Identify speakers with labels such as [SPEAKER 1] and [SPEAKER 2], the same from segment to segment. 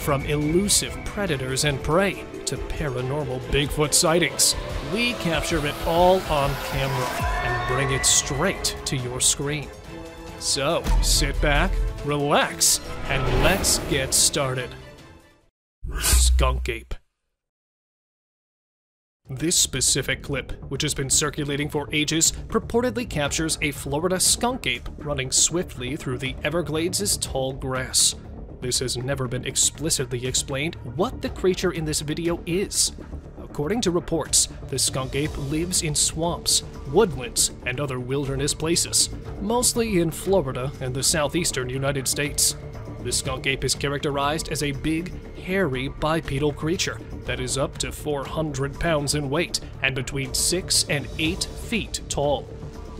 [SPEAKER 1] From elusive predators and prey to paranormal Bigfoot sightings, we capture it all on camera and bring it straight to your screen. So, sit back, relax, and let's get started. Skunk Ape. This specific clip, which has been circulating for ages, purportedly captures a Florida skunk ape running swiftly through the Everglades' tall grass. This has never been explicitly explained what the creature in this video is. According to reports, the skunk ape lives in swamps, woodlands, and other wilderness places, mostly in Florida and the southeastern United States. The skunk ape is characterized as a big, hairy, bipedal creature that is up to 400 pounds in weight and between 6 and 8 feet tall.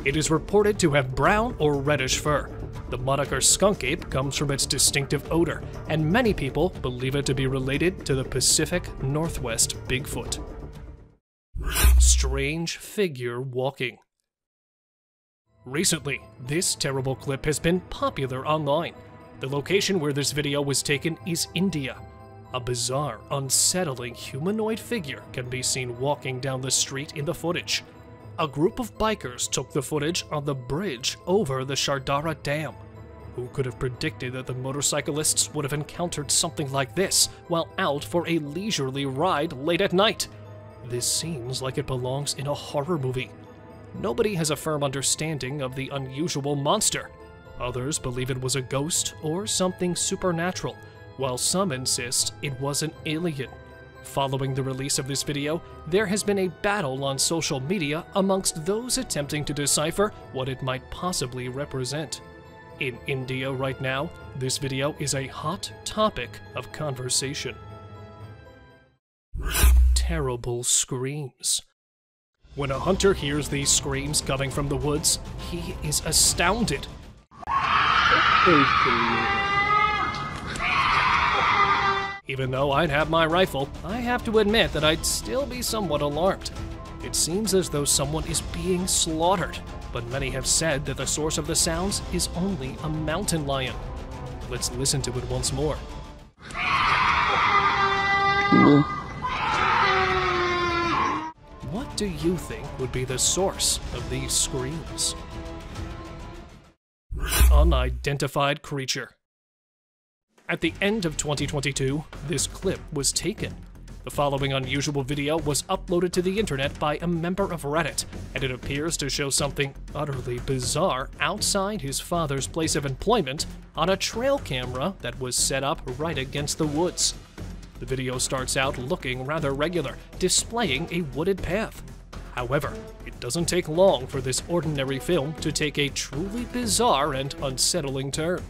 [SPEAKER 1] It is reported to have brown or reddish fur. The moniker skunk ape comes from its distinctive odor, and many people believe it to be related to the Pacific Northwest Bigfoot. Strange figure walking. Recently, this terrible clip has been popular online. The location where this video was taken is India. A bizarre, unsettling humanoid figure can be seen walking down the street in the footage. A group of bikers took the footage on the bridge over the Shardara Dam. Who could have predicted that the motorcyclists would have encountered something like this while out for a leisurely ride late at night? This seems like it belongs in a horror movie. Nobody has a firm understanding of the unusual monster. Others believe it was a ghost or something supernatural, while some insist it was an alien. Following the release of this video, there has been a battle on social media amongst those attempting to decipher what it might possibly represent. In India right now, this video is a hot topic of conversation. Terrible screams. When a hunter hears these screams coming from the woods, he is astounded. Even though I'd have my rifle, I have to admit that I'd still be somewhat alarmed. It seems as though someone is being slaughtered, but many have said that the source of the sounds is only a mountain lion. Let's listen to it once more. What do you think would be the source of these screams? Unidentified creature. At the end of 2022, this clip was taken. The following unusual video was uploaded to the internet by a member of Reddit, and it appears to show something utterly bizarre outside his father's place of employment on a trail camera that was set up right against the woods. The video starts out looking rather regular, displaying a wooded path. However, it doesn't take long for this ordinary film to take a truly bizarre and unsettling turn.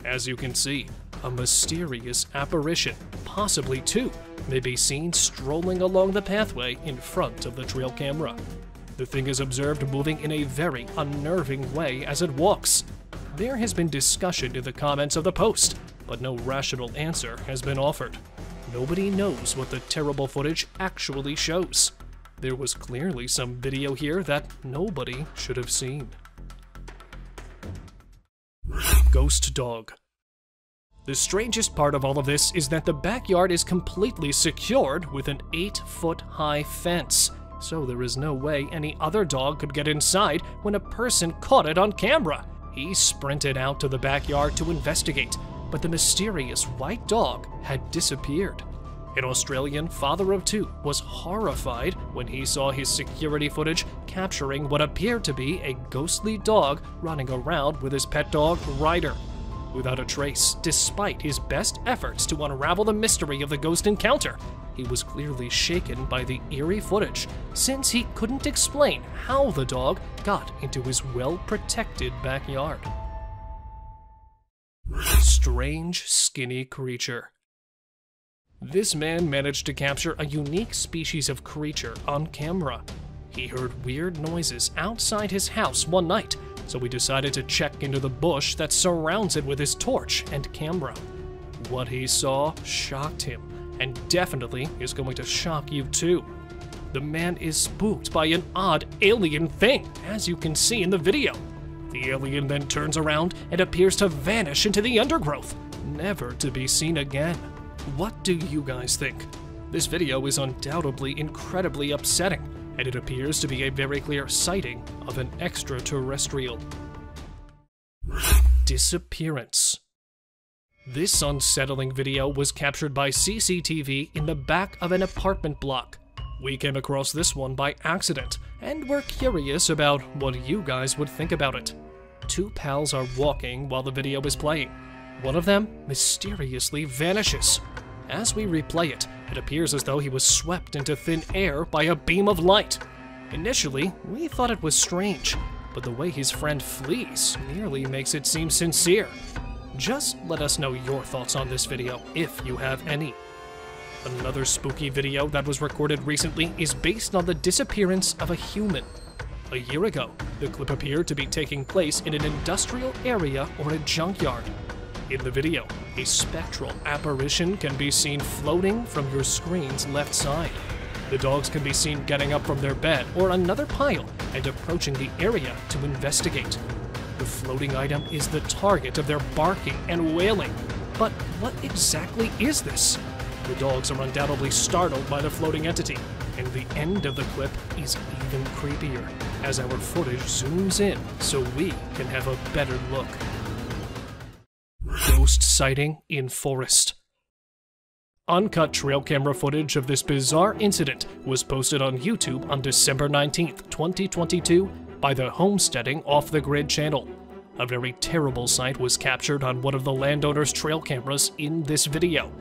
[SPEAKER 1] As you can see, a mysterious apparition, possibly two, may be seen strolling along the pathway in front of the trail camera. The thing is observed moving in a very unnerving way as it walks. There has been discussion in the comments of the post, but no rational answer has been offered. Nobody knows what the terrible footage actually shows. There was clearly some video here that nobody should have seen. Ghost dog. The strangest part of all of this is that the backyard is completely secured with an 8-foot-high fence, so there is no way any other dog could get inside when a person caught it on camera. He sprinted out to the backyard to investigate, but the mysterious white dog had disappeared. An Australian father of two was horrified when he saw his security footage capturing what appeared to be a ghostly dog running around with his pet dog, Ryder. Without a trace, despite his best efforts to unravel the mystery of the ghost encounter, he was clearly shaken by the eerie footage, since he couldn't explain how the dog got into his well-protected backyard. Strange, skinny creature. This man managed to capture a unique species of creature on camera. He heard weird noises outside his house one night, so he decided to check into the bush that surrounds it with his torch and camera. What he saw shocked him, and definitely is going to shock you too. The man is spooked by an odd alien thing, as you can see in the video. The alien then turns around and appears to vanish into the undergrowth, never to be seen again. What do you guys think? This video is undoubtedly incredibly upsetting, and it appears to be a very clear sighting of an extraterrestrial. Disappearance. This unsettling video was captured by CCTV in the back of an apartment block. We came across this one by accident, and we're curious about what you guys would think about it. Two pals are walking while the video is playing. One of them mysteriously vanishes. As we replay it, it appears as though he was swept into thin air by a beam of light. Initially, we thought it was strange, but the way his friend flees nearly makes it seem sincere. Just let us know your thoughts on this video, if you have any. Another spooky video that was recorded recently is based on the disappearance of a human. A year ago, the clip appeared to be taking place in an industrial area or a junkyard. In the video, a spectral apparition can be seen floating from your screen's left side. The dogs can be seen getting up from their bed or another pile and approaching the area to investigate. The floating item is the target of their barking and wailing. But what exactly is this? The dogs are undoubtedly startled by the floating entity, and the end of the clip is even creepier as our footage zooms in so we can have a better look. Ghost sighting in forest. Uncut trail camera footage of this bizarre incident was posted on YouTube on December 19th, 2022 by the Homesteading Off the Grid channel. A very terrible sight was captured on one of the landowner's trail cameras in this video.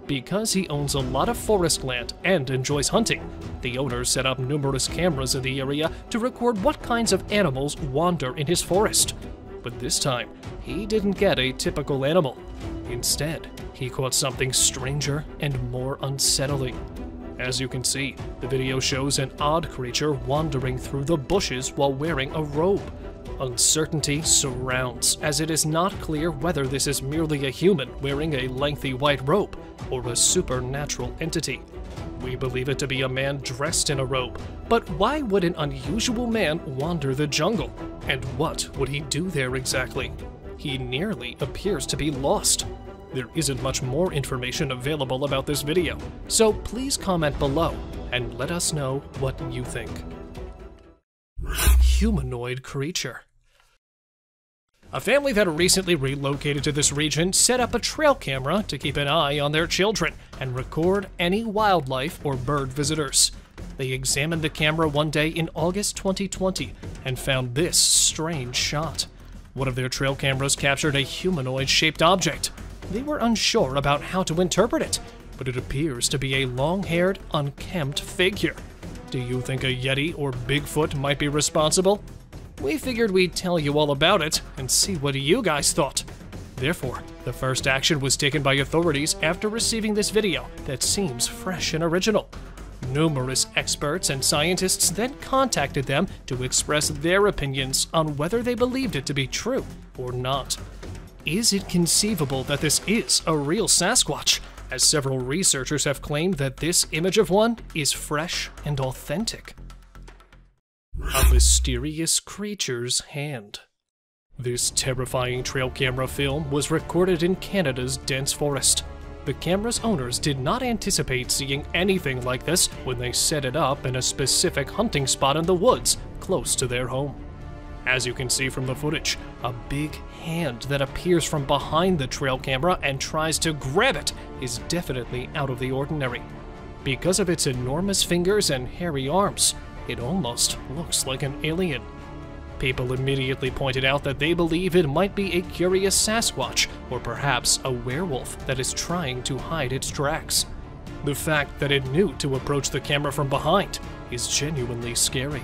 [SPEAKER 1] Because he owns a lot of forest land and enjoys hunting, the owner set up numerous cameras in the area to record what kinds of animals wander in his forest. But this time, he didn't get a typical animal. Instead, he caught something stranger and more unsettling. As you can see, the video shows an odd creature wandering through the bushes while wearing a robe. Uncertainty surrounds, as it is not clear whether this is merely a human wearing a lengthy white robe or a supernatural entity. We believe it to be a man dressed in a robe, but why would an unusual man wander the jungle? And what would he do there exactly? He nearly appears to be lost. There isn't much more information available about this video, so please comment below and let us know what you think. Humanoid creature. A family that recently relocated to this region set up a trail camera to keep an eye on their children and record any wildlife or bird visitors. They examined the camera one day in August 2020 and found this strange shot. One of their trail cameras captured a humanoid-shaped object. They were unsure about how to interpret it, but it appears to be a long-haired, unkempt figure. Do you think a Yeti or Bigfoot might be responsible? We figured we'd tell you all about it and see what you guys thought. Therefore, the first action was taken by authorities after receiving this video that seems fresh and original. Numerous experts and scientists then contacted them to express their opinions on whether they believed it to be true or not. Is it conceivable that this is a real Sasquatch, as several researchers have claimed that this image of one is fresh and authentic? A mysterious creature's hand. This terrifying trail camera film was recorded in Canada's dense forest. The camera's owners did not anticipate seeing anything like this when they set it up in a specific hunting spot in the woods close to their home. As you can see from the footage, a big hand that appears from behind the trail camera and tries to grab it is definitely out of the ordinary. Because of its enormous fingers and hairy arms, it almost looks like an alien. People immediately pointed out that they believe it might be a curious Sasquatch or perhaps a werewolf that is trying to hide its tracks. The fact that it knew to approach the camera from behind is genuinely scary.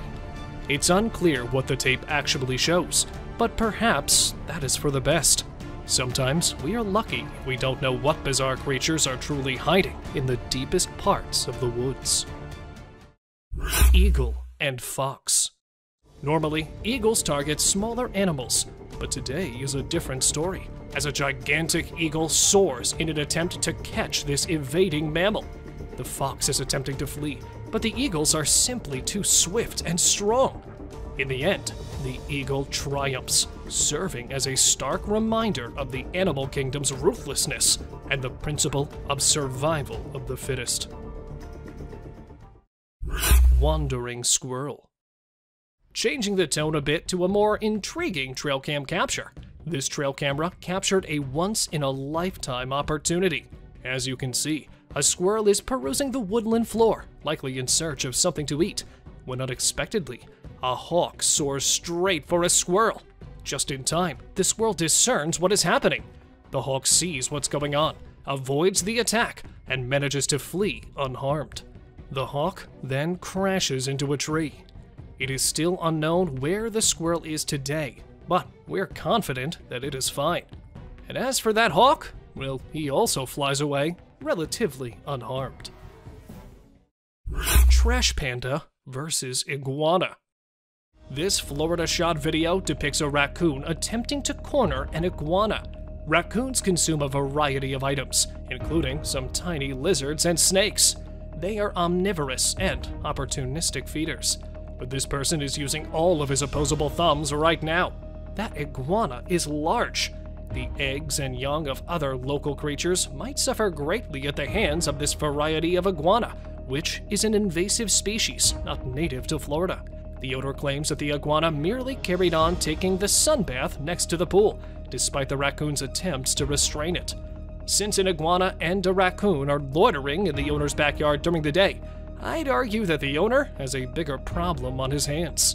[SPEAKER 1] It's unclear what the tape actually shows, but perhaps that is for the best. Sometimes we are lucky we don't know what bizarre creatures are truly hiding in the deepest parts of the woods. Eagle and fox. Normally, eagles target smaller animals, but today is a different story, as a gigantic eagle soars in an attempt to catch this evading mammal. The fox is attempting to flee, but the eagles are simply too swift and strong. In the end, the eagle triumphs, serving as a stark reminder of the animal kingdom's ruthlessness. and the principle of survival of the fittest. Wandering squirrel. Changing the tone a bit to a more intriguing trail cam capture. This trail camera captured a once-in-a-lifetime opportunity. As you can see, a squirrel is perusing the woodland floor, likely in search of something to eat, when unexpectedly, a hawk soars straight for a squirrel. Just in time, the squirrel discerns what is happening. The hawk sees what's going on, avoids the attack, and manages to flee unharmed. The hawk then crashes into a tree. It is still unknown where the squirrel is today, but we're confident that it is fine. And as for that hawk, well, he also flies away relatively unharmed. Trash panda versus iguana. This Florida shot video depicts a raccoon attempting to corner an iguana. Raccoons consume a variety of items, including some tiny lizards and snakes. They are omnivorous and opportunistic feeders. But this person is using all of his opposable thumbs right now. That iguana is large. The eggs and young of other local creatures might suffer greatly at the hands of this variety of iguana, which is an invasive species not native to Florida. The owner claims that the iguana merely carried on taking the sunbath next to the pool, despite the raccoon's attempts to restrain it. Since an iguana and a raccoon are loitering in the owner's backyard during the day, I'd argue that the owner has a bigger problem on his hands.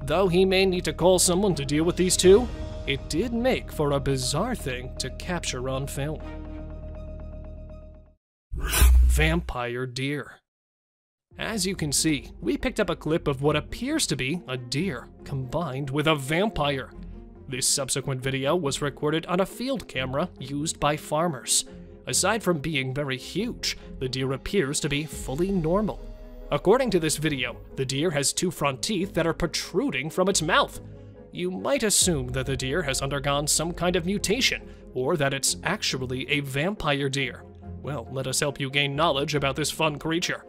[SPEAKER 1] Though he may need to call someone to deal with these two, it did make for a bizarre thing to capture on film. Vampire deer. As you can see, we picked up a clip of what appears to be a deer combined with a vampire. This subsequent video was recorded on a field camera used by farmers. Aside from being very huge, the deer appears to be fully normal. According to this video, the deer has two front teeth that are protruding from its mouth. You might assume that the deer has undergone some kind of mutation, or that it's actually a vampire deer. Well, let us help you gain knowledge about this fun creature.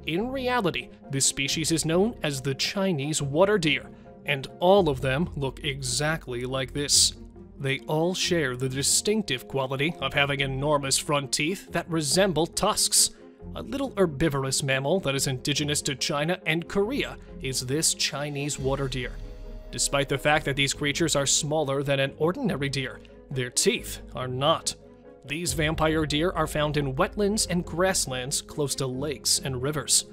[SPEAKER 1] In reality, this species is known as the Chinese water deer, and all of them look exactly like this. They all share the distinctive quality of having enormous front teeth that resemble tusks. A little herbivorous mammal that is indigenous to China and Korea is this Chinese water deer. Despite the fact that these creatures are smaller than an ordinary deer, their teeth are not. These vampire deer are found in wetlands and grasslands close to lakes and rivers.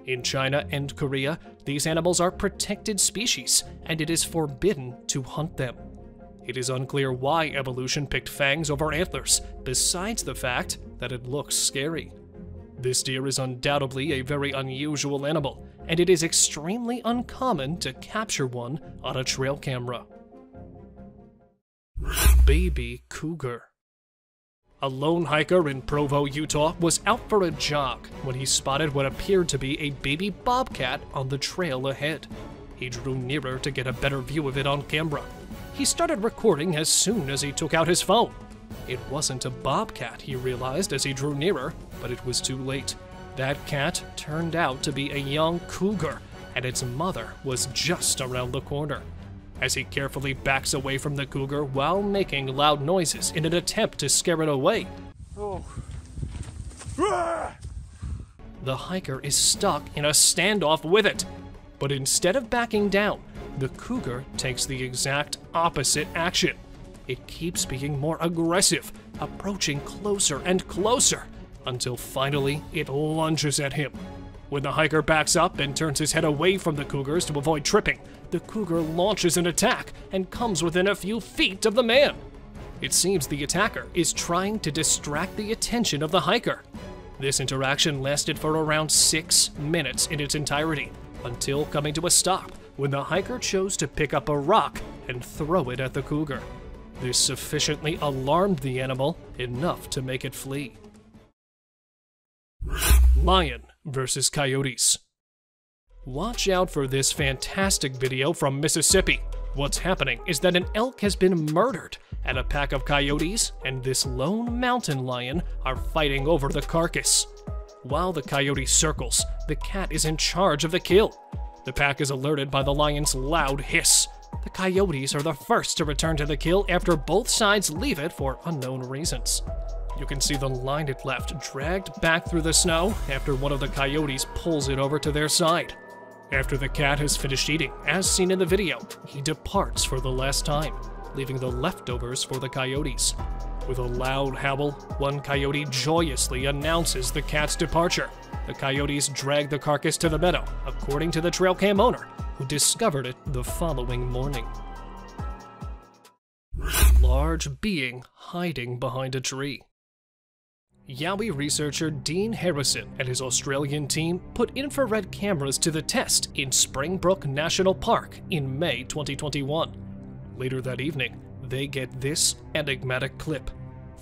[SPEAKER 1] In China and Korea, these animals are protected species, and it is forbidden to hunt them. It is unclear why evolution picked fangs over antlers, besides the fact that it looks scary. This deer is undoubtedly a very unusual animal, and it is extremely uncommon to capture one on a trail camera. Baby cougar. A lone hiker in Provo, Utah was out for a jog when he spotted what appeared to be a baby bobcat on the trail ahead. He drew nearer to get a better view of it on camera. He started recording as soon as he took out his phone. It wasn't a bobcat, he realized as he drew nearer, but it was too late. That cat turned out to be a young cougar, and its mother was just around the corner. As he carefully backs away from the cougar while making loud noises in an attempt to scare it away, the hiker is stuck in a standoff with it. But instead of backing down, the cougar takes the exact opposite action. It keeps being more aggressive, approaching closer and closer, until finally it lunges at him. When the hiker backs up and turns his head away from the cougars to avoid tripping, the cougar launches an attack and comes within a few feet of the man. It seems the attacker is trying to distract the attention of the hiker. This interaction lasted for around 6 minutes in its entirety, until coming to a stop when the hiker chose to pick up a rock and throw it at the cougar. This sufficiently alarmed the animal enough to make it flee. Lion versus coyotes. Watch out for this fantastic video from Mississippi. What's happening is that an elk has been murdered, and a pack of coyotes and this lone mountain lion are fighting over the carcass. While the coyote circles, the cat is in charge of the kill. The pack is alerted by the lion's loud hiss. The coyotes are the first to return to the kill after both sides leave it for unknown reasons. You can see the line it left dragged back through the snow after one of the coyotes pulls it over to their side. After the cat has finished eating, as seen in the video, he departs for the last time, leaving the leftovers for the coyotes. With a loud howl, one coyote joyously announces the cat's departure. The coyotes drag the carcass to the meadow, according to the trail cam owner, who discovered it the following morning. Large being hiding behind a tree. Yowie researcher Dean Harrison and his Australian team put infrared cameras to the test in Springbrook National Park in May 2021. Later that evening, they get this enigmatic clip.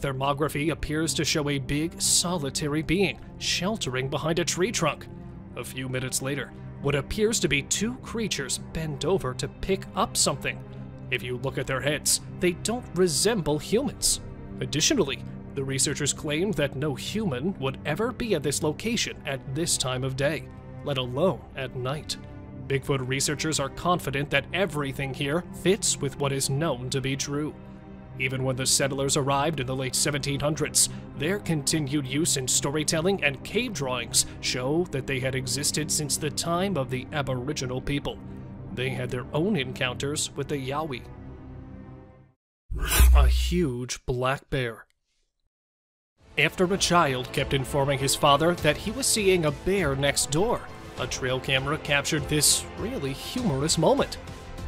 [SPEAKER 1] Thermography appears to show a big, solitary being sheltering behind a tree trunk. A few minutes later, what appears to be two creatures bend over to pick up something. If you look at their heads, they don't resemble humans. Additionally, the researchers claimed that no human would ever be at this location at this time of day, let alone at night. Bigfoot researchers are confident that everything here fits with what is known to be true. Even when the settlers arrived in the late 1700s, their continued use in storytelling and cave drawings show that they had existed since the time of the Aboriginal people. They had their own encounters with the Yowie. A huge black bear. After a child kept informing his father that he was seeing a bear next door, a trail camera captured this really humorous moment.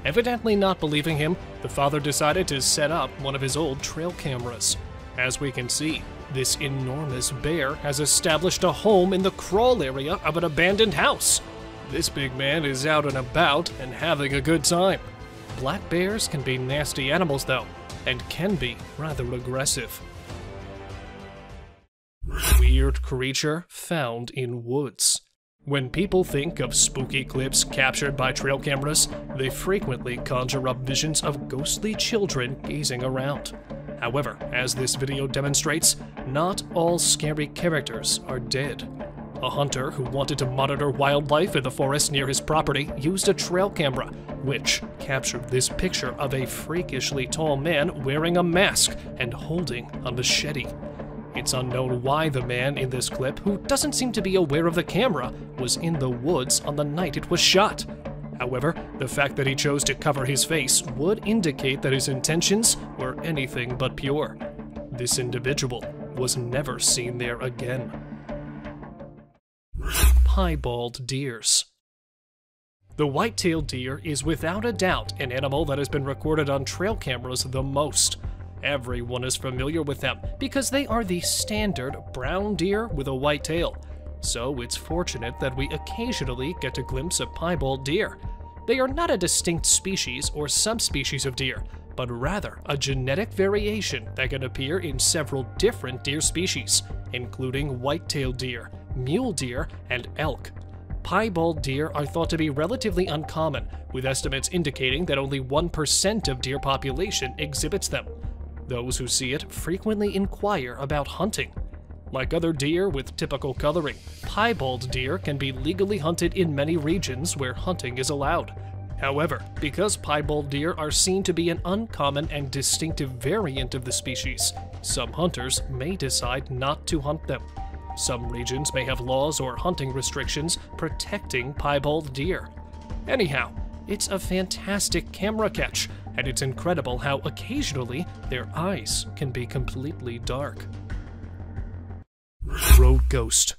[SPEAKER 1] Evidently not believing him, the father decided to set up one of his old trail cameras. As we can see, this enormous bear has established a home in the crawl area of an abandoned house. This big man is out and about and having a good time. Black bears can be nasty animals though, and can be rather aggressive. Weird creature found in woods. When people think of spooky clips captured by trail cameras, they frequently conjure up visions of ghostly children gazing around. However, as this video demonstrates, not all scary characters are dead. A hunter who wanted to monitor wildlife in the forest near his property used a trail camera, which captured this picture of a freakishly tall man wearing a mask and holding a machete. It's unknown why the man in this clip, who doesn't seem to be aware of the camera, was in the woods on the night it was shot. However, the fact that he chose to cover his face would indicate that his intentions were anything but pure. This individual was never seen there again. Piebald deers. The white-tailed deer is without a doubt an animal that has been recorded on trail cameras the most. Everyone is familiar with them because they are the standard brown deer with a white tail. So it's fortunate that we occasionally get a glimpse of piebald deer. They are not a distinct species or subspecies of deer, but rather a genetic variation that can appear in several different deer species, including white-tailed deer, mule deer, and elk. Piebald deer are thought to be relatively uncommon, with estimates indicating that only 1% of deer population exhibits them. Those who see it frequently inquire about hunting. Like other deer with typical coloring, piebald deer can be legally hunted in many regions where hunting is allowed. However, because piebald deer are seen to be an uncommon and distinctive variant of the species, some hunters may decide not to hunt them. Some regions may have laws or hunting restrictions protecting piebald deer. Anyhow, it's a fantastic camera catch, and it's incredible how occasionally their eyes can be completely dark. Road ghost.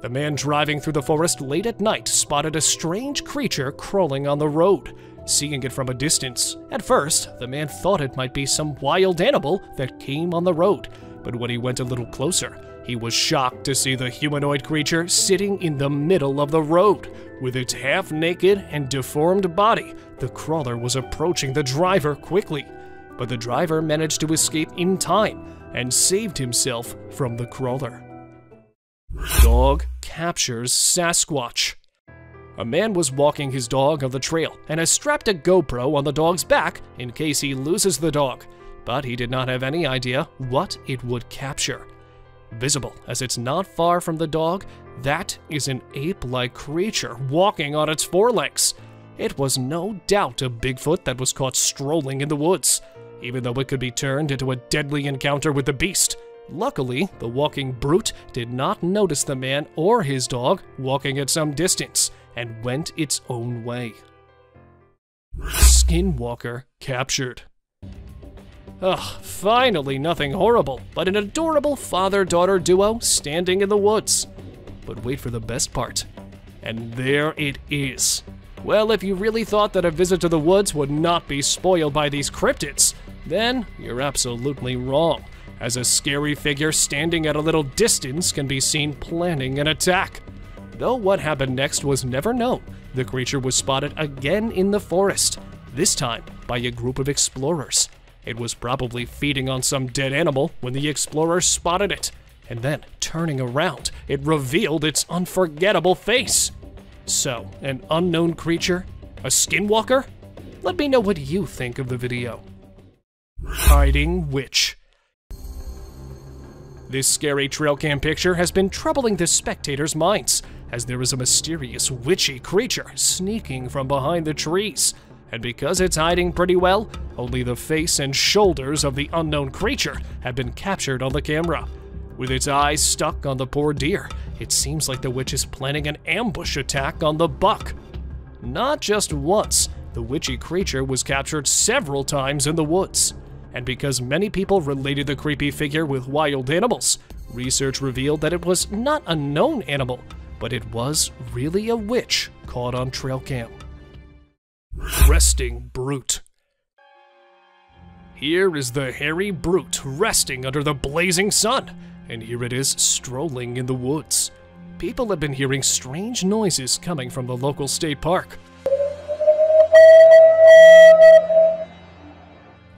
[SPEAKER 1] The man driving through the forest late at night spotted a strange creature crawling on the road. Seeing it from a distance, at first, the man thought it might be some wild animal that came on the road, but when he went a little closer, he was shocked to see the humanoid creature sitting in the middle of the road. With its half-naked and deformed body, the crawler was approaching the driver quickly, but the driver managed to escape in time and saved himself from the crawler. Dog captures Sasquatch. A man was walking his dog on the trail and has strapped a GoPro on the dog's back in case he loses the dog, but he did not have any idea what it would capture. Visible as it's not far from the dog, that is an ape-like creature walking on its forelegs. It was no doubt a Bigfoot that was caught strolling in the woods. even though it could be turned into a deadly encounter with the beast. Luckily, the walking brute did not notice the man or his dog walking at some distance and went its own way. Skinwalker captured. Ugh, finally nothing horrible, but an adorable father-daughter duo standing in the woods. But wait for the best part. And there it is. Well, if you really thought that a visit to the woods would not be spoiled by these cryptids, then you're absolutely wrong, as a scary figure standing at a little distance can be seen planning an attack. Though what happened next was never known, the creature was spotted again in the forest, this time by a group of explorers. It was probably feeding on some dead animal when the explorers spotted it, and then, turning around, it revealed its unforgettable face. So, an unknown creature? A skinwalker? Let me know what you think of the video. Hiding witch. This scary trail cam picture has been troubling the spectators' minds, as there is a mysterious witchy creature sneaking from behind the trees. And because it's hiding pretty well, only the face and shoulders of the unknown creature have been captured on the camera. With its eyes stuck on the poor deer, it seems like the witch is planning an ambush attack on the buck. Not just once, the witchy creature was captured several times in the woods. And because many people related the creepy figure with wild animals, research revealed that it was not a known animal, but it was really a witch caught on trail cam. Resting brute. Here is the hairy brute resting under the blazing sun, and here it is strolling in the woods. People have been hearing strange noises coming from the local state park.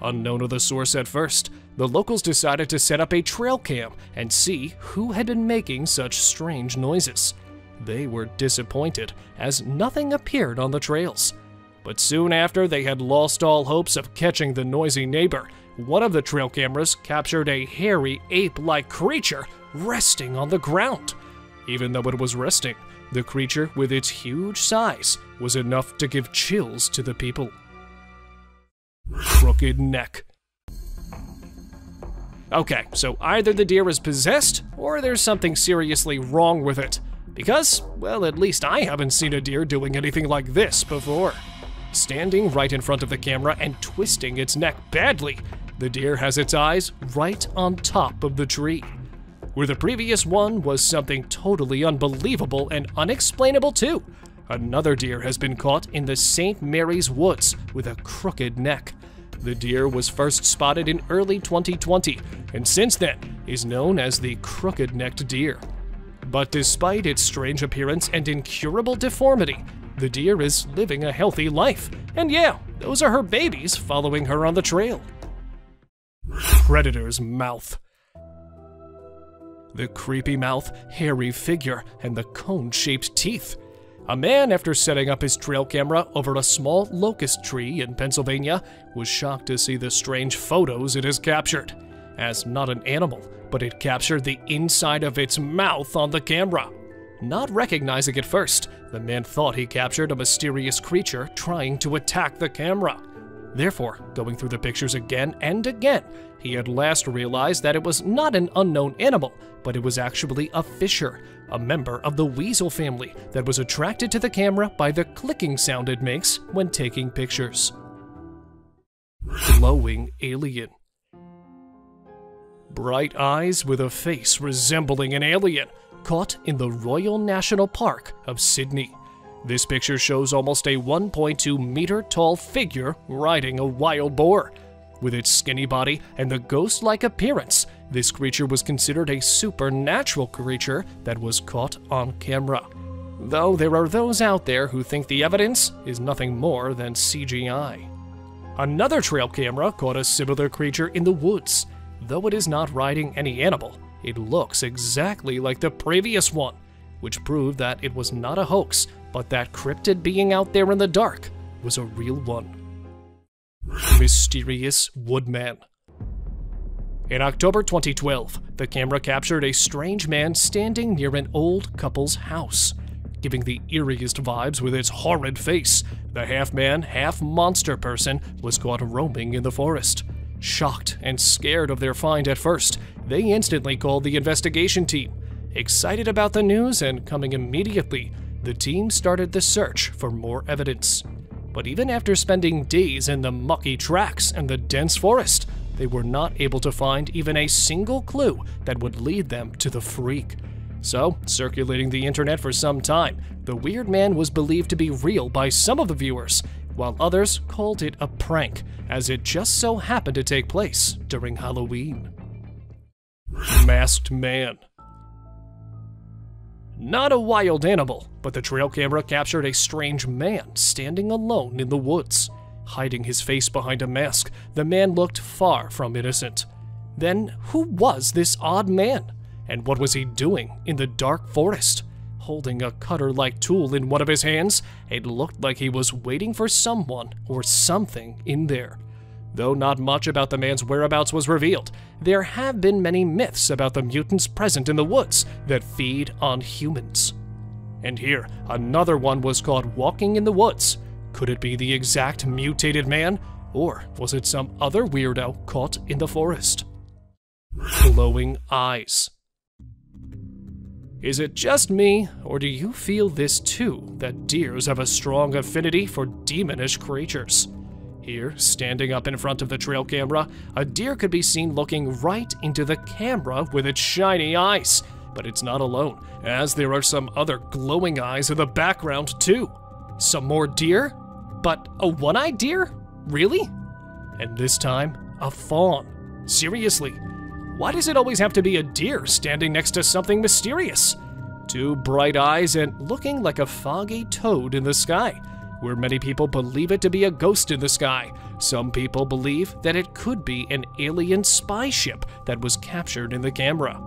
[SPEAKER 1] Unknown of the source at first, the locals decided to set up a trail cam and see who had been making such strange noises. They were disappointed, as nothing appeared on the trails. But soon after they had lost all hopes of catching the noisy neighbor, one of the trail cameras captured a hairy ape-like creature resting on the ground. Even though it was resting, the creature with its huge size was enough to give chills to the people. Crooked neck. Okay, so either the deer is possessed, or there's something seriously wrong with it. Because, well, at least I haven't seen a deer doing anything like this before. Standing right in front of the camera and twisting its neck badly, the deer has its eyes right on top of the tree. Where the previous one was something totally unbelievable and unexplainable too. Another deer has been caught in the St. Mary's Woods with a crooked neck. The deer was first spotted in early 2020, and since then is known as the crooked-necked deer. But despite its strange appearance and incurable deformity, the deer is living a healthy life. And yeah, those are her babies following her on the trail. Predator's mouth. The creepy mouth, hairy figure, and the cone-shaped teeth. A man, after setting up his trail camera over a small locust tree in Pennsylvania, was shocked to see the strange photos it has captured. As not an animal, but it captured the inside of its mouth on the camera. Not recognizing it first, the man thought he captured a mysterious creature trying to attack the camera. Therefore, going through the pictures again and again, he at last realized that it was not an unknown animal, but it was actually a fisher, a member of the weasel family that was attracted to the camera by the clicking sound it makes when taking pictures. Glowing alien. Bright eyes with a face resembling an alien, caught in the Royal National Park of Sydney. This picture shows almost a 1.2 meter tall figure riding a wild boar. With its skinny body and the ghost-like appearance, this creature was considered a supernatural creature that was caught on camera. Though there are those out there who think the evidence is nothing more than CGI. Another trail camera caught a similar creature in the woods. Though it is not riding any animal, it looks exactly like the previous one, which proved that it was not a hoax, but that cryptid being out there in the dark was a real one. Mysterious Woodman. In October 2012, the camera captured a strange man standing near an old couple's house. Giving the eeriest vibes with its horrid face, the half-man, half-monster person was caught roaming in the forest. Shocked and scared of their find at first, they instantly called the investigation team. Excited about the news and coming immediately, the team started the search for more evidence. But even after spending days in the mucky tracks and the dense forest, they were not able to find even a single clue that would lead them to the freak. So, circulating the internet for some time, the weird man was believed to be real by some of the viewers, while others called it a prank, as it just so happened to take place during Halloween. Masked Man. Not a wild animal, but the trail camera captured a strange man standing alone in the woods. Hiding his face behind a mask, the man looked far from innocent. Then, who was this odd man? And what was he doing in the dark forest? Holding a cutter-like tool in one of his hands, it looked like he was waiting for someone or something in there. Though not much about the man's whereabouts was revealed, there have been many myths about the mutants present in the woods that feed on humans. And here, another one was caught walking in the woods. Could it be the exact mutated man, or was it some other weirdo caught in the forest? Glowing eyes. Is it just me, or do you feel this too, that deers have a strong affinity for demonish creatures? Here, standing up in front of the trail camera, a deer could be seen looking right into the camera with its shiny eyes. But it's not alone, as there are some other glowing eyes in the background too. Some more deer? But a one-eyed deer? Really? And this time, a fawn. Seriously, why does it always have to be a deer standing next to something mysterious? Two bright eyes and looking like a foggy toad in the sky, where many people believe it to be a ghost in the sky. Some people believe that it could be an alien spy ship that was captured in the camera.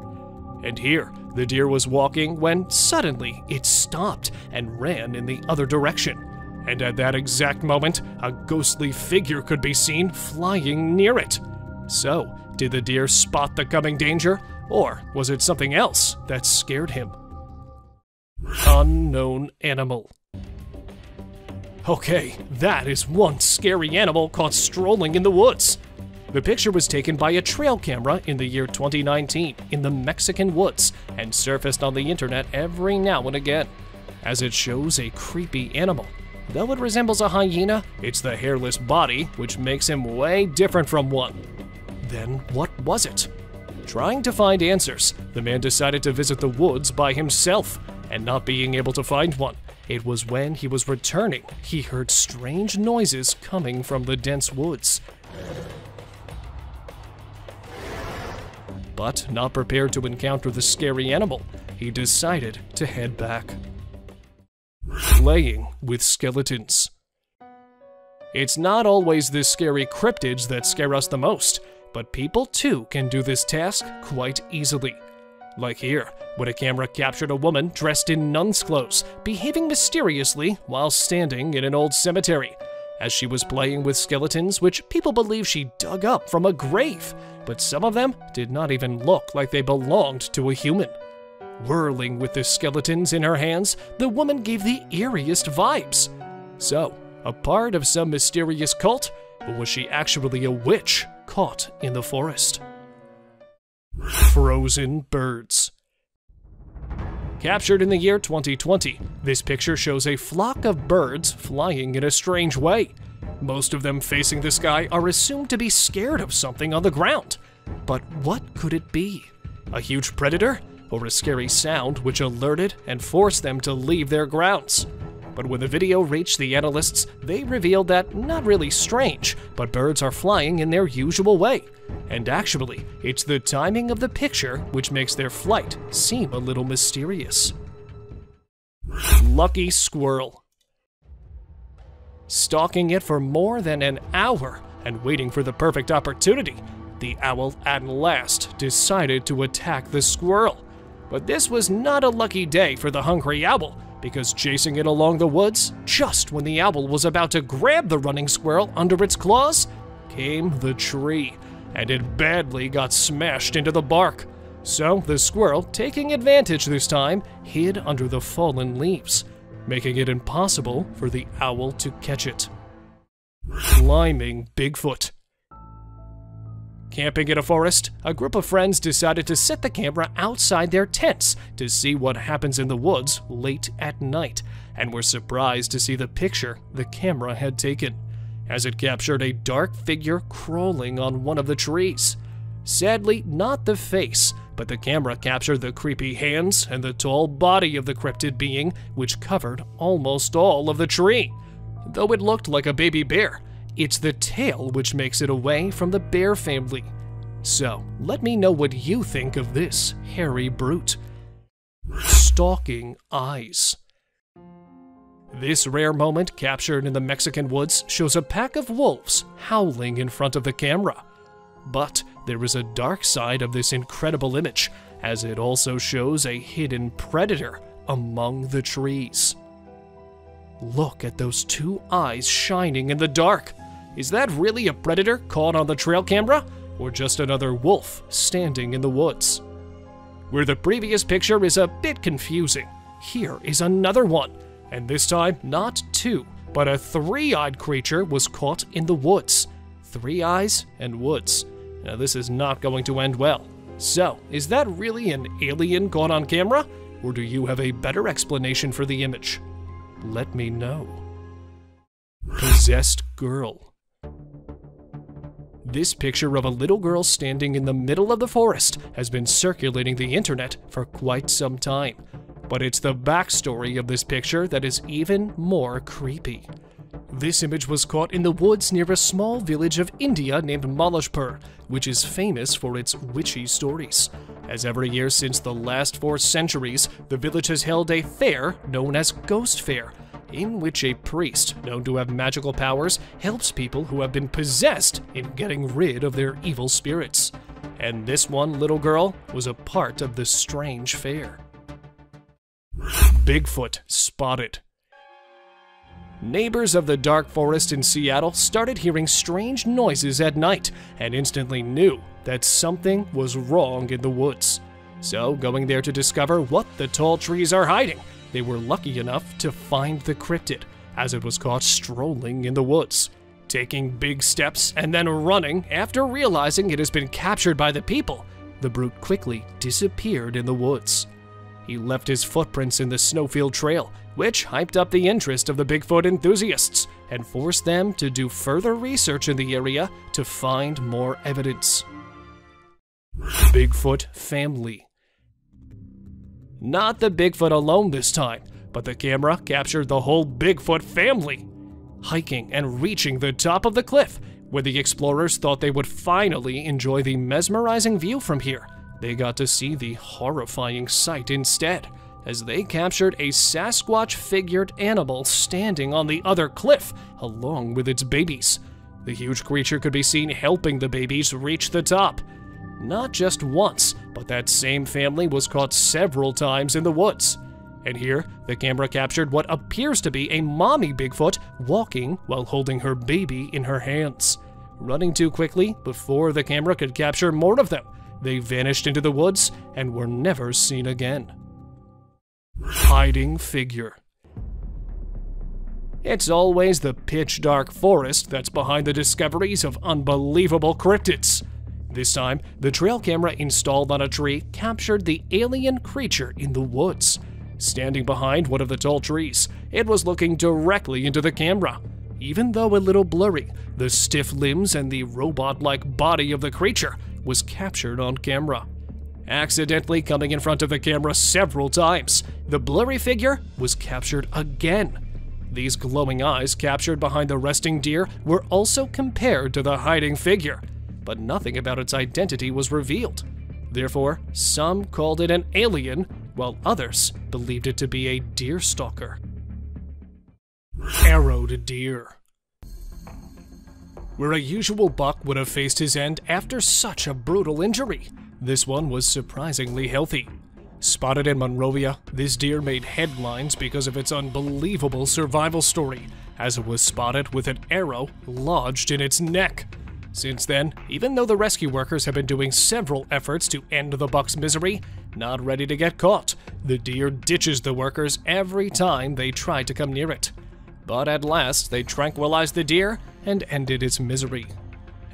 [SPEAKER 1] And here, the deer was walking when suddenly it stopped and ran in the other direction. And at that exact moment, a ghostly figure could be seen flying near it. So, did the deer spot the coming danger, or was it something else that scared him? Unknown animal. Okay, that is one scary animal caught strolling in the woods. The picture was taken by a trail camera in the year 2019 in the Mexican woods and surfaced on the internet every now and again, as it shows a creepy animal. Though it resembles a hyena, it's the hairless body which makes him way different from one. Then what was it? Trying to find answers, the man decided to visit the woods by himself, and not being able to find one. It was when he was returning, he heard strange noises coming from the dense woods. But not prepared to encounter the scary animal, he decided to head back. Playing with skeletons. It's not always the scary cryptids that scare us the most, but people too can do this task quite easily. Like here, when a camera captured a woman dressed in nun's clothes, behaving mysteriously while standing in an old cemetery, as she was playing with skeletons which people believe she dug up from a grave, but some of them did not even look like they belonged to a human. Whirling with the skeletons in her hands, the woman gave the eeriest vibes. So, a part of some mysterious cult, or was she actually a witch caught in the forest? Frozen birds. Captured in the year 2020, this picture shows a flock of birds flying in a strange way. Most of them facing the sky are assumed to be scared of something on the ground. But what could it be? A huge predator? Or a scary sound which alerted and forced them to leave their grounds? But when the video reached the analysts, they revealed that not really strange, but birds are flying in their usual way. And actually, it's the timing of the picture which makes their flight seem a little mysterious. Lucky squirrel. Stalking it for more than an hour and waiting for the perfect opportunity, the owl at last decided to attack the squirrel. But this was not a lucky day for the hungry owl, because chasing it along the woods, just when the owl was about to grab the running squirrel under its claws, came the tree, and it badly got smashed into the bark. So the squirrel, taking advantage this time, hid under the fallen leaves, making it impossible for the owl to catch it. Climbing Bigfoot. Camping in a forest, a group of friends decided to set the camera outside their tents to see what happens in the woods late at night, and were surprised to see the picture the camera had taken, as it captured a dark figure crawling on one of the trees. Sadly, not the face, but the camera captured the creepy hands and the tall body of the cryptid being, which covered almost all of the tree. Though it looked like a baby bear, it's the tail which makes it away from the bear family. So, let me know what you think of this hairy brute. Stalking eyes. This rare moment captured in the Mexican woods shows a pack of wolves howling in front of the camera. But there is a dark side of this incredible image, as it also shows a hidden predator among the trees. Look at those two eyes shining in the dark. Is that really a predator caught on the trail camera, or just another wolf standing in the woods? Where the previous picture is a bit confusing, here is another one, and this time not two, but a three-eyed creature was caught in the woods. 3 eyes and woods. Now this is not going to end well. So, is that really an alien caught on camera, or do you have a better explanation for the image? Let me know. Possessed girl. This picture of a little girl standing in the middle of the forest has been circulating the internet for quite some time. But it's the backstory of this picture that is even more creepy. This image was caught in the woods near a small village of India named Malajpur, which is famous for its witchy stories. As every year since the last 4 centuries, the village has held a fair known as Ghost Fair, in which a priest, known to have magical powers, helps people who have been possessed in getting rid of their evil spirits. And this one little girl was a part of the strange fair. Bigfoot spotted. Neighbors of the dark forest in Seattle started hearing strange noises at night and instantly knew that something was wrong in the woods. So, going there to discover what the tall trees are hiding, they were lucky enough to find the cryptid, as it was caught strolling in the woods, taking big steps and then running after realizing it has been captured by the people. The brute quickly disappeared in the woods. He left his footprints in the snowfield trail, which hyped up the interest of the Bigfoot enthusiasts and forced them to do further research in the area to find more evidence. Bigfoot Family. Not the Bigfoot alone this time, but the camera captured the whole Bigfoot family, hiking and reaching the top of the cliff, where the explorers thought they would finally enjoy the mesmerizing view from here. They got to see the horrifying sight instead, as they captured a Sasquatch-figured animal standing on the other cliff, along with its babies. The huge creature could be seen helping the babies reach the top. Not just once, but that same family was caught several times in the woods. And here, the camera captured what appears to be a mommy Bigfoot walking while holding her baby in her hands. Running too quickly before the camera could capture more of them, they vanished into the woods and were never seen again. Hiding figure. It's always the pitch-dark forest that's behind the discoveries of unbelievable cryptids. This time, the trail camera installed on a tree captured the alien creature in the woods. Standing behind one of the tall trees, it was looking directly into the camera. Even though a little blurry, the stiff limbs and the robot-like body of the creature was captured on camera. Accidentally coming in front of the camera several times, the blurry figure was captured again. These glowing eyes captured behind the resting deer were also compared to the hiding figure, but nothing about its identity was revealed. Therefore, some called it an alien, while others believed it to be a deer stalker. Arrowed deer. Where a usual buck would have faced his end after such a brutal injury, this one was surprisingly healthy. Spotted in Monrovia, this deer made headlines because of its unbelievable survival story, as it was spotted with an arrow lodged in its neck. Since then, even though the rescue workers have been doing several efforts to end the buck's misery, not ready to get caught, the deer ditches the workers every time they try to come near it. But at last, they tranquilized the deer and ended its misery.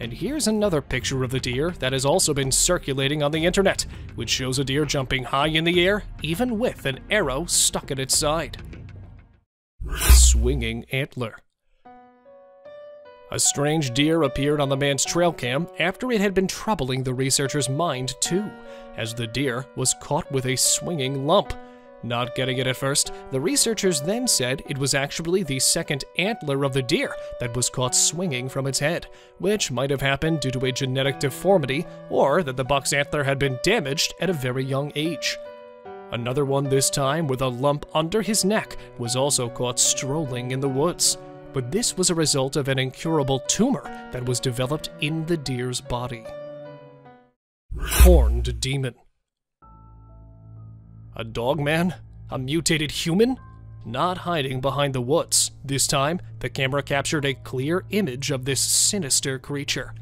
[SPEAKER 1] And here's another picture of the deer that has also been circulating on the internet, which shows a deer jumping high in the air, even with an arrow stuck in its side. Swinging antler. A strange deer appeared on the man's trail cam after it had been troubling the researcher's mind too, as the deer was caught with a swinging lump. Not getting it at first, the researchers then said it was actually the second antler of the deer that was caught swinging from its head, which might have happened due to a genetic deformity or that the buck's antler had been damaged at a very young age. Another one, this time with a lump under his neck, was also caught strolling in the woods, but this was a result of an incurable tumor that was developed in the deer's body. Horned demon. A dogman? A mutated human? Not hiding behind the woods. This time, the camera captured a clear image of this sinister creature.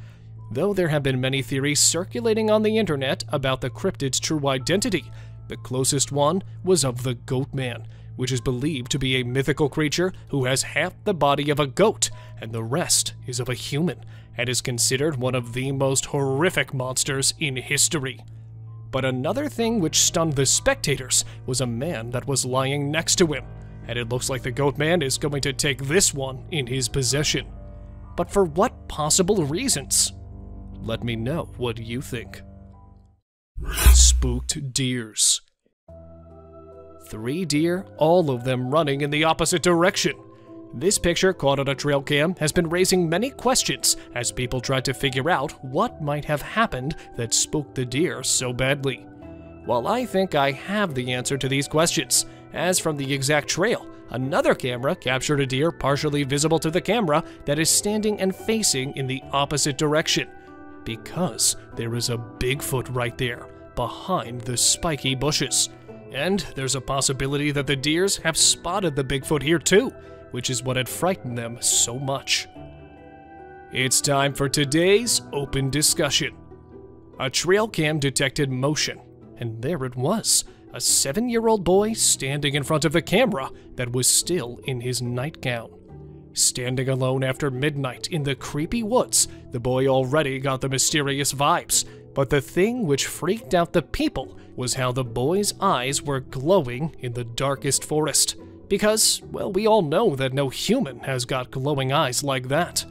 [SPEAKER 1] Though there have been many theories circulating on the internet about the cryptid's true identity, the closest one was of the Goatman, which is believed to be a mythical creature who has half the body of a goat and the rest is of a human, and is considered one of the most horrific monsters in history. But another thing which stunned the spectators was a man that was lying next to him, and it looks like the Goatman is going to take this one in his possession. But for what possible reasons? Let me know what you think. Spooked deers. 3 deer, all of them running in the opposite direction. This picture, caught on a trail cam, has been raising many questions as people try to figure out what might have happened that spooked the deer so badly. Well, I think I have the answer to these questions, as from the exact trail, another camera captured a deer partially visible to the camera that is standing and facing in the opposite direction, because there is a Bigfoot right there, behind the spiky bushes. And there's a possibility that the deers have spotted the Bigfoot here too, which is what had frightened them so much. It's time for today's open discussion. A trail cam detected motion, and there it was, a 7-year-old boy standing in front of the camera that was still in his nightgown. Standing alone after midnight in the creepy woods, the boy already got the mysterious vibes, but the thing which freaked out the people was how the boy's eyes were glowing in the darkest forest. Because, well, we all know that no human has got glowing eyes like that.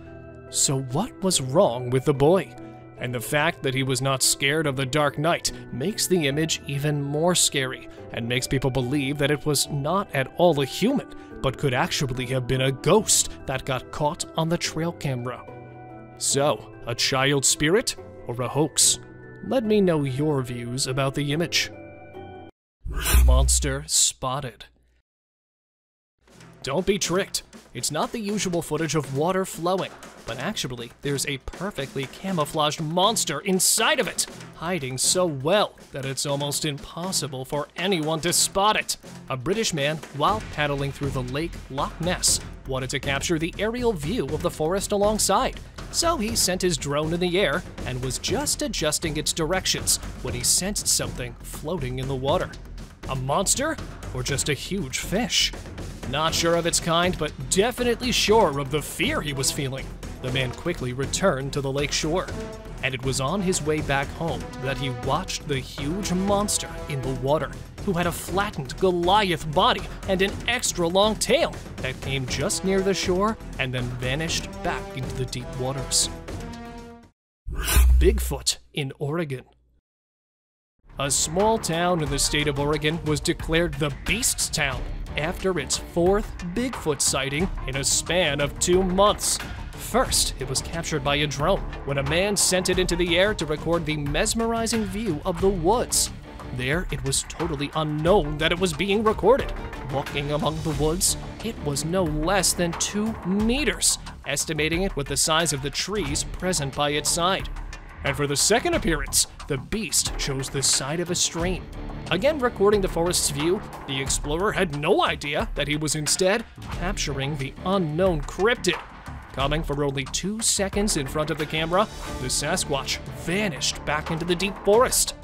[SPEAKER 1] So what was wrong with the boy? And the fact that he was not scared of the dark night makes the image even more scary, and makes people believe that it was not at all a human, but could actually have been a ghost that got caught on the trail camera. So, a child spirit or a hoax? Let me know your views about the image. Monster spotted. Don't be tricked. It's not the usual footage of water flowing, but actually there's a perfectly camouflaged monster inside of it, hiding so well that it's almost impossible for anyone to spot it. A British man, while paddling through the Lake Loch Ness, wanted to capture the aerial view of the forest alongside, so he sent his drone in the air and was just adjusting its directions when he sensed something floating in the water. A monster? Or just a huge fish? Not sure of its kind, but definitely sure of the fear he was feeling. The man quickly returned to the lake shore, and it was on his way back home that he watched the huge monster in the water, who had a flattened Goliath body and an extra long tail that came just near the shore and then vanished back into the deep waters. Bigfoot in Oregon. A small town in the state of Oregon was declared the Beast's Town after its 4th Bigfoot sighting in a span of 2 months. First, it was captured by a drone when a man sent it into the air to record the mesmerizing view of the woods. There, it was totally unknown that it was being recorded. Walking among the woods, it was no less than 2 meters, estimating it with the size of the trees present by its side. And for the second appearance, the beast chose the side of a stream. Again recording the forest's view, the explorer had no idea that he was instead capturing the unknown cryptid. Coming for only 2 seconds in front of the camera, the Sasquatch vanished back into the deep forest.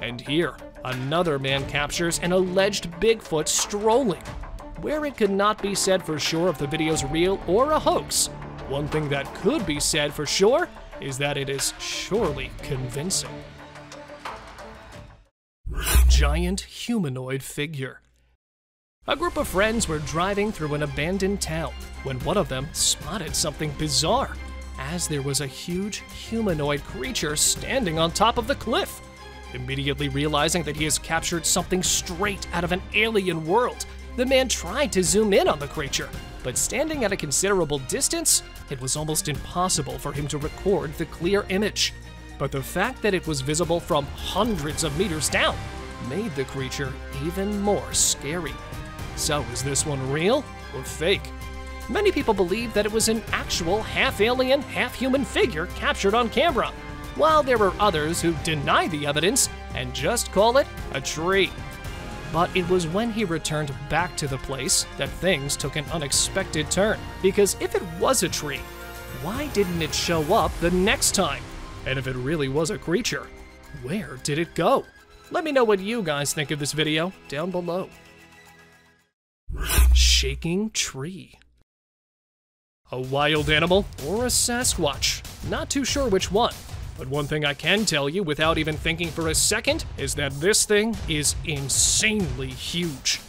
[SPEAKER 1] And here, another man captures an alleged Bigfoot strolling. Where it could not be said for sure if the video's real or a hoax, one thing that could be said for sure is that it is surely convincing. Giant humanoid figure. A group of friends were driving through an abandoned town when one of them spotted something bizarre, as there was a huge humanoid creature standing on top of the cliff. Immediately realizing that he has captured something straight out of an alien world, the man tried to zoom in on the creature, but standing at a considerable distance, it was almost impossible for him to record the clear image. But the fact that it was visible from hundreds of meters down made the creature even more scary. So is this one real or fake? Many people believe that it was an actual half-alien, half-human figure captured on camera, while there were others who deny the evidence and just call it a tree. But it was when he returned back to the place that things took an unexpected turn, because if it was a tree, why didn't it show up the next time? And if it really was a creature, where did it go? Let me know what you guys think of this video down below. Shaking tree. A wild animal or a Sasquatch? Not too sure which one. But one thing I can tell you without even thinking for a second is that this thing is insanely huge.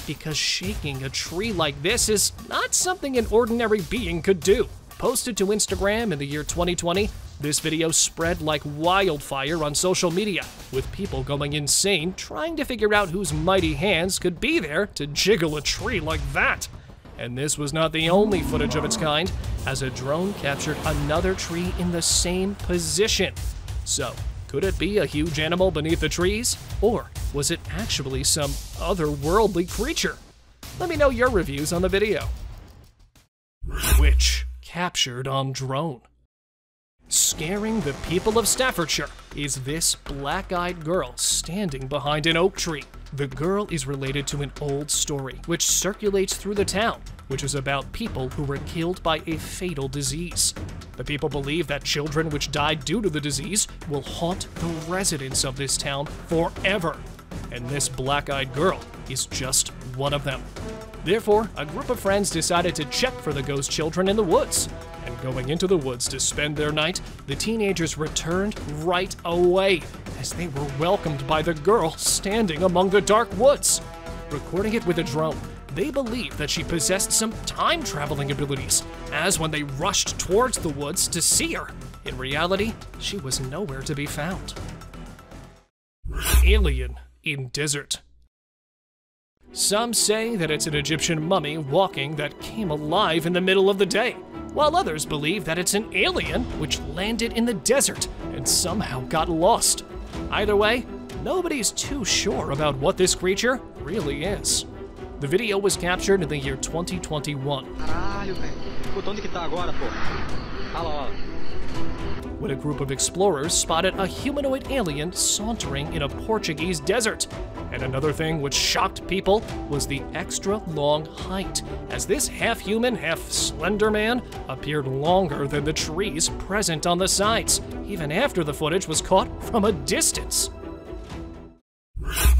[SPEAKER 1] Because shaking a tree like this is not something an ordinary being could do. Posted to Instagram in the year 2020, this video spread like wildfire on social media, with people going insane trying to figure out whose mighty hands could be there to jiggle a tree like that. And this was not the only footage of its kind, as a drone captured another tree in the same position. So, could it be a huge animal beneath the trees? Or was it actually some otherworldly creature? Let me know your reviews on the video. Witch captured on drone. Scaring the people of Staffordshire is this black-eyed girl standing behind an oak tree. The girl is related to an old story which circulates through the town, which is about people who were killed by a fatal disease. The people believe that children which died due to the disease will haunt the residents of this town forever. And this black-eyed girl is just one of them. Therefore, a group of friends decided to check for the ghost children in the woods. And going into the woods to spend their night, the teenagers returned right away, as they were welcomed by the girl standing among the dark woods. Recording it with a drone, they believed that she possessed some time-traveling abilities, as when they rushed towards the woods to see her, in reality, she was nowhere to be found. Alien in desert. Some say that it's an Egyptian mummy walking that came alive in the middle of the day, while others believe that it's an alien which landed in the desert and somehow got lost. Either way, nobody's too sure about what this creature really is. The video was captured in the year 2021. When a group of explorers spotted a humanoid alien sauntering in a Portuguese desert. And another thing which shocked people was the extra long height, as this half-human, half-slender man appeared longer than the trees present on the sides, even after the footage was caught from a distance.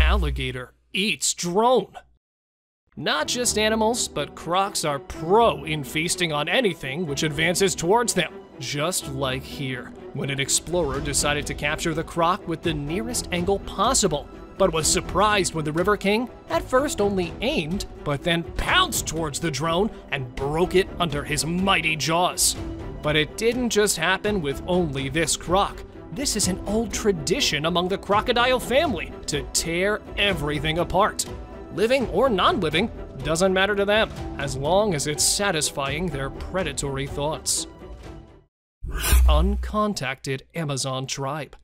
[SPEAKER 1] Alligator eats drone. Not just animals, but crocs are pro in feasting on anything which advances towards them. Just like here, when an explorer decided to capture the croc with the nearest angle possible, but was surprised when the River King at first only aimed, but then pounced towards the drone and broke it under his mighty jaws. But it didn't just happen with only this croc. This is an old tradition among the crocodile family to tear everything apart. Living or non-living doesn't matter to them, as long as it's satisfying their predatory thoughts. Uncontacted Amazon tribe.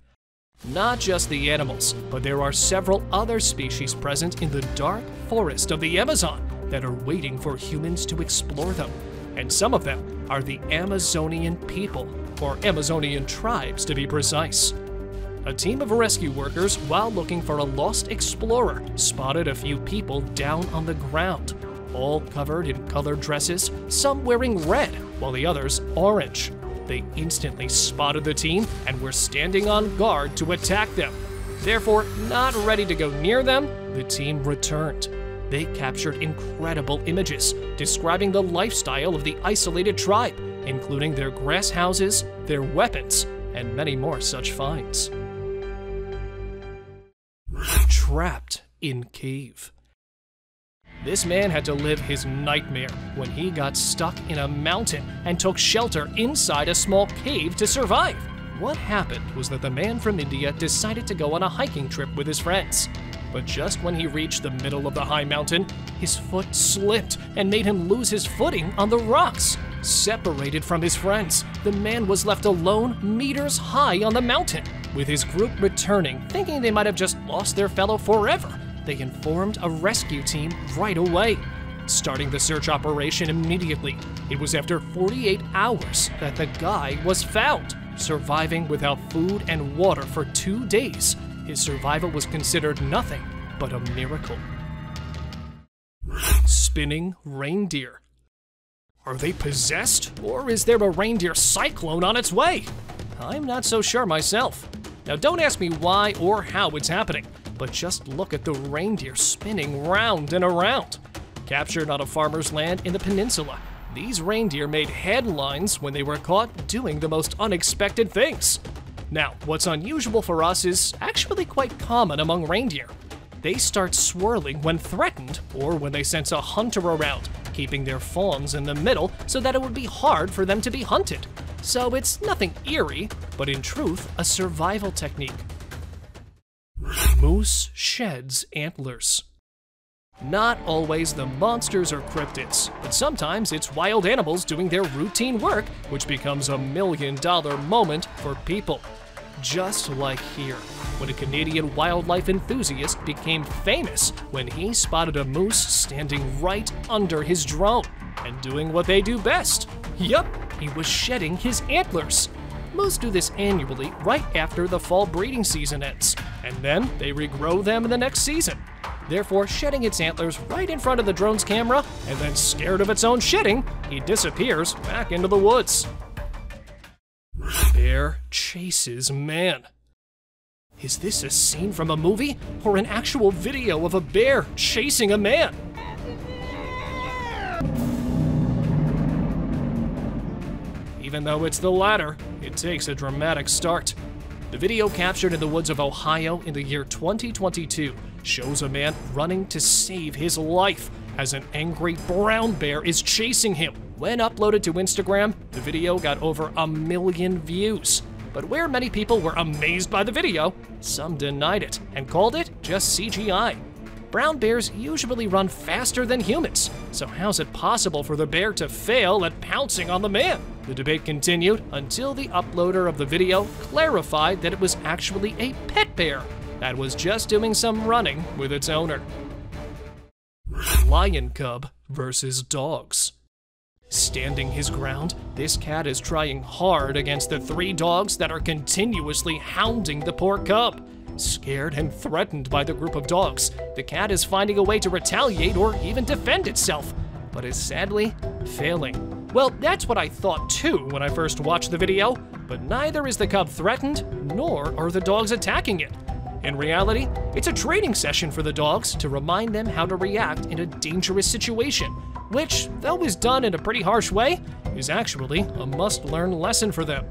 [SPEAKER 1] Not just the animals, but there are several other species present in the dark forest of the Amazon that are waiting for humans to explore them. And some of them are the Amazonian people, or Amazonian tribes to be precise. A team of rescue workers, while looking for a lost explorer, spotted a few people down on the ground, all covered in colored dresses, some wearing red, while the others orange. They instantly spotted the team and were standing on guard to attack them. Therefore, not ready to go near them, the team returned. They captured incredible images describing the lifestyle of the isolated tribe, including their grass houses, their weapons, and many more such finds. Trapped in cave. This man had to live his nightmare when he got stuck in a mountain and took shelter inside a small cave to survive. What happened was that the man from India decided to go on a hiking trip with his friends. But just when he reached the middle of the high mountain, his foot slipped and made him lose his footing on the rocks. Separated from his friends, the man was left alone meters high on the mountain. With his group returning, thinking they might have just lost their fellow forever, they informed a rescue team right away, starting the search operation immediately. It was after 48 hours that the guy was found, surviving without food and water for 2 days. His survival was considered nothing but a miracle. Spinning reindeer. Are they possessed, or is there a reindeer cyclone on its way? I'm not so sure myself. Now don't ask me why or how it's happening, but just look at the reindeer spinning round and around. Captured on a farmer's land in the peninsula, these reindeer made headlines when they were caught doing the most unexpected things. Now, what's unusual for us is actually quite common among reindeer. They start swirling when threatened or when they sense a hunter around, keeping their fawns in the middle so that it would be hard for them to be hunted. So it's nothing eerie, but in truth, a survival technique. Moose sheds antlers. Not always the monsters or cryptids, but sometimes it's wild animals doing their routine work, which becomes a $1 million moment for people. Just like here, when a Canadian wildlife enthusiast became famous when he spotted a moose standing right under his drone and doing what they do best. Yup, he was shedding his antlers. Moose do this annually right after the fall breeding season ends, and then they regrow them in the next season. Therefore, shedding its antlers right in front of the drone's camera, and then scared of its own shedding, he disappears back into the woods. Bear chases man. Is this a scene from a movie or an actual video of a bear chasing a man? Even though it's the latter, it takes a dramatic start. The video captured in the woods of Ohio in the year 2022 shows a man running to save his life as an angry brown bear is chasing him. When uploaded to Instagram, the video got over 1 million views. But where many people were amazed by the video, some denied it and called it just CGI. Brown bears usually run faster than humans, so how's it possible for the bear to fail at pouncing on the man? The debate continued until the uploader of the video clarified that it was actually a pet bear that was just doing some running with its owner. Lion cub versus dogs. Standing his ground, this cat is trying hard against the 3 dogs that are continuously hounding the poor cub. Scared and threatened by the group of dogs, the cat is finding a way to retaliate or even defend itself, but is sadly failing. Well, that's what I thought too when I first watched the video, but neither is the cub threatened, nor are the dogs attacking it. In reality, it's a training session for the dogs to remind them how to react in a dangerous situation, which, though is done in a pretty harsh way, is actually a must-learn lesson for them.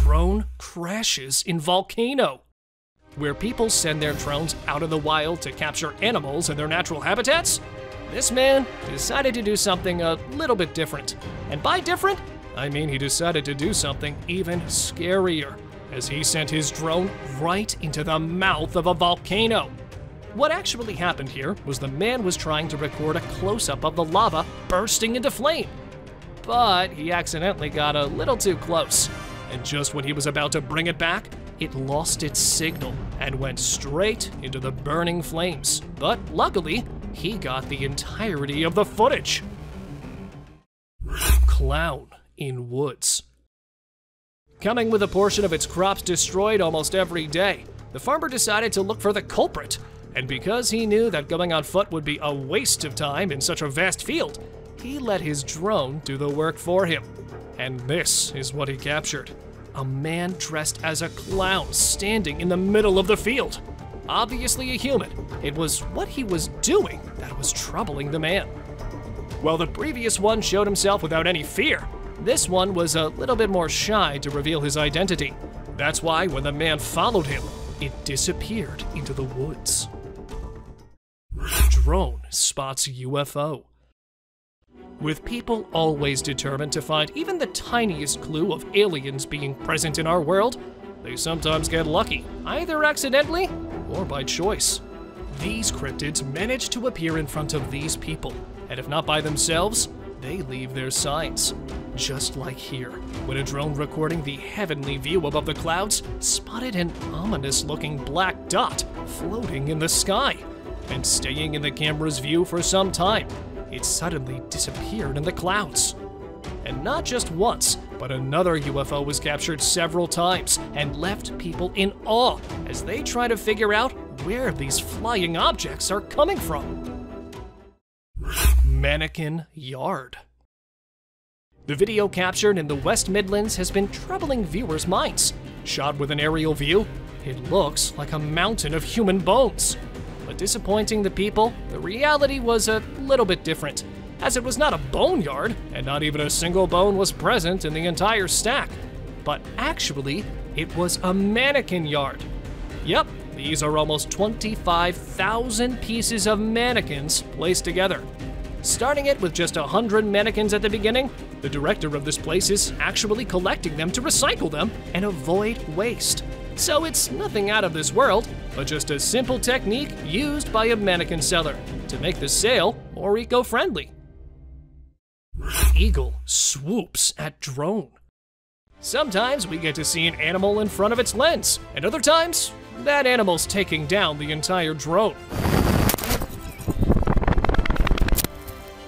[SPEAKER 1] Drone crashes in volcano. Where people send their drones out of the wild to capture animals in their natural habitats, this man decided to do something a little bit different. And by different, I mean he decided to do something even scarier, as he sent his drone right into the mouth of a volcano. What actually happened here was the man was trying to record a close-up of the lava bursting into flame. But he accidentally got a little too close, and just when he was about to bring it back, it lost its signal and went straight into the burning flames. But luckily, he got the entirety of the footage. Clown in woods. Coming with a portion of its crops destroyed almost every day, the farmer decided to look for the culprit. And because he knew that going on foot would be a waste of time in such a vast field, he let his drone do the work for him. And this is what he captured. A man dressed as a clown standing in the middle of the field. obviously a human. It was what he was doing that was troubling the man. While the previous one showed himself without any fear, this one was a little bit more shy to reveal his identity. That's why when the man followed him, it disappeared into the woods. Drone spots UFO. With people always determined to find even the tiniest clue of aliens being present in our world, they sometimes get lucky, either accidentally or by choice. These cryptids manage to appear in front of these people, and if not by themselves, they leave their signs. Just like here, when a drone recording the heavenly view above the clouds spotted an ominous-looking black dot floating in the sky, and staying in the camera's view for some time, it suddenly disappeared in the clouds. And not just once, but another UFO was captured several times and left people in awe as they try to figure out where these flying objects are coming from. Mannequin Yard. The video captured in the West Midlands has been troubling viewers' minds. Shot with an aerial view, it looks like a mountain of human bones. But disappointing the people, the reality was a little bit different, as it was not a boneyard, and not even a single bone was present in the entire stack. But actually, it was a mannequin yard. Yep, these are almost 25,000 pieces of mannequins placed together. Starting it with just 100 mannequins at the beginning, the director of this place is actually collecting them to recycle them and avoid waste. So it's nothing out of this world, but just a simple technique used by a mannequin seller to make the sale more eco-friendly. Eagle swoops at drone. Sometimes we get to see an animal in front of its lens, and other times, that animal's taking down the entire drone.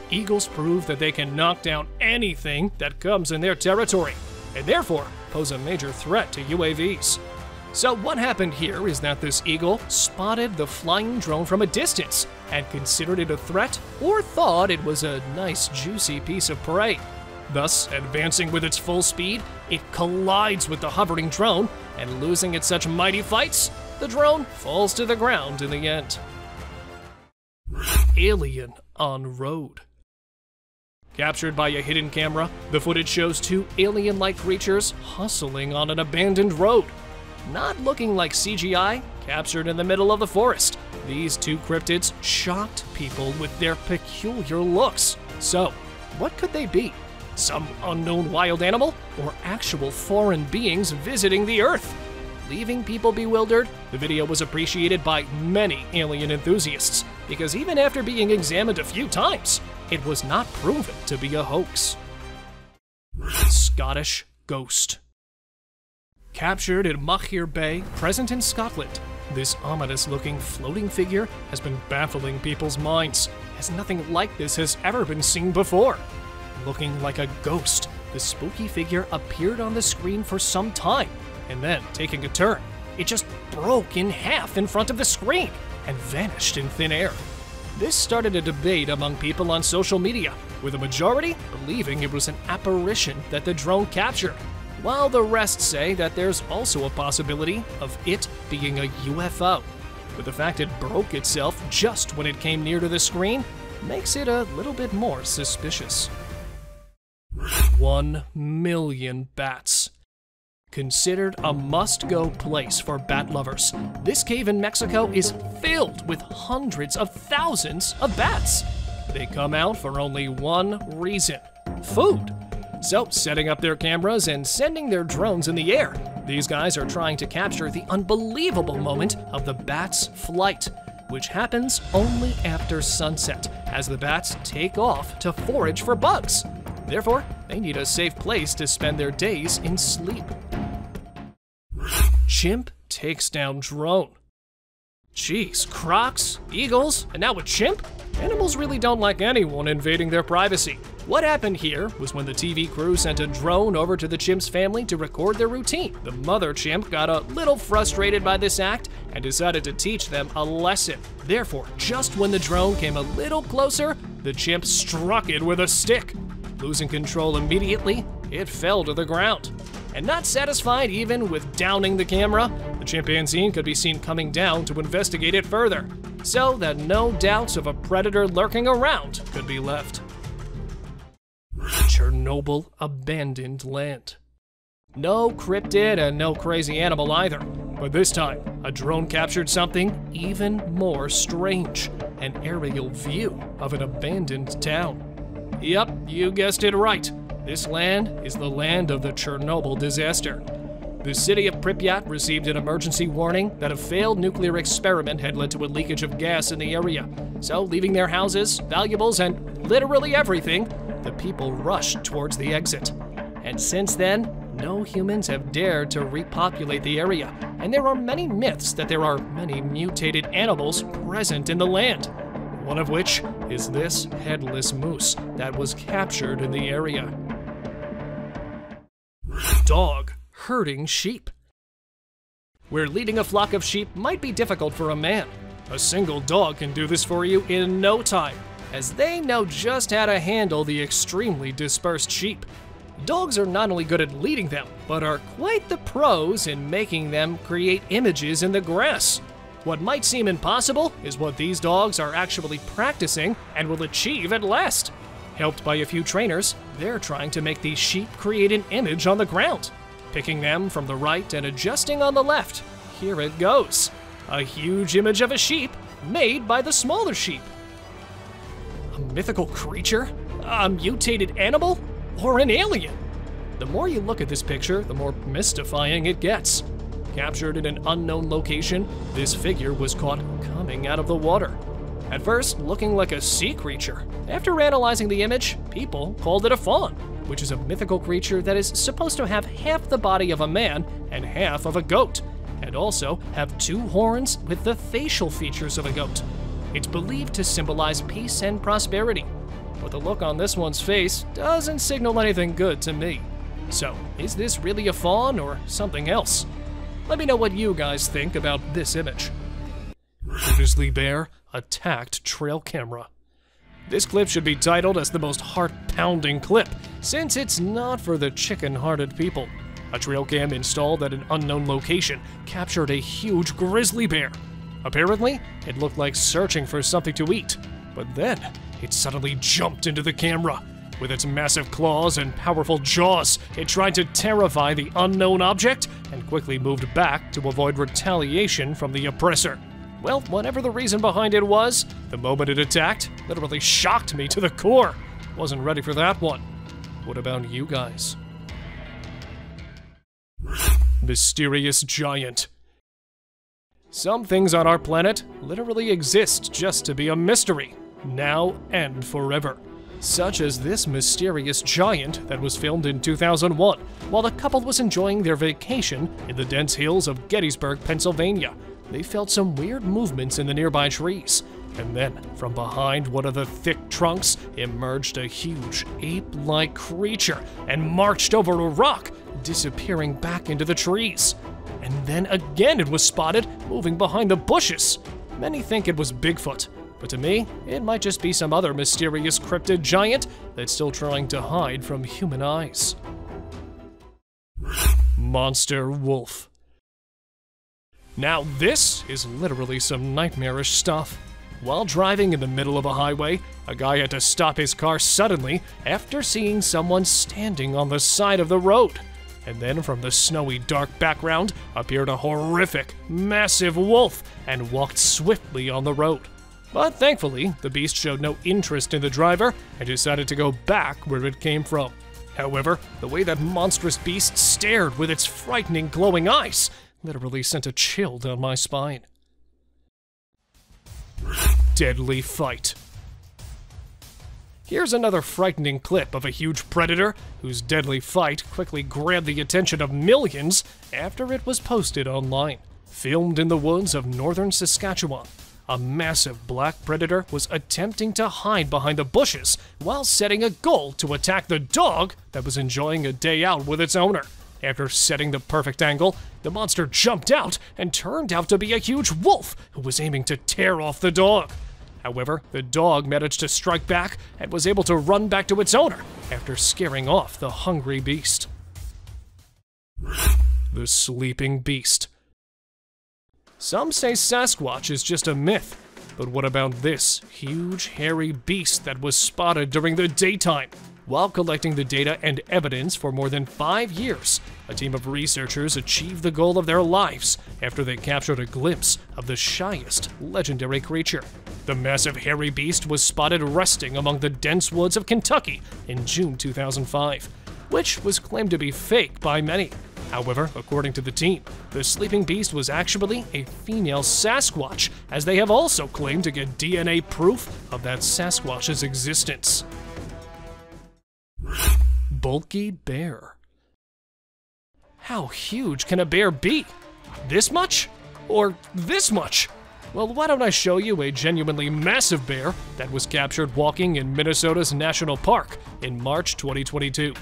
[SPEAKER 1] Eagles prove that they can knock down anything that comes in their territory, and therefore pose a major threat to UAVs. So what happened here is that this eagle spotted the flying drone from a distance and considered it a threat or thought it was a nice juicy piece of prey. Thus, advancing with its full speed, it collides with the hovering drone, and losing at such mighty fights, the drone falls to the ground in the end. Alien on road. Captured by a hidden camera, the footage shows two alien-like creatures hustling on an abandoned road. Not looking like CGI, captured in the middle of the forest, these two cryptids shocked people with their peculiar looks. So, what could they be? Some unknown wild animal, or actual foreign beings visiting the Earth? Leaving people bewildered, the video was appreciated by many alien enthusiasts, because even after being examined a few times, it was not proven to be a hoax. Scottish Ghost. Captured in Machir Bay, present in Scotland, this ominous-looking floating figure has been baffling people's minds, as nothing like this has ever been seen before. Looking like a ghost, the spooky figure appeared on the screen for some time, and then, taking a turn, it just broke in half in front of the screen and vanished in thin air. This started a debate among people on social media, with a majority believing it was an apparition that the drone captured, while the rest say that there's also a possibility of it being a UFO. But the fact it broke itself just when it came near to the screen makes it a little bit more suspicious. 1 million bats. Considered a must-go place for bat lovers, this cave in Mexico is filled with hundreds of thousands of bats. They come out for only one reason: food. So, setting up their cameras and sending their drones in the air, these guys are trying to capture the unbelievable moment of the bat's flight, which happens only after sunset, as the bats take off to forage for bugs. Therefore, they need a safe place to spend their days in sleep. Chimp takes down drone. Jeez, crocs, eagles, and now a chimp? Animals really don't like anyone invading their privacy. What happened here was when the TV crew sent a drone over to the chimp's family to record their routine. The mother chimp got a little frustrated by this act and decided to teach them a lesson. Therefore, just when the drone came a little closer, the chimp struck it with a stick. Losing control immediately, it fell to the ground. And not satisfied even with downing the camera, the chimpanzee could be seen coming down to investigate it further, so that no doubts of a predator lurking around could be left. Chernobyl abandoned land. No cryptid and no crazy animal either, but this time, a drone captured something even more strange, an aerial view of an abandoned town. Yep, you guessed it right. This land is the land of the Chernobyl disaster. The city of Pripyat received an emergency warning that a failed nuclear experiment had led to a leakage of gas in the area. So, leaving their houses, valuables, and literally everything, the people rushed towards the exit. And since then, no humans have dared to repopulate the area, and there are many myths that there are many mutated animals present in the land. One of which is this headless moose that was captured in the area. Dog herding sheep. Where leading a flock of sheep might be difficult for a man, a single dog can do this for you in no time, as they know just how to handle the extremely dispersed sheep. Dogs are not only good at leading them, but are quite the pros in making them create images in the grass. What might seem impossible is what these dogs are actually practicing and will achieve at last. Helped by a few trainers, they're trying to make these sheep create an image on the ground, picking them from the right and adjusting on the left. Here it goes. A huge image of a sheep made by the smaller sheep. A mythical creature? A mutated animal? Or an alien? The more you look at this picture, the more mystifying it gets. Captured in an unknown location, this figure was caught coming out of the water. At first, looking like a sea creature. After analyzing the image, people called it a faun, which is a mythical creature that is supposed to have half the body of a man and half of a goat, and also have 2 horns with the facial features of a goat. It's believed to symbolize peace and prosperity, but the look on this one's face doesn't signal anything good to me. So, is this really a faun or something else? Let me know what you guys think about this image. Grizzly bear attacked trail camera. This clip should be titled as the most heart-pounding clip, since it's not for the chicken-hearted people. A trail cam installed at an unknown location captured a huge grizzly bear. Apparently, it looked like searching for something to eat, but then it suddenly jumped into the camera. With its massive claws and powerful jaws, it tried to terrify the unknown object and quickly moved back to avoid retaliation from the oppressor. Well, whatever the reason behind it was, the moment it attacked literally shocked me to the core. Wasn't ready for that one. What about you guys? Mysterious giant. Some things on our planet literally exist just to be a mystery, now and forever. Such as this mysterious giant that was filmed in 2001 while the couple was enjoying their vacation in the dense hills of Gettysburg, Pennsylvania. They felt some weird movements in the nearby trees, and then from behind one of the thick trunks emerged a huge ape-like creature and marched over a rock, disappearing back into the trees. And then again it was spotted moving behind the bushes. Many think it was Bigfoot, but to me, it might just be some other mysterious cryptid giant that's still trying to hide from human eyes. Monster wolf. Now this is literally some nightmarish stuff. While driving in the middle of a highway, a guy had to stop his car suddenly after seeing someone standing on the side of the road. And then from the snowy dark background appeared a horrific, massive wolf and walked swiftly on the road. But thankfully, the beast showed no interest in the driver and decided to go back where it came from. However, the way that monstrous beast stared with its frightening glowing eyes literally sent a chill down my spine. Deadly fight. Here's another frightening clip of a huge predator whose deadly fight quickly grabbed the attention of millions after it was posted online. Filmed in the woods of northern Saskatchewan, a massive black predator was attempting to hide behind the bushes while setting a goal to attack the dog that was enjoying a day out with its owner. After setting the perfect angle, the monster jumped out and turned out to be a huge wolf who was aiming to tear off the dog. However, the dog managed to strike back and was able to run back to its owner after scaring off the hungry beast. The sleeping beast. Some say Sasquatch is just a myth, but what about this huge hairy beast that was spotted during the daytime? While collecting the data and evidence for more than 5 years, a team of researchers achieved the goal of their lives after they captured a glimpse of the shyest legendary creature. The massive hairy beast was spotted resting among the dense woods of Kentucky in June 2005, which was claimed to be fake by many. However, according to the team, the sleeping beast was actually a female Sasquatch, as they have also claimed to get DNA proof of that Sasquatch's existence. Bulky bear. How huge can a bear be? This much? Or this much? Well, why don't I show you a genuinely massive bear that was captured walking in Minnesota's National Park in March 2022.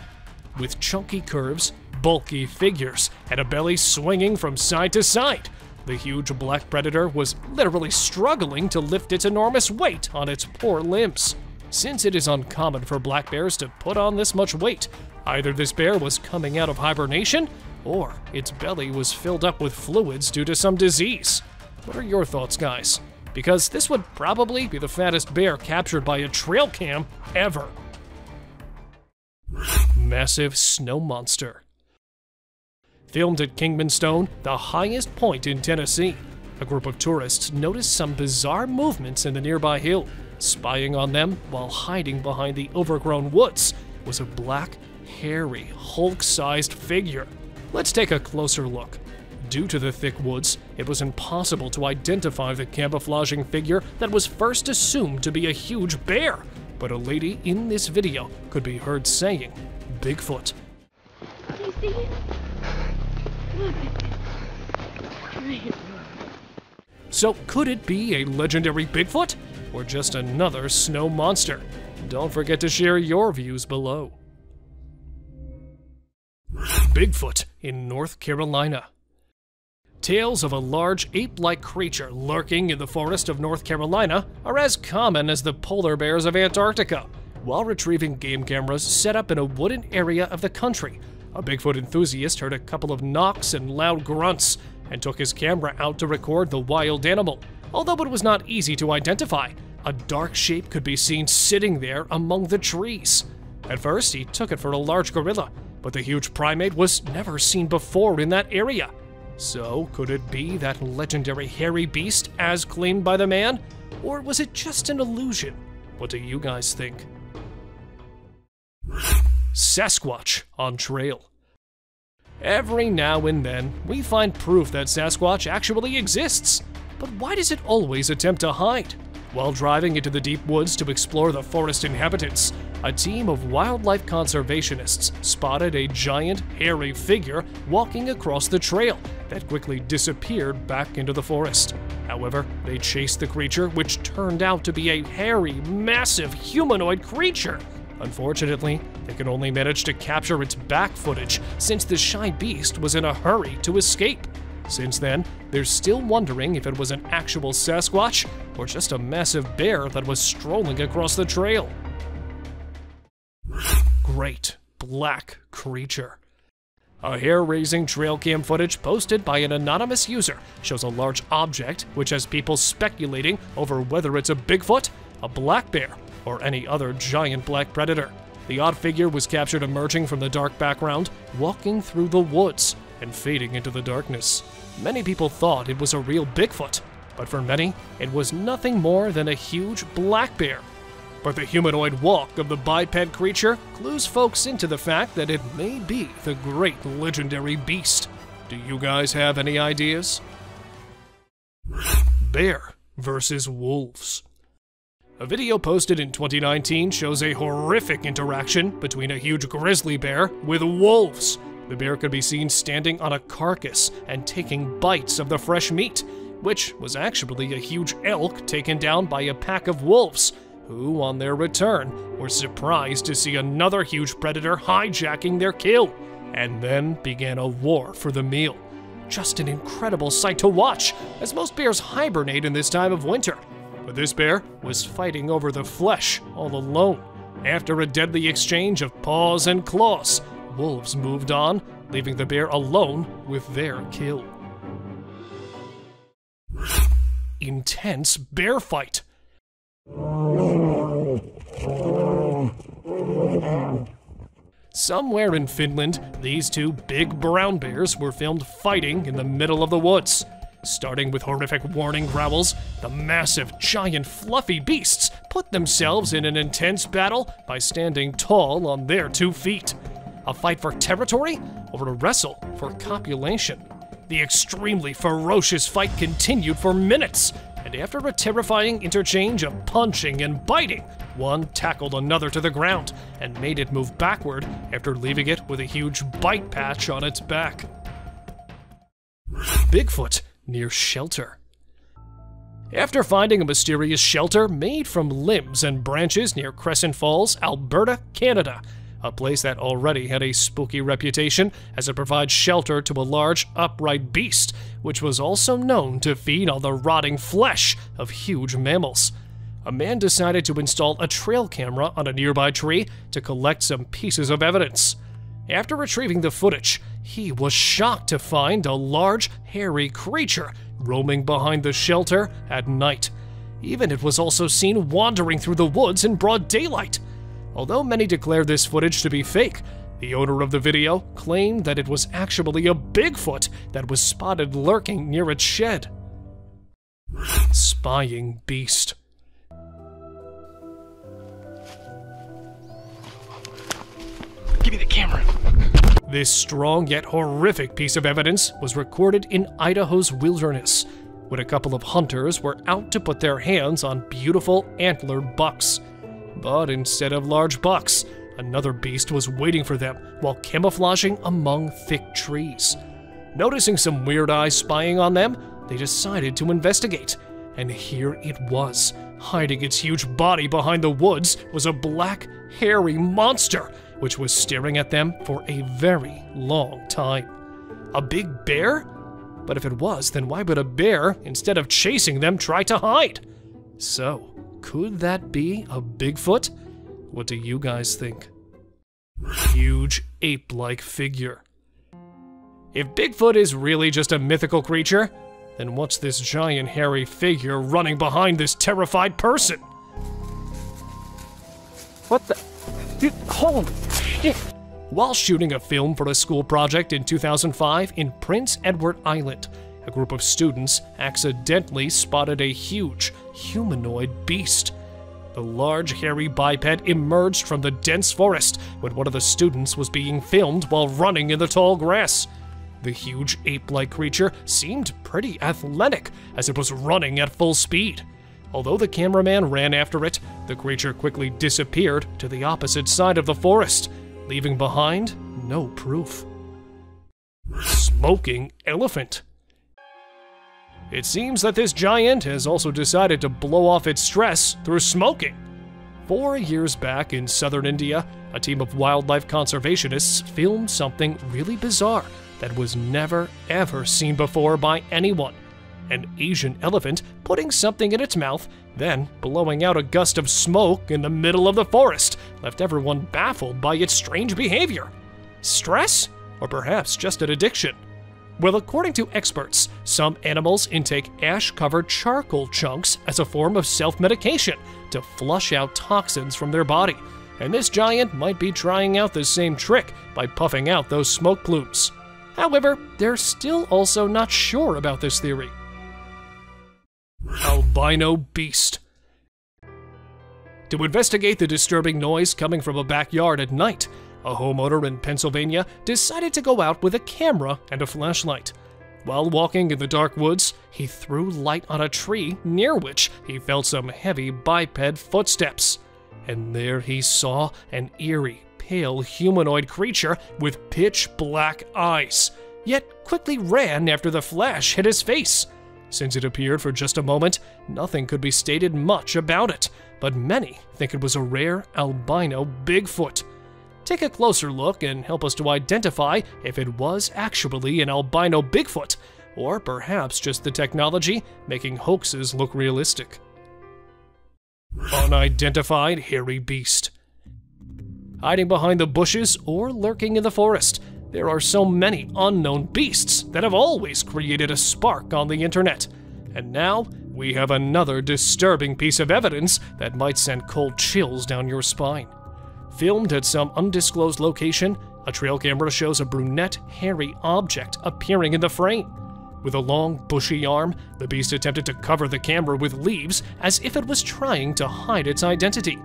[SPEAKER 1] With chunky curves, bulky figures, and a belly swinging from side to side, the huge black predator was literally struggling to lift its enormous weight on its poor limbs. Since it is uncommon for black bears to put on this much weight, either this bear was coming out of hibernation, or its belly was filled up with fluids due to some disease. What are your thoughts, guys? Because this would probably be the fattest bear captured by a trail cam ever. Massive snow monster. Filmed at Kingman Stone, the highest point in Tennessee, a group of tourists noticed some bizarre movements in the nearby hill. Spying on them while hiding behind the overgrown woods was a black, hairy, Hulk-sized figure. Let's take a closer look. Due to the thick woods, it was impossible to identify the camouflaging figure that was first assumed to be a huge bear, but a lady in this video could be heard saying, "Bigfoot."
[SPEAKER 2] Do you see it? Look at it.
[SPEAKER 1] So could it be a legendary Bigfoot? Or just another snow monster? Don't forget to share your views below. Bigfoot in North Carolina. Tales of a large ape-like creature lurking in the forest of North Carolina are as common as the polar bears of Antarctica. While retrieving game cameras set up in a wooded area of the country, a Bigfoot enthusiast heard a couple of knocks and loud grunts and took his camera out to record the wild animal. Although it was not easy to identify, a dark shape could be seen sitting there among the trees. At first, he took it for a large gorilla, but the huge primate was never seen before in that area. So, could it be that legendary hairy beast as claimed by the man? Or was it just an illusion? What do you guys think? Sasquatch on trail. Every now and then, we find proof that Sasquatch actually exists. But why does it always attempt to hide? While driving into the deep woods to explore the forest inhabitants, a team of wildlife conservationists spotted a giant, hairy figure walking across the trail that quickly disappeared back into the forest. However, they chased the creature, which turned out to be a hairy, massive humanoid creature. Unfortunately, they could only manage to capture its back footage since the shy beast was in a hurry to escape. Since then, they're still wondering if it was an actual Sasquatch or just a massive bear that was strolling across the trail. Great black creature. A hair-raising trail cam footage posted by an anonymous user shows a large object which has people speculating over whether it's a Bigfoot, a black bear, or any other giant black predator. The odd figure was captured emerging from the dark background, walking through the woods and fading into the darkness. Many people thought it was a real Bigfoot, but for many, it was nothing more than a huge black bear. But the humanoid walk of the biped creature clues folks into the fact that it may be the great legendary beast. Do you guys have any ideas? Bear versus wolves. A video posted in 2019 shows a horrific interaction between a huge grizzly bear with wolves. The bear could be seen standing on a carcass and taking bites of the fresh meat, which was actually a huge elk taken down by a pack of wolves, who, on their return, were surprised to see another huge predator hijacking their kill, and then began a war for the meal. Just an incredible sight to watch, as most bears hibernate in this time of winter. But this bear was fighting over the flesh all alone. After a deadly exchange of paws and claws, wolves moved on leaving the bear alone with their kill. Intense bear fight. Somewhere in Finland, these two big brown bears were filmed fighting in the middle of the woods. Starting with horrific warning growls, the massive, giant, fluffy beasts put themselves in an intense battle by standing tall on their 2 feet. A fight for territory or a wrestle for copulation? The extremely ferocious fight continued for minutes, and after a terrifying interchange of punching and biting, one tackled another to the ground and made it move backward after leaving it with a huge bite patch on its back. Bigfoot near shelter. After finding a mysterious shelter made from limbs and branches near Crescent Falls, Alberta, Canada, a place that already had a spooky reputation as it provides shelter to a large, upright beast, which was also known to feed on the rotting flesh of huge mammals, a man decided to install a trail camera on a nearby tree to collect some pieces of evidence. After retrieving the footage, he was shocked to find a large, hairy creature roaming behind the shelter at night. Even it was also seen wandering through the woods in broad daylight. Although many declared this footage to be fake, the owner of the video claimed that it was actually a Bigfoot that was spotted lurking near its shed. Spying beast.
[SPEAKER 3] Give me the camera.
[SPEAKER 1] This strong yet horrific piece of evidence was recorded in Idaho's wilderness, when a couple of hunters were out to put their hands on beautiful antlered bucks. But instead of large bucks, another beast was waiting for them while camouflaging among thick trees. Noticing some weird eyes spying on them, they decided to investigate. And here it was. Hiding its huge body behind the woods was a black, hairy monster, which was staring at them for a very long time. A big bear? But if it was, then why would a bear, instead of chasing them, try to hide? So, could that be a Bigfoot? What do you guys think? Huge ape-like figure. If Bigfoot is really just a mythical creature, then what's this giant hairy figure running behind this terrified person?
[SPEAKER 3] What the? Dude, holy shit!
[SPEAKER 1] While shooting a film for a school project in 2005 in Prince Edward Island, a group of students accidentally spotted a huge humanoid beast. The large hairy biped emerged from the dense forest when one of the students was being filmed while running in the tall grass. The huge ape-like creature seemed pretty athletic as it was running at full speed. Although the cameraman ran after it, the creature quickly disappeared to the opposite side of the forest, leaving behind no proof. Smoking elephant. It seems that this giant has also decided to blow off its stress through smoking. 4 years back in southern India, a team of wildlife conservationists filmed something really bizarre that was never ever seen before by anyone. An Asian elephant putting something in its mouth, then blowing out a gust of smoke in the middle of the forest, left everyone baffled by its strange behavior. Stress? Or perhaps just an addiction? Well, according to experts, some animals intake ash-covered charcoal chunks as a form of self-medication to flush out toxins from their body, and this giant might be trying out the same trick by puffing out those smoke plumes. However, they're still also not sure about this theory. Albino beast. To investigate the disturbing noise coming from a backyard at night, a homeowner in Pennsylvania decided to go out with a camera and a flashlight. While walking in the dark woods, he threw light on a tree near which he felt some heavy biped footsteps. And there he saw an eerie, pale humanoid creature with pitch black eyes, yet quickly ran after the flash hit his face. Since it appeared for just a moment, nothing could be stated much about it, but many think it was a rare albino Bigfoot. Take a closer look and help us to identify if it was actually an albino Bigfoot, or perhaps just the technology making hoaxes look realistic. Unidentified hairy beast. Hiding behind the bushes or lurking in the forest, There are so many unknown beasts that have always created a spark on the internet. And now, we have another disturbing piece of evidence that might send cold chills down your spine. Filmed at some undisclosed location, a trail camera shows a brunette, hairy object appearing in the frame. With a long, bushy arm, the beast attempted to cover the camera with leaves as if it was trying to hide its identity.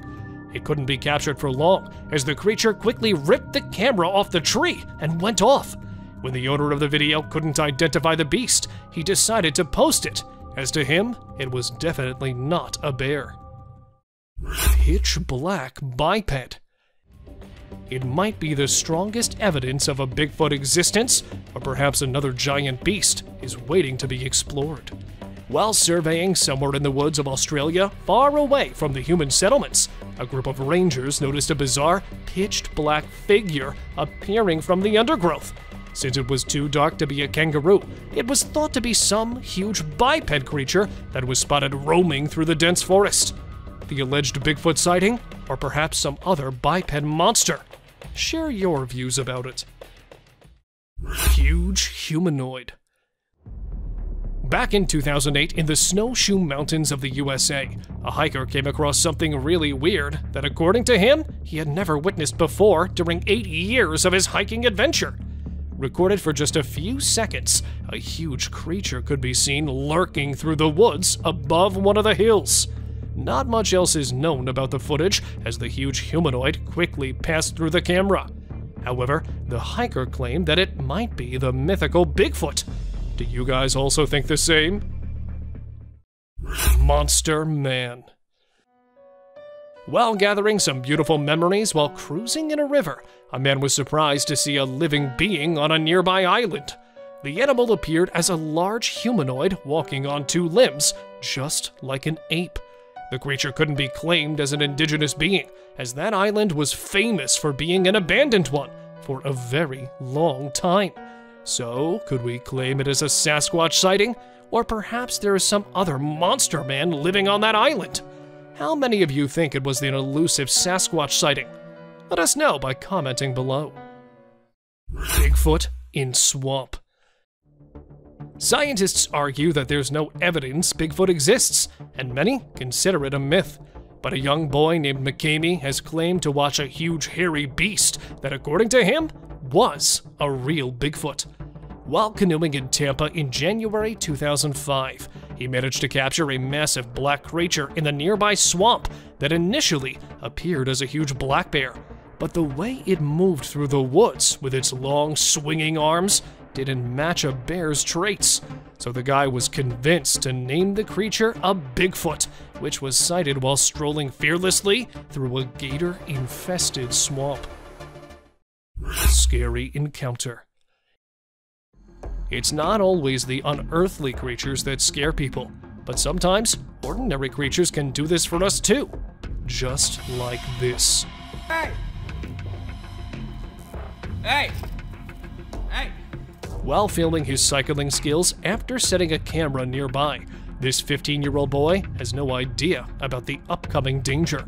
[SPEAKER 1] It couldn't be captured for long, as the creature quickly ripped the camera off the tree and went off. When the owner of the video couldn't identify the beast, he decided to post it, as to him, it was definitely not a bear. Pitch black biped. It might be the strongest evidence of a Bigfoot existence, or perhaps another giant beast is waiting to be explored. While surveying somewhere in the woods of Australia, far away from the human settlements, a group of rangers noticed a bizarre, pitched black figure appearing from the undergrowth. Since it was too dark to be a kangaroo, it was thought to be some huge biped creature that was spotted roaming through the dense forest. The alleged Bigfoot sighting, or perhaps some other biped monster? Share your views about it. Huge humanoid. Back in 2008, in the snowshoe mountains of the USA, a hiker came across something really weird that, according to him, he had never witnessed before during 8 years of his hiking adventure. Recorded for just a few seconds, a huge creature could be seen lurking through the woods above one of the hills. Not much else is known about the footage, as the huge humanoid quickly passed through the camera. However, the hiker claimed that it might be the mythical Bigfoot. Do you guys also think the same? Monster Man. While gathering some beautiful memories while cruising in a river, a man was surprised to see a living being on a nearby island. The animal appeared as a large humanoid walking on 2 limbs, just like an ape. The creature couldn't be claimed as an indigenous being, as that island was famous for being an abandoned one for a very long time. So, could we claim it as a Sasquatch sighting? Or perhaps there is some other monster man living on that island? How many of you think it was an elusive Sasquatch sighting? Let us know by commenting below. Bigfoot in swamp. Scientists argue that there's no evidence Bigfoot exists, and many consider it a myth. But a young boy named McCamey has claimed to watch a huge hairy beast that, according to him, was a real Bigfoot. While canoeing in Tampa in January 2005, he managed to capture a massive black creature in the nearby swamp that initially appeared as a huge black bear. But the way it moved through the woods with its long swinging arms didn't match a bear's traits. So the guy was convinced to name the creature a Bigfoot, which was sighted while strolling fearlessly through a gator-infested swamp. Scary encounter. It's not always the unearthly creatures that scare people, but sometimes ordinary creatures can do this for us too. Just like this.
[SPEAKER 4] Hey! Hey! Hey!
[SPEAKER 1] While filming his cycling skills after setting a camera nearby, this 15-year-old boy has no idea about the upcoming danger,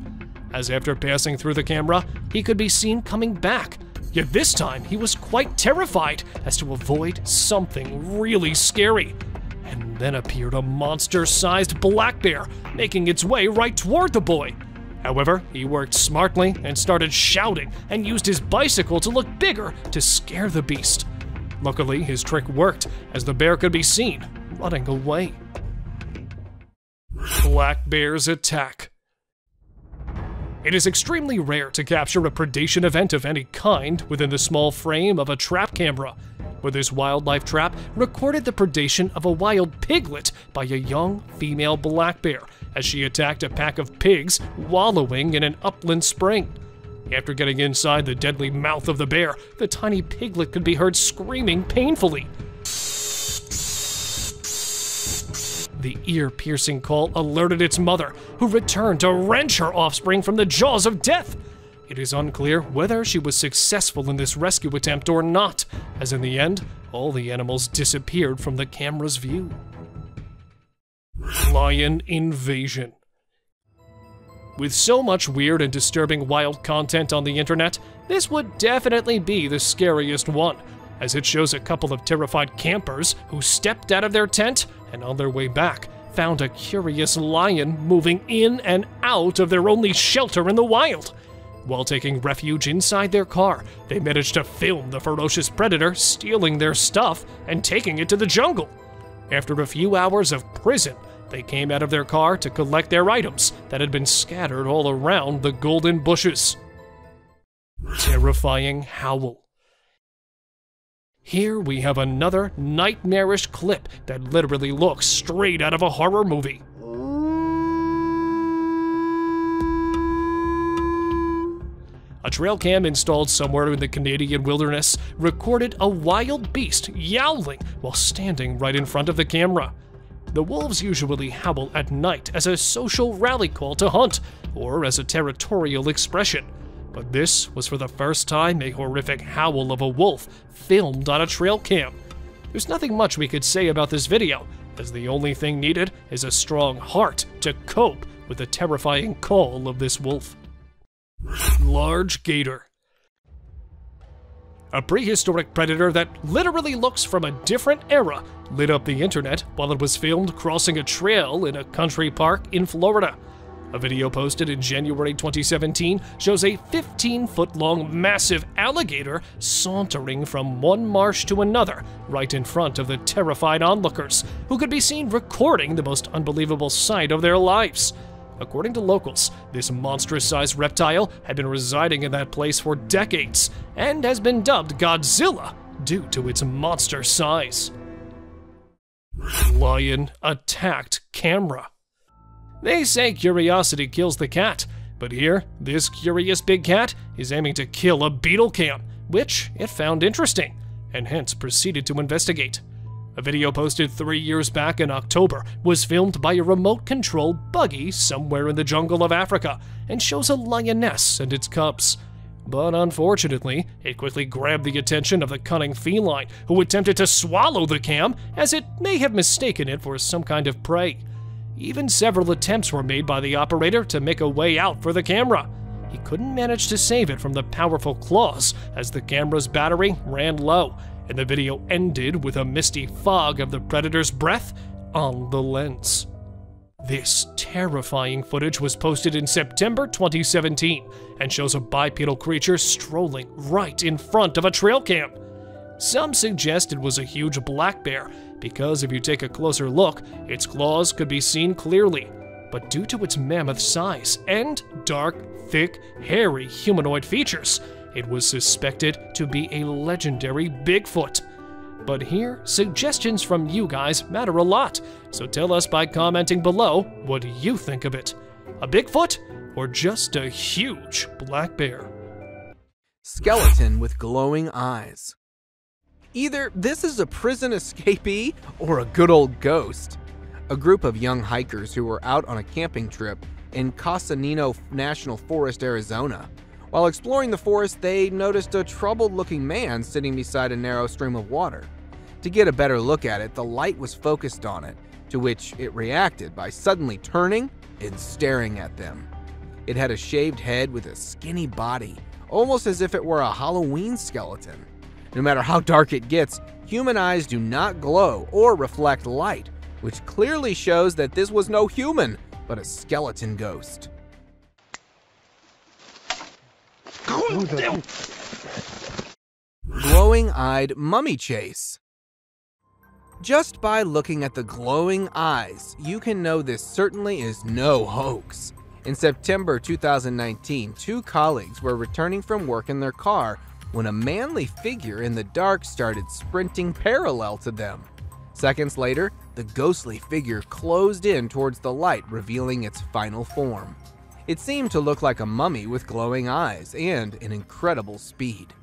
[SPEAKER 1] as after passing through the camera, he could be seen coming back. Yet this time, he was quite terrified as to avoid something really scary. And then appeared a monster-sized black bear, making its way right toward the boy. However, he worked smartly and started shouting and used his bicycle to look bigger to scare the beast. Luckily, his trick worked, as the bear could be seen running away. Black bear's attack. It is extremely rare to capture a predation event of any kind within the small frame of a trap camera, where this wildlife trap recorded the predation of a wild piglet by a young female black bear as she attacked a pack of pigs wallowing in an upland spring. After getting inside the deadly mouth of the bear, the tiny piglet could be heard screaming painfully. The ear-piercing call alerted its mother, who returned to wrench her offspring from the jaws of death. It is unclear whether she was successful in this rescue attempt or not, as in the end, all the animals disappeared from the camera's view. Lion invasion. With so much weird and disturbing wild content on the internet, this would definitely be the scariest one, as it shows a couple of terrified campers who stepped out of their tent and on their way back found a curious lion moving in and out of their only shelter in the wild. While taking refuge inside their car, they managed to film the ferocious predator stealing their stuff and taking it to the jungle. After a few hours of prison, they came out of their car to collect their items that had been scattered all around the golden bushes. Terrifying howl. Here we have another nightmarish clip that literally looks straight out of a horror movie. A trail cam installed somewhere in the Canadian wilderness recorded a wild beast yowling while standing right in front of the camera. The wolves usually howl at night as a social rally call to hunt, or as a territorial expression. But this was for the first time a horrific howl of a wolf filmed on a trail cam. There's nothing much we could say about this video, as the only thing needed is a strong heart to cope with the terrifying call of this wolf. Large gator. A prehistoric predator that literally looks from a different era lit up the internet while it was filmed crossing a trail in a country park in Florida. A video posted in January 2017 shows a 15-foot-long massive alligator sauntering from one marsh to another right in front of the terrified onlookers, who could be seen recording the most unbelievable sight of their lives. According to locals, this monstrous-sized reptile had been residing in that place for decades and has been dubbed Godzilla due to its monster size. Lion attacked camera. They say curiosity kills the cat, but here, this curious big cat is aiming to kill a beetle cam, which it found interesting, and hence proceeded to investigate. A video posted 3 years back in October was filmed by a remote-controlled buggy somewhere in the jungle of Africa and shows a lioness and its cubs. But unfortunately, it quickly grabbed the attention of the cunning feline, who attempted to swallow the cam as it may have mistaken it for some kind of prey. Even several attempts were made by the operator to make a way out for the camera. He couldn't manage to save it from the powerful claws as the camera's battery ran low, and the video ended with a misty fog of the predator's breath on the lens. This terrifying footage was posted in September 2017 and shows a bipedal creature strolling right in front of a trail cam. Some suggest it was a huge black bear because if you take a closer look, its claws could be seen clearly. But due to its mammoth size and dark, thick, hairy humanoid features, it was suspected to be a legendary Bigfoot. But here, suggestions from you guys matter a lot, so tell us by commenting below what you think of it. A Bigfoot or just a huge black bear?
[SPEAKER 5] Skeleton with glowing eyes. Either this is a prison escapee or a good old ghost. A group of young hikers who were out on a camping trip in Casanino National Forest, Arizona. While exploring the forest, they noticed a troubled-looking man sitting beside a narrow stream of water. To get a better look at it, the light was focused on it, to which it reacted by suddenly turning and staring at them. It had a shaved head with a skinny body, almost as if it were a Halloween skeleton. No matter how dark it gets, human eyes do not glow or reflect light, which clearly shows that this was no human, but a skeleton ghost. Glowing-eyed mummy chase. Just by looking at the glowing eyes, you can know this certainly is no hoax. In September 2019, 2 colleagues were returning from work in their car when a manly figure in the dark started sprinting parallel to them. Seconds later, the ghostly figure closed in towards the light, revealing its final form. It seemed to look like a mummy with glowing eyes and an incredible speed.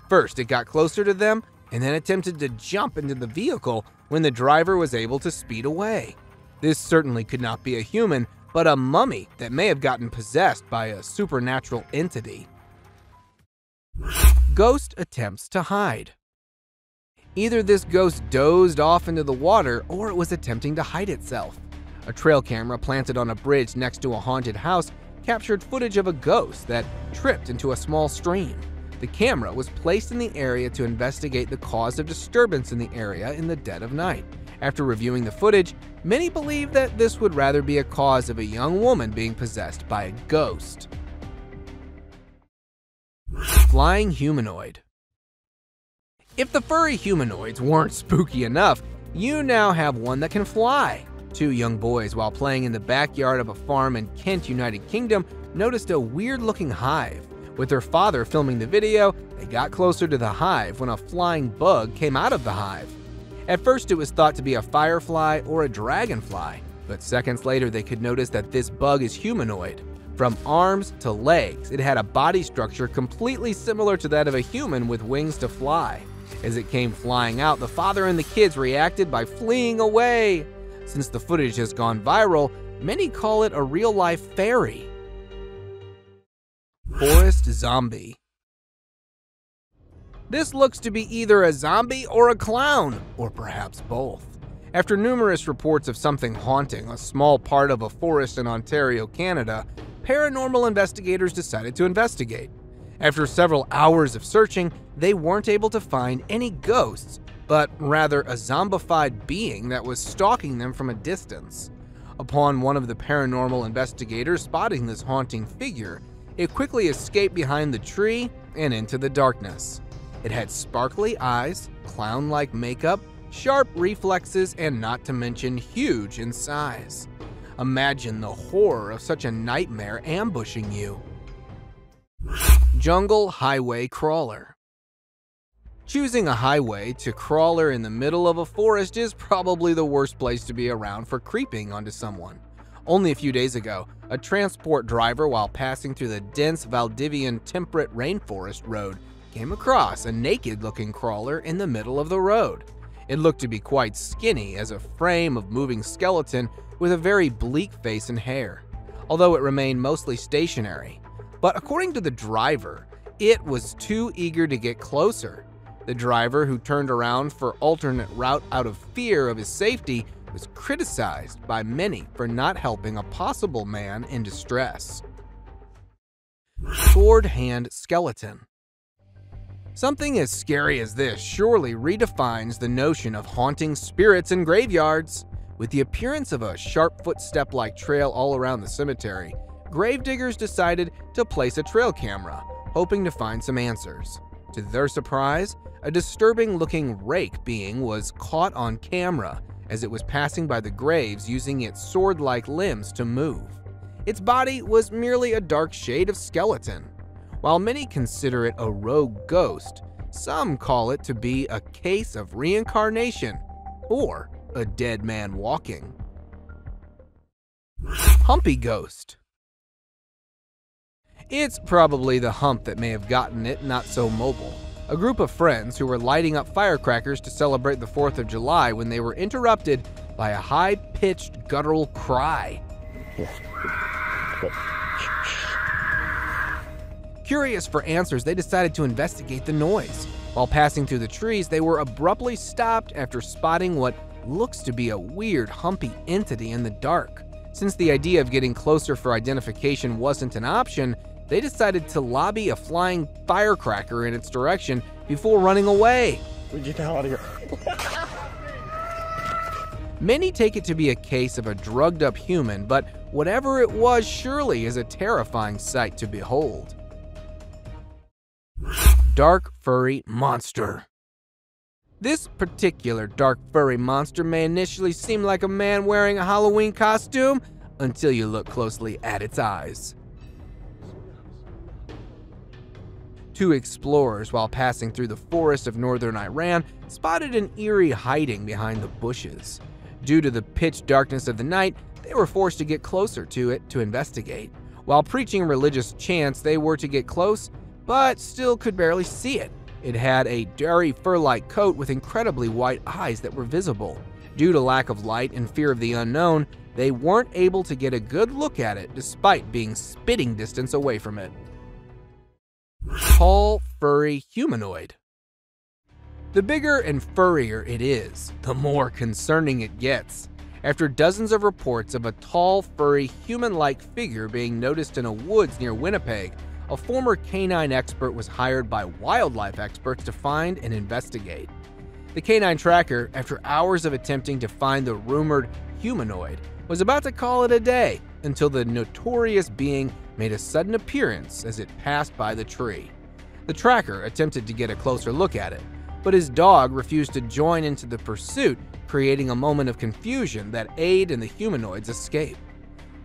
[SPEAKER 5] First, it got closer to them and then attempted to jump into the vehicle when the driver was able to speed away. This certainly could not be a human, but a mummy that may have gotten possessed by a supernatural entity. Ghost attempts to hide. Either this ghost dozed off into the water or it was attempting to hide itself. A trail camera planted on a bridge next to a haunted house captured footage of a ghost that tripped into a small stream. The camera was placed in the area to investigate the cause of disturbance in the area in the dead of night. After reviewing the footage, many believe that this would rather be a cause of a young woman being possessed by a ghost. Flying humanoid. If the furry humanoids weren't spooky enough, you now have one that can fly. Two young boys, while playing in the backyard of a farm in Kent, United Kingdom, noticed a weird-looking hive. With their father filming the video, they got closer to the hive when a flying bug came out of the hive. At first, it was thought to be a firefly or a dragonfly, but seconds later they could notice that this bug is humanoid. From arms to legs, it had a body structure completely similar to that of a human with wings to fly. As it came flying out, the father and the kids reacted by fleeing away. Since the footage has gone viral, many call it a real-life fairy. Forest zombie. This looks to be either a zombie or a clown, or perhaps both. After numerous reports of something haunting a small part of a forest in Ontario, Canada, paranormal investigators decided to investigate. After several hours of searching, they weren't able to find any ghosts, but rather a zombified being that was stalking them from a distance. Upon one of the paranormal investigators spotting this haunting figure, it quickly escaped behind the tree and into the darkness. It had sparkly eyes, clown-like makeup, sharp reflexes, and not to mention huge in size. Imagine the horror of such a nightmare ambushing you. Jungle highway crawler. Choosing a highway to crawler in the middle of a forest is probably the worst place to be around for creeping onto someone. Only a few days ago, a transport driver, while passing through the dense Valdivian temperate rainforest road, came across a naked-looking crawler in the middle of the road. It looked to be quite skinny as a frame of moving skeleton with a very bleak face and hair, although it remained mostly stationary. But according to the driver, it was too eager to get closer. The driver, who turned around for alternate route out of fear of his safety, was criticized by many for not helping a possible man in distress. Sword hand skeleton. Something as scary as this surely redefines the notion of haunting spirits in graveyards. With the appearance of a sharp footstep-like trail all around the cemetery, gravediggers decided to place a trail camera, hoping to find some answers. To their surprise, a disturbing-looking rake being was caught on camera as it was passing by the graves using its sword-like limbs to move. Its body was merely a dark shade of skeleton. While many consider it a rogue ghost, some call it to be a case of reincarnation or a dead man walking. Humpy ghost. It's probably the hump that may have gotten it not so mobile. A group of friends who were lighting up firecrackers to celebrate the 4th of July when they were interrupted by a high-pitched guttural cry. Curious for answers, they decided to investigate the noise. While passing through the trees, they were abruptly stopped after spotting what looks to be a weird, humpy entity in the dark. Since the idea of getting closer for identification wasn't an option, they decided to lobby a flying firecracker in its direction before running away.
[SPEAKER 3] Get the hell out of here.
[SPEAKER 5] Many take it to be a case of a drugged-up human, but whatever it was surely is a terrifying sight to behold. Dark furry monster. This particular dark furry monster may initially seem like a man wearing a Halloween costume until you look closely at its eyes. Two explorers, while passing through the forest of northern Iran, spotted an eerie hiding behind the bushes. Due to the pitch darkness of the night, they were forced to get closer to it to investigate. While preaching religious chants, they were to get close, but still could barely see it. It had a dirty fur-like coat with incredibly white eyes that were visible. Due to lack of light and fear of the unknown, they weren't able to get a good look at it despite being spitting distance away from it. Tall, furry humanoid. The bigger and furrier it is, the more concerning it gets. after dozens of reports of a tall, furry, human-like figure being noticed in a woods near Winnipeg. A former canine expert was hired by wildlife experts to find and investigate. The canine tracker, after hours of attempting to find the rumored humanoid, was about to call it a day until the notorious being made a sudden appearance as it passed by the tree. The tracker attempted to get a closer look at it, but his dog refused to join into the pursuit, creating a moment of confusion that aided in the humanoid's escape.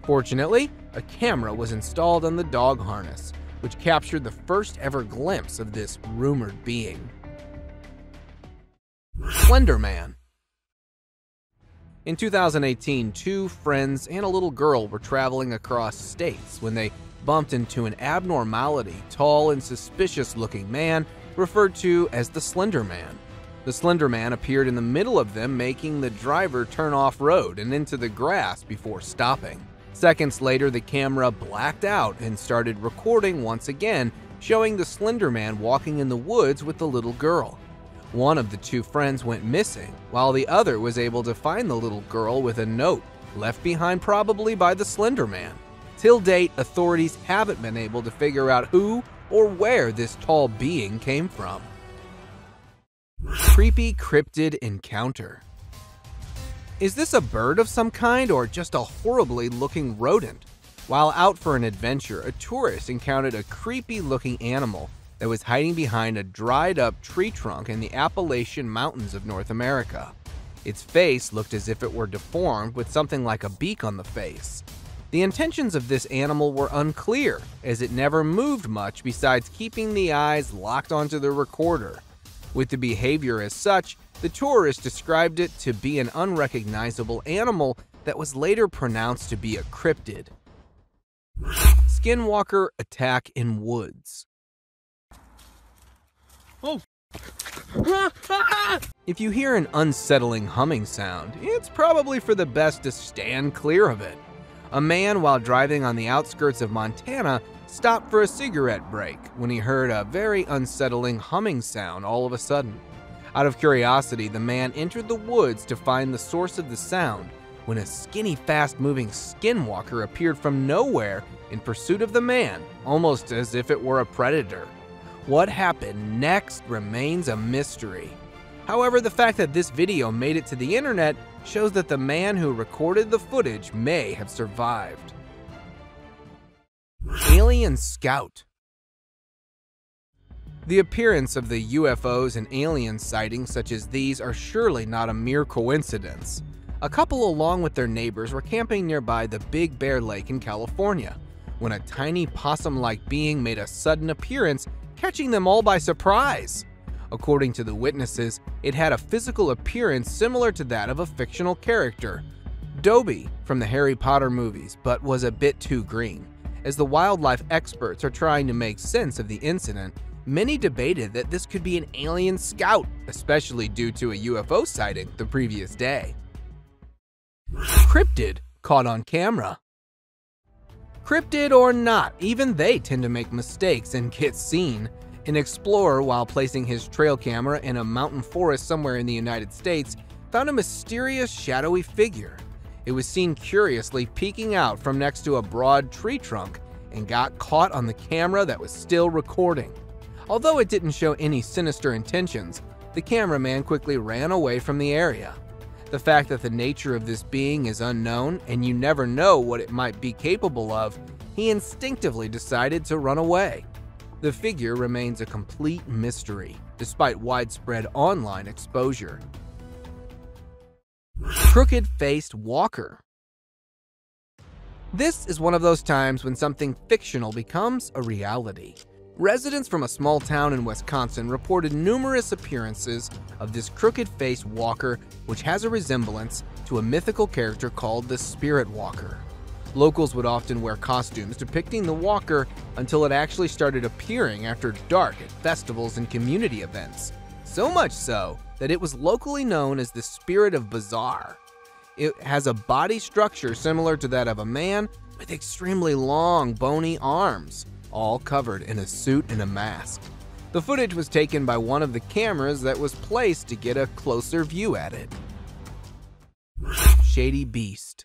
[SPEAKER 5] Fortunately, a camera was installed on the dog harness, which captured the first ever glimpse of this rumored being. Slender Man. In 2018, two friends and a little girl were traveling across states when they bumped into an abnormality, tall and suspicious-looking man referred to as the Slender Man. The Slender Man appeared in the middle of them, making the driver turn off-road and into the grass before stopping. Seconds later, the camera blacked out and started recording once again, showing the Slender Man walking in the woods with the little girl. One of the two friends went missing, while the other was able to find the little girl with a note, left behind probably by the Slender Man. Till date, authorities haven't been able to figure out who or where this tall being came from. Creepy cryptid encounter. Is this a bird of some kind or just a horribly looking rodent? While out for an adventure, a tourist encountered a creepy looking animal that was hiding behind a dried up tree trunk in the Appalachian Mountains of North America. Its face looked as if it were deformed with something like a beak on the face. The intentions of this animal were unclear, as it never moved much besides keeping the eyes locked onto the recorder. With the behavior as such, the tourist described it to be an unrecognizable animal that was later pronounced to be a cryptid. Skinwalker attack in woods.
[SPEAKER 3] Oh.
[SPEAKER 5] If you hear an unsettling humming sound, it's probably for the best to stand clear of it. A man, while driving on the outskirts of Montana, stopped for a cigarette break when he heard a very unsettling humming sound all of a sudden. Out of curiosity, the man entered the woods to find the source of the sound when a skinny, fast-moving skinwalker appeared from nowhere in pursuit of the man, almost as if it were a predator. What happened next remains a mystery. However, the fact that this video made it to the internet shows that the man who recorded the footage may have survived. Alien Scout. The appearance of the UFOs and alien sightings such as these are surely not a mere coincidence. A couple along with their neighbors were camping nearby the Big Bear Lake in California when a tiny possum-like being made a sudden appearance, catching them all by surprise. According to the witnesses, it had a physical appearance similar to that of a fictional character, Dobby from the Harry Potter movies, but was a bit too green. As the wildlife experts are trying to make sense of the incident, many debated that this could be an alien scout, especially due to a UFO sighting the previous day. Cryptid caught on camera. Cryptid or not, even they tend to make mistakes and get seen. An explorer, while placing his trail camera in a mountain forest somewhere in the United States, found a mysterious shadowy figure. It was seen curiously peeking out from next to a broad tree trunk and got caught on the camera that was still recording. Although it didn't show any sinister intentions, the cameraman quickly ran away from the area. The fact that the nature of this being is unknown and you never know what it might be capable of, he instinctively decided to run away. The figure remains a complete mystery, despite widespread online exposure. Crooked-faced walker. This is one of those times when something fictional becomes a reality. Residents from a small town in Wisconsin reported numerous appearances of this crooked-faced walker, which has a resemblance to a mythical character called the Spirit Walker. Locals would often wear costumes depicting the walker until it actually started appearing after dark at festivals and community events. So much so that it was locally known as the Spirit of Bizarre. It has a body structure similar to that of a man with extremely long, bony arms, all covered in a suit and a mask. The footage was taken by one of the cameras that was placed to get a closer view at it. shady beast.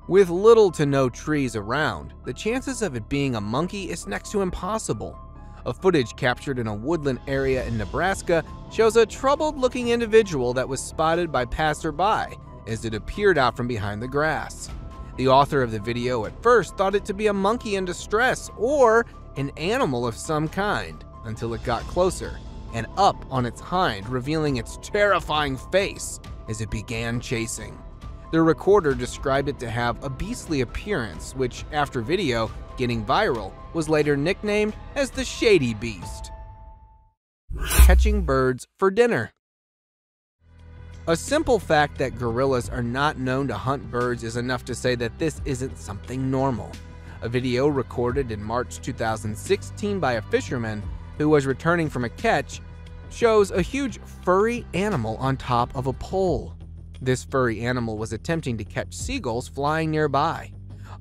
[SPEAKER 5] With little to no trees around, the chances of it being a monkey is next to impossible. A footage captured in a woodland area in Nebraska shows a troubled-looking individual that was spotted by passerby as it appeared out from behind the grass. The author of the video at first thought it to be a monkey in distress or an animal of some kind, until it got closer and up on its hind, revealing its terrifying face as it began chasing. The recorder described it to have a beastly appearance, which, after video getting viral, was later nicknamed as the Shady Beast. Catching birds for dinner. A simple fact that gorillas are not known to hunt birds is enough to say that this isn't something normal. A video recorded in March 2016 by a fisherman who was returning from a catch shows a huge furry animal on top of a pole. This furry animal was attempting to catch seagulls flying nearby.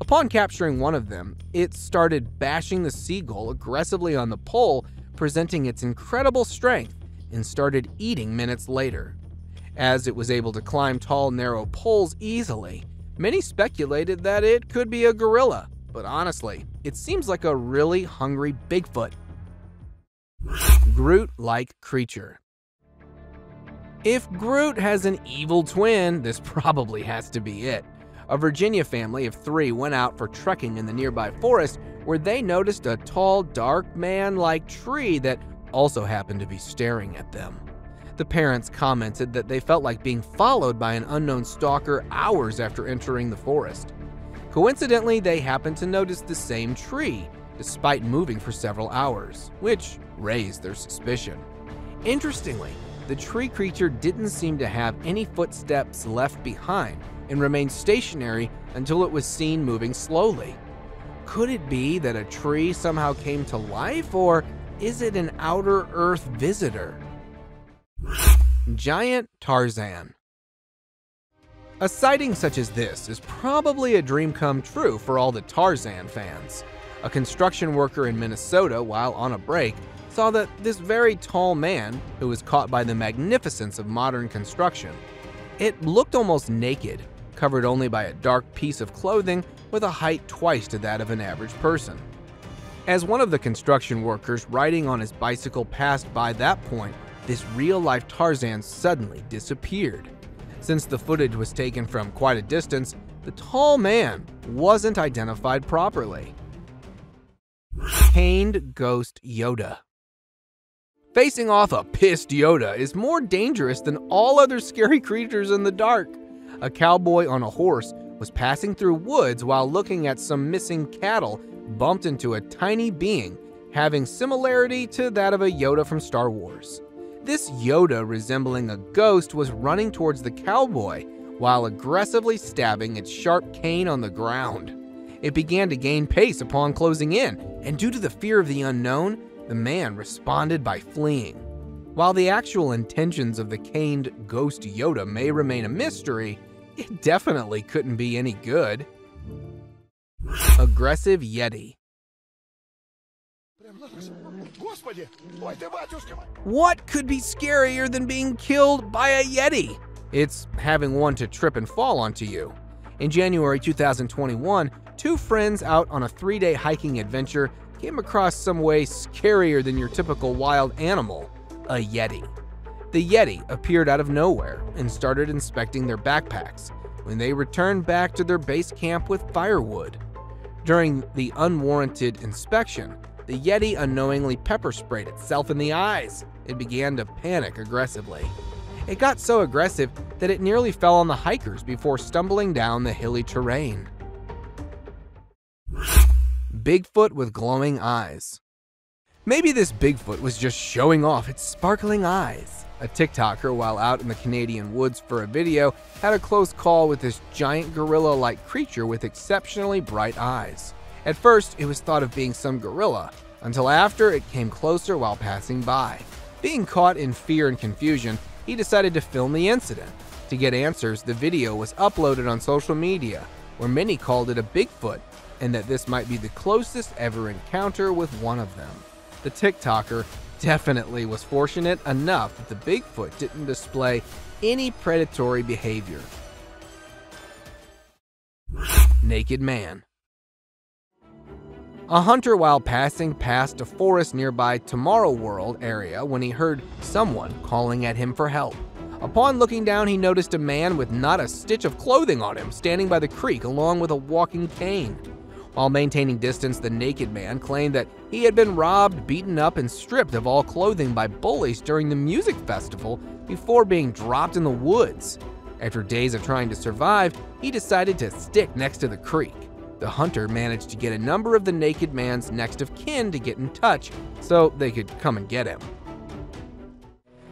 [SPEAKER 5] Upon capturing one of them, it started bashing the seagull aggressively on the pole, presenting its incredible strength, and started eating minutes later. As it was able to climb tall, narrow poles easily, many speculated that it could be a gorilla, but honestly, it seems like a really hungry Bigfoot. Groot-like creature. If Groot has an evil twin, this probably has to be it. A Virginia family of 3 went out for trekking in the nearby forest where they noticed a tall, dark man-like tree that also happened to be staring at them. The parents commented that they felt like being followed by an unknown stalker hours after entering the forest. Coincidentally, they happened to notice the same tree, despite moving for several hours, which raised their suspicion. Interestingly, the tree creature didn't seem to have any footsteps left behind and remained stationary until it was seen moving slowly. Could it be that a tree somehow came to life, or is it an outer Earth visitor? Giant Tarzan. A sighting such as this is probably a dream come true for all the Tarzan fans. A construction worker in Minnesota, while on a break, saw that this very tall man, who was caught by the magnificence of modern construction, it looked almost naked, covered only by a dark piece of clothing with a height twice to that of an average person. As one of the construction workers riding on his bicycle passed by that point, this real-life Tarzan suddenly disappeared. Since the footage was taken from quite a distance, the tall man wasn't identified properly. Caned Ghost Yoda. Facing off a pissed Yoda is more dangerous than all other scary creatures in the dark. A cowboy on a horse was passing through woods while looking at some missing cattle, bumped into a tiny being having similarity to that of a Yoda from Star Wars. This Yoda, resembling a ghost, was running towards the cowboy while aggressively stabbing its sharp cane on the ground. It began to gain pace upon closing in, and due to the fear of the unknown, the man responded by fleeing. While the actual intentions of the caned ghost Yoda may remain a mystery, it definitely couldn't be any good. Aggressive Yeti. What could be scarier than being killed by a Yeti? It's having one to trip and fall onto you. In January 2021, 2 friends out on a 3-day hiking adventure came across some way scarier than your typical wild animal, a Yeti. The Yeti appeared out of nowhere and started inspecting their backpacks when they returned back to their base camp with firewood. During the unwarranted inspection, the Yeti unknowingly pepper sprayed itself in the eyes. It began to panic aggressively. It got so aggressive that it nearly fell on the hikers before stumbling down the hilly terrain. Bigfoot with glowing eyes. Maybe this Bigfoot was just showing off its sparkling eyes. A TikToker, while out in the Canadian woods for a video, had a close call with this giant gorilla-like creature with exceptionally bright eyes. At first, it was thought of being some gorilla, until after it came closer while passing by. Being caught in fear and confusion, he decided to film the incident. To get answers, the video was uploaded on social media, where many called it a Bigfoot, and that this might be the closest ever encounter with one of them. The TikToker definitely was fortunate enough that the Bigfoot didn't display any predatory behavior. Naked man. A hunter while passing past a forest nearby Tomorrow World area when he heard someone calling at him for help. Upon looking down, he noticed a man with not a stitch of clothing on him standing by the creek along with a walking cane. While maintaining distance, the naked man claimed that he had been robbed, beaten up, and stripped of all clothing by bullies during the music festival before being dropped in the woods. After days of trying to survive, he decided to stick next to the creek. The hunter managed to get a number of the naked man's next of kin to get in touch so they could come and get him.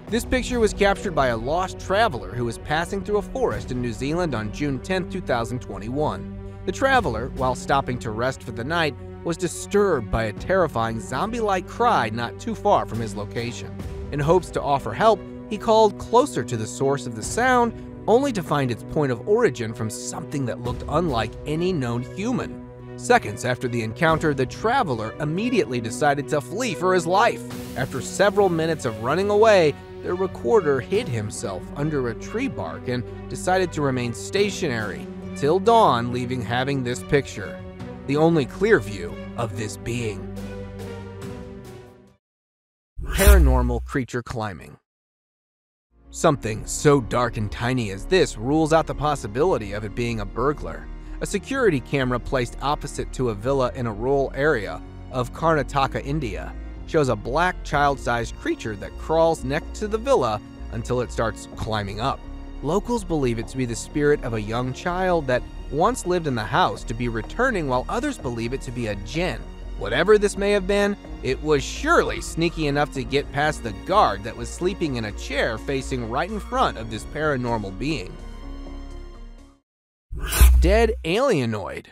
[SPEAKER 5] This picture was captured by a lost traveler who was passing through a forest in New Zealand on June 10, 2021. The traveler, while stopping to rest for the night, was disturbed by a terrifying zombie-like cry not too far from his location. In hopes to offer help, he called closer to the source of the sound, only to find its point of origin from something that looked unlike any known human. Seconds after the encounter, the traveler immediately decided to flee for his life. After several minutes of running away, the recorder hid himself under a tree bark and decided to remain stationary till dawn, leaving having this picture, the only clear view of this being. Paranormal creature climbing. Something so dark and tiny as this rules out the possibility of it being a burglar. A security camera placed opposite to a villa in a rural area of Karnataka, India, shows a black child-sized creature that crawls next to the villa until it starts climbing up. Locals believe it to be the spirit of a young child that once lived in the house to be returning, while others believe it to be a djinn. Whatever this may have been, it was surely sneaky enough to get past the guard that was sleeping in a chair facing right in front of this paranormal being. Dead alienoid.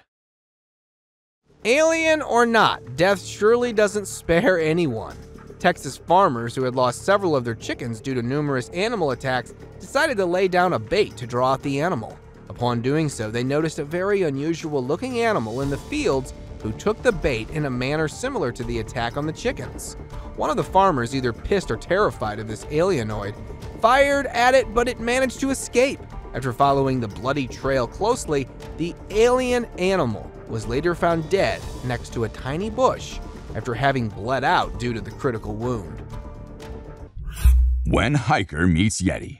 [SPEAKER 5] Alien or not, death surely doesn't spare anyone. Texas farmers who had lost several of their chickens due to numerous animal attacks decided to lay down a bait to draw out the animal. Upon doing so, they noticed a very unusual looking animal in the fields who took the bait in a manner similar to the attack on the chickens. One of the farmers, either pissed or terrified of this alienoid, fired at it, but it managed to escape. After following the bloody trail closely, the alien animal was later found dead next to a tiny bush after having bled out due to the critical wound.
[SPEAKER 6] When hiker meets Yeti.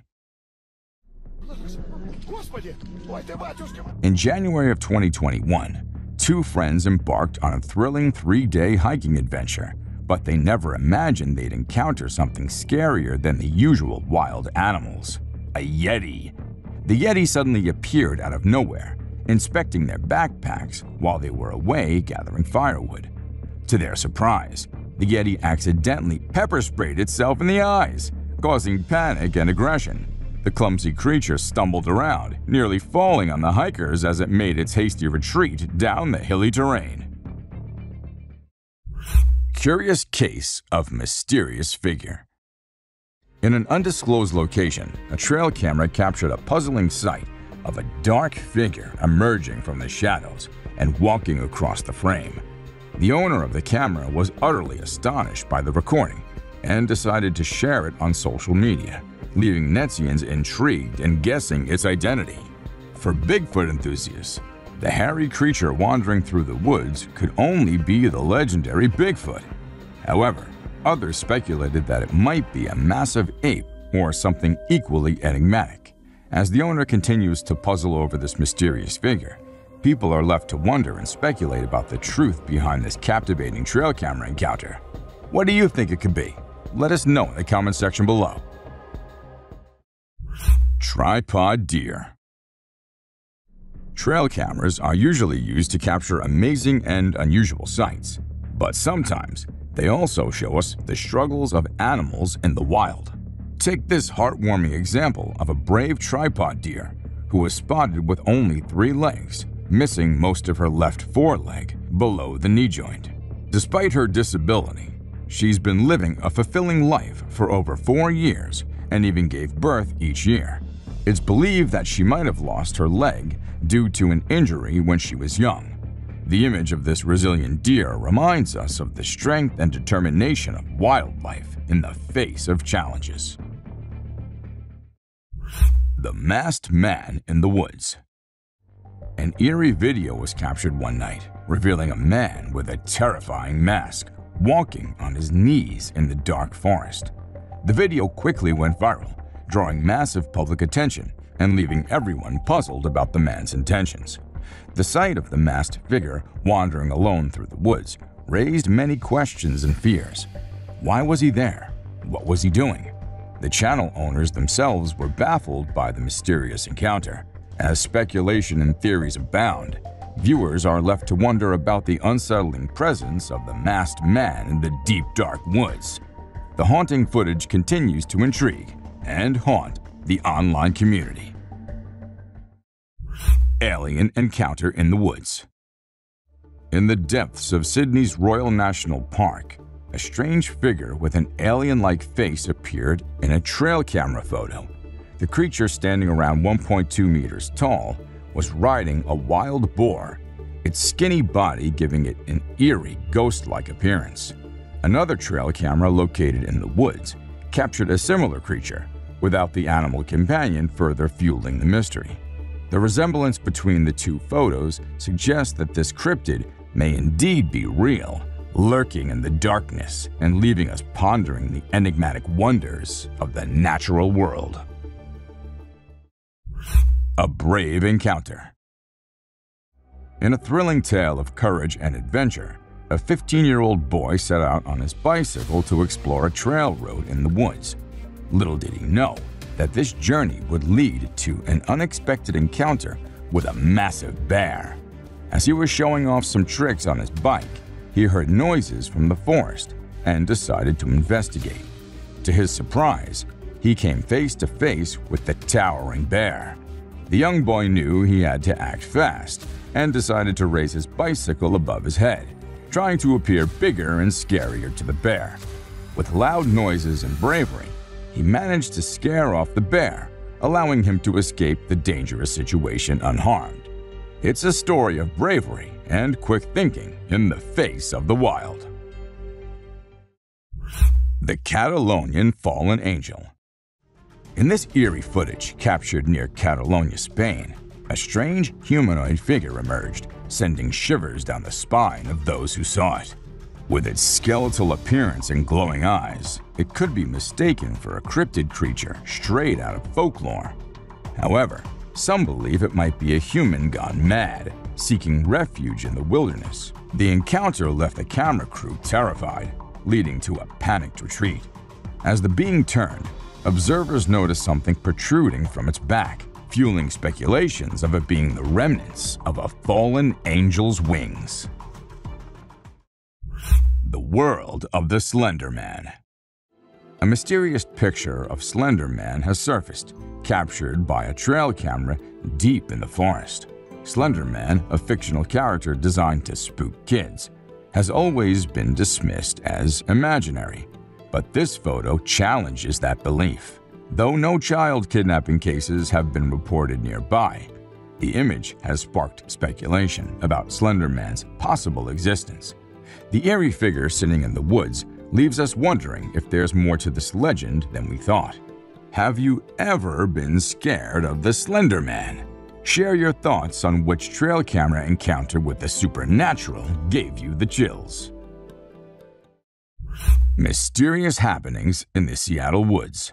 [SPEAKER 6] In January of 2021, two friends embarked on a thrilling 3-day hiking adventure, but they never imagined they'd encounter something scarier than the usual wild animals, a Yeti. The Yeti suddenly appeared out of nowhere, inspecting their backpacks while they were away gathering firewood. To their surprise, the Yeti accidentally pepper sprayed itself in the eyes, causing panic and aggression. The clumsy creature stumbled around, nearly falling on the hikers as it made its hasty retreat down the hilly terrain. Curious case of mysterious figure. In an undisclosed location, a trail camera captured a puzzling sight of a dark figure emerging from the shadows and walking across the frame. The owner of the camera was utterly astonished by the recording and decided to share it on social media, leaving Netzians intrigued and guessing its identity. For Bigfoot enthusiasts, the hairy creature wandering through the woods could only be the legendary Bigfoot. However, others speculated that it might be a massive ape or something equally enigmatic. As the owner continues to puzzle over this mysterious figure, people are left to wonder and speculate about the truth behind this captivating trail camera encounter. What do you think it could be? Let us know in the comment section below. Tripod deer. Trail cameras are usually used to capture amazing and unusual sights, but sometimes they also show us the struggles of animals in the wild. Take this heartwarming example of a brave tripod deer who was spotted with only 3 legs, missing most of her left foreleg below the knee joint. Despite her disability, she's been living a fulfilling life for over 4 years and even gave birth each year. It's believed that she might have lost her leg due to an injury when she was young. The image of this resilient deer reminds us of the strength and determination of wildlife in the face of challenges. The Masked Man in the Woods. An eerie video was captured one night, revealing a man with a terrifying mask walking on his knees in the dark forest. The video quickly went viral, drawing massive public attention and leaving everyone puzzled about the man's intentions. The sight of the masked figure wandering alone through the woods raised many questions and fears. Why was he there? What was he doing? The channel owners themselves were baffled by the mysterious encounter. As speculation and theories abound, viewers are left to wonder about the unsettling presence of the masked man in the deep, dark woods. The haunting footage continues to intrigue and haunt the online community. Alien encounter in the woods. In the depths of Sydney's Royal National Park, a strange figure with an alien-like face appeared in a trail camera photo. The creature, standing around 1.2 meters tall, was riding a wild boar, its skinny body giving it an eerie, ghost-like appearance. Another trail camera located in the woods captured a similar creature, without the animal companion further fueling the mystery. The resemblance between the two photos suggests that this cryptid may indeed be real, lurking in the darkness and leaving us pondering the enigmatic wonders of the natural world. A brave encounter. In a thrilling tale of courage and adventure, a 15-year-old boy set out on his bicycle to explore a trail road in the woods. Little did he know that this journey would lead to an unexpected encounter with a massive bear. As he was showing off some tricks on his bike, he heard noises from the forest and decided to investigate. To his surprise, he came face to face with the towering bear. The young boy knew he had to act fast and decided to raise his bicycle above his head, trying to appear bigger and scarier to the bear. With loud noises and bravery, he managed to scare off the bear, allowing him to escape the dangerous situation unharmed. It's a story of bravery and quick thinking in the face of the wild. The Catalonian Fallen Angel. In this eerie footage captured near Catalonia, Spain, a strange humanoid figure emerged, sending shivers down the spine of those who saw it. With its skeletal appearance and glowing eyes, it could be mistaken for a cryptid creature straight out of folklore. However, some believe it might be a human gone mad, seeking refuge in the wilderness. The encounter left the camera crew terrified, leading to a panicked retreat. As the being turned, observers noticed something protruding from its back, fueling speculations of it being the remnants of a fallen angel's wings. The world of the Slender Man. A mysterious picture of Slender Man has surfaced, captured by a trail camera deep in the forest. Slender Man, a fictional character designed to spook kids, has always been dismissed as imaginary, but this photo challenges that belief. Though no child kidnapping cases have been reported nearby, the image has sparked speculation about Slender Man's possible existence. The eerie figure sitting in the woods leaves us wondering if there's more to this legend than we thought. Have you ever been scared of the Slender Man? Share your thoughts on which trail camera encounter with the supernatural gave you the chills. Mysterious happenings in the Seattle woods.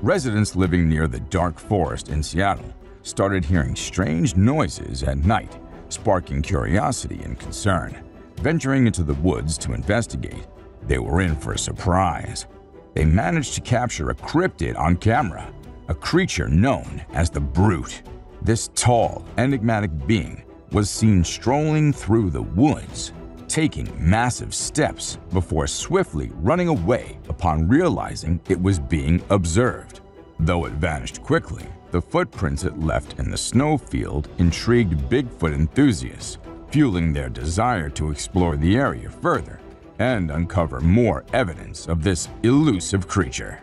[SPEAKER 6] Residents living near the dark forest in Seattle started hearing strange noises at night, sparking curiosity and concern. Venturing into the woods to investigate, they were in for a surprise. They managed to capture a cryptid on camera, a creature known as the Brute. This tall, enigmatic being was seen strolling through the woods, taking massive steps before swiftly running away upon realizing it was being observed. Though it vanished quickly, the footprints it left in the snowfield intrigued Bigfoot enthusiasts, fueling their desire to explore the area further and uncover more evidence of this elusive creature.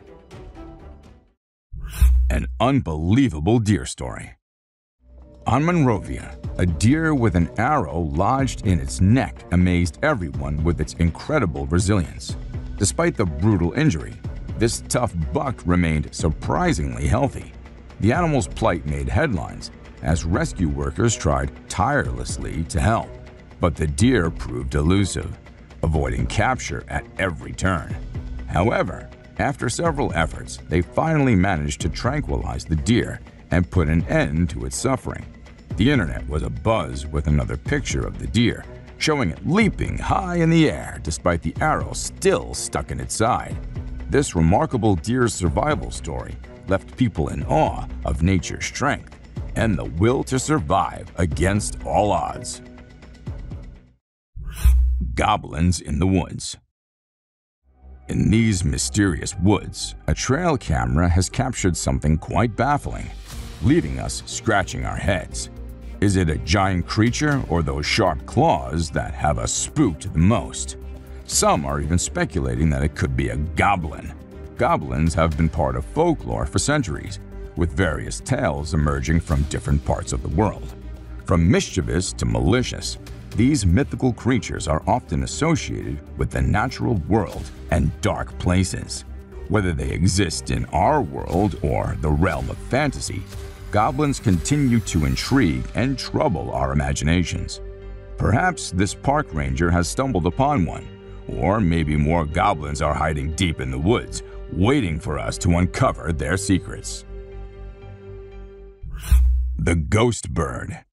[SPEAKER 6] An unbelievable deer story. On Monrovia, a deer with an arrow lodged in its neck amazed everyone with its incredible resilience. Despite the brutal injury, this tough buck remained surprisingly healthy. The animal's plight made headlines as rescue workers tried tirelessly to help, but the deer proved elusive, avoiding capture at every turn. However, after several efforts, they finally managed to tranquilize the deer and put an end to its suffering. The internet was abuzz with another picture of the deer, showing it leaping high in the air despite the arrow still stuck in its side. This remarkable deer's survival story left people in awe of nature's strength and the will to survive against all odds. Goblins in the woods. In these mysterious woods, a trail camera has captured something quite baffling, leaving us scratching our heads. Is it a giant creature or those sharp claws that have us spooked the most? Some are even speculating that it could be a goblin. Goblins have been part of folklore for centuries, with various tales emerging from different parts of the world. From mischievous to malicious, these mythical creatures are often associated with the natural world and dark places. Whether they exist in our world or the realm of fantasy, goblins continue to intrigue and trouble our imaginations. Perhaps this park ranger has stumbled upon one, or maybe more goblins are hiding deep in the woods, waiting for us to uncover their secrets. The Ghost Bird.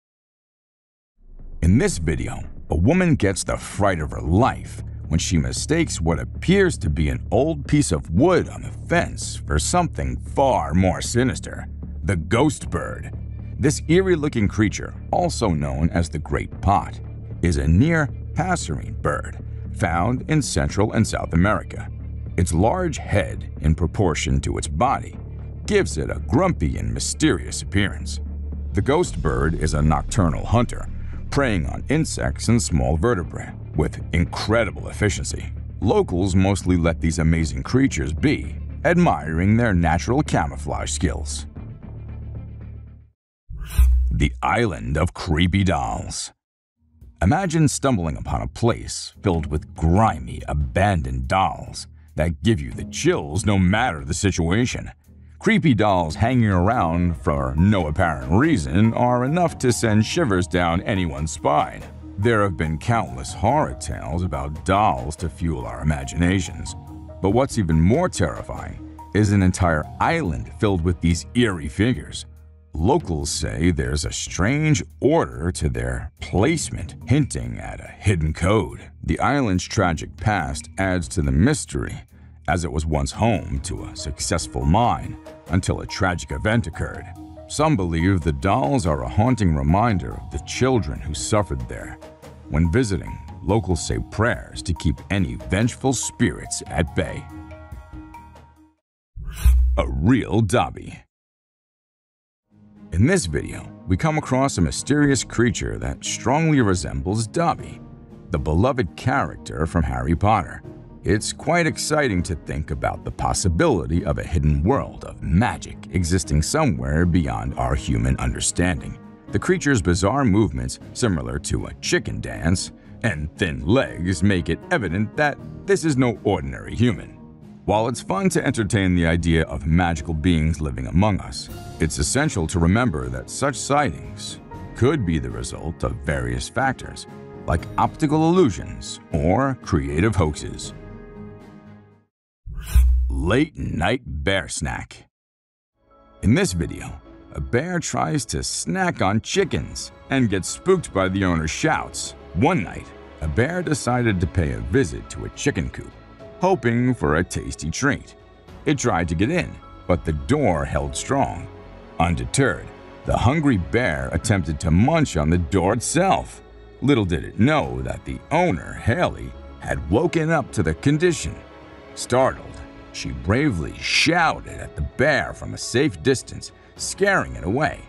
[SPEAKER 6] In this video, a woman gets the fright of her life when she mistakes what appears to be an old piece of wood on the fence for something far more sinister: the ghost bird. This eerie-looking creature, also known as the great pot, is a near passerine bird found in Central and South America. Its large head, in proportion to its body, gives it a grumpy and mysterious appearance. The ghost bird is a nocturnal hunter, preying on insects and small vertebrae with incredible efficiency. Locals mostly let these amazing creatures be, admiring their natural camouflage skills. The Island of Creepy Dolls. Imagine stumbling upon a place filled with grimy, abandoned dolls that give you the chills no matter the situation. Creepy dolls hanging around for no apparent reason are enough to send shivers down anyone's spine. There have been countless horror tales about dolls to fuel our imaginations. But what's even more terrifying is an entire island filled with these eerie figures. Locals say there's a strange order to their placement, hinting at a hidden code. The island's tragic past adds to the mystery, as it was once home to a successful mine until a tragic event occurred. Some believe the dolls are a haunting reminder of the children who suffered there. When visiting, locals say prayers to keep any vengeful spirits at bay. A real Dobby. In this video, we come across a mysterious creature that strongly resembles Dobby, the beloved character from Harry Potter. It's quite exciting to think about the possibility of a hidden world of magic existing somewhere beyond our human understanding. The creature's bizarre movements, similar to a chicken dance, and thin legs make it evident that this is no ordinary human. While it's fun to entertain the idea of magical beings living among us, it's essential to remember that such sightings could be the result of various factors, like optical illusions or creative hoaxes. Late Night Bear Snack. In this video, a bear tries to snack on chickens and gets spooked by the owner's shouts. One night, a bear decided to pay a visit to a chicken coop, hoping for a tasty treat. It tried to get in, but the door held strong. Undeterred, the hungry bear attempted to munch on the door itself. Little did it know that the owner, Haley, had woken up to the condition. Startled, she bravely shouted at the bear from a safe distance, scaring it away.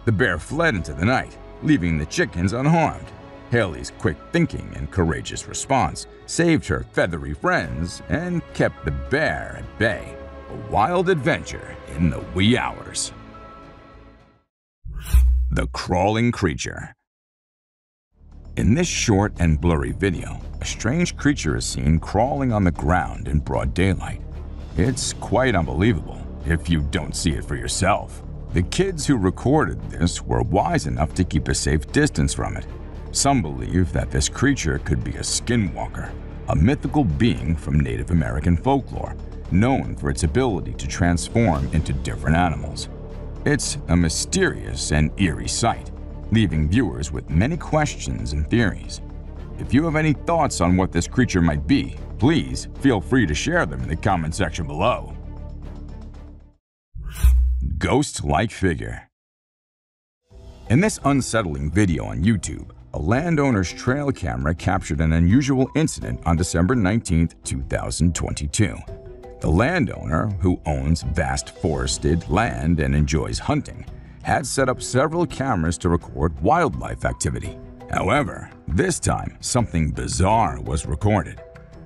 [SPEAKER 6] The bear fled into the night, leaving the chickens unharmed. Haley's quick thinking and courageous response saved her feathery friends and kept the bear at bay. A wild adventure in the wee hours. The Crawling Creature. In this short and blurry video, a strange creature is seen crawling on the ground in broad daylight. It's quite unbelievable if you don't see it for yourself. The kids who recorded this were wise enough to keep a safe distance from it. Some believe that this creature could be a skinwalker, a mythical being from Native American folklore, known for its ability to transform into different animals. It's a mysterious and eerie sight, leaving viewers with many questions and theories. If you have any thoughts on what this creature might be, please feel free to share them in the comment section below. Ghost-like figure. In this unsettling video on YouTube, a landowner's trail camera captured an unusual incident on December 19, 2022. The landowner, who owns vast forested land and enjoys hunting, had set up several cameras to record wildlife activity. However, this time something bizarre was recorded.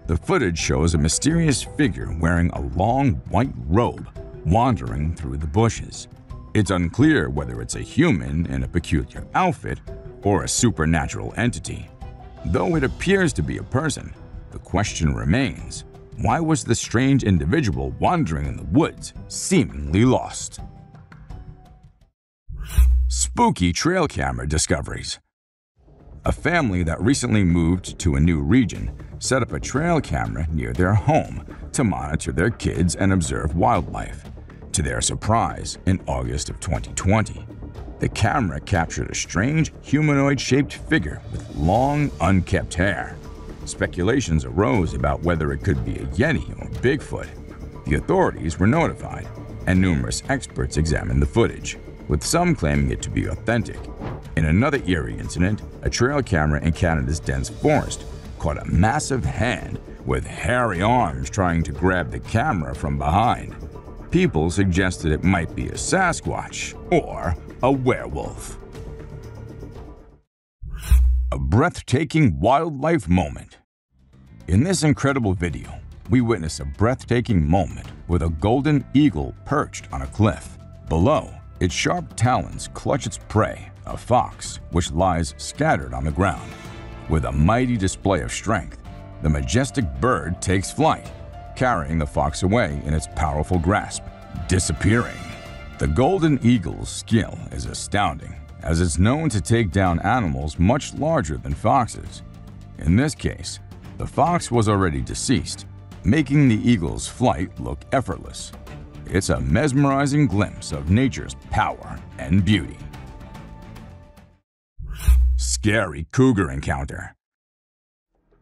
[SPEAKER 6] The footage shows a mysterious figure wearing a long white robe wandering through the bushes. It's unclear whether it's a human in a peculiar outfit or a supernatural entity. Though it appears to be a person, the question remains, why was the strange individual wandering in the woods seemingly lost? Spooky trail camera discoveries. A family that recently moved to a new region set up a trail camera near their home to monitor their kids and observe wildlife. To their surprise, in August of 2020, the camera captured a strange humanoid-shaped figure with long, unkempt hair. Speculations arose about whether it could be a Yeti or Bigfoot. The authorities were notified, and numerous experts examined the footage, with some claiming it to be authentic. In another eerie incident, a trail camera in Canada's dense forest caught a massive hand with hairy arms trying to grab the camera from behind. People suggested it might be a Sasquatch or a werewolf. A breathtaking wildlife moment. In this incredible video, we witness a breathtaking moment with a golden eagle perched on a cliff. Below, its sharp talons clutch its prey, a fox, which lies scattered on the ground. With a mighty display of strength, the majestic bird takes flight, carrying the fox away in its powerful grasp, disappearing. The golden eagle's skill is astounding, as it's known to take down animals much larger than foxes. In this case, the fox was already deceased, making the eagle's flight look effortless. It's a mesmerizing glimpse of nature's power and beauty. Scary cougar encounter.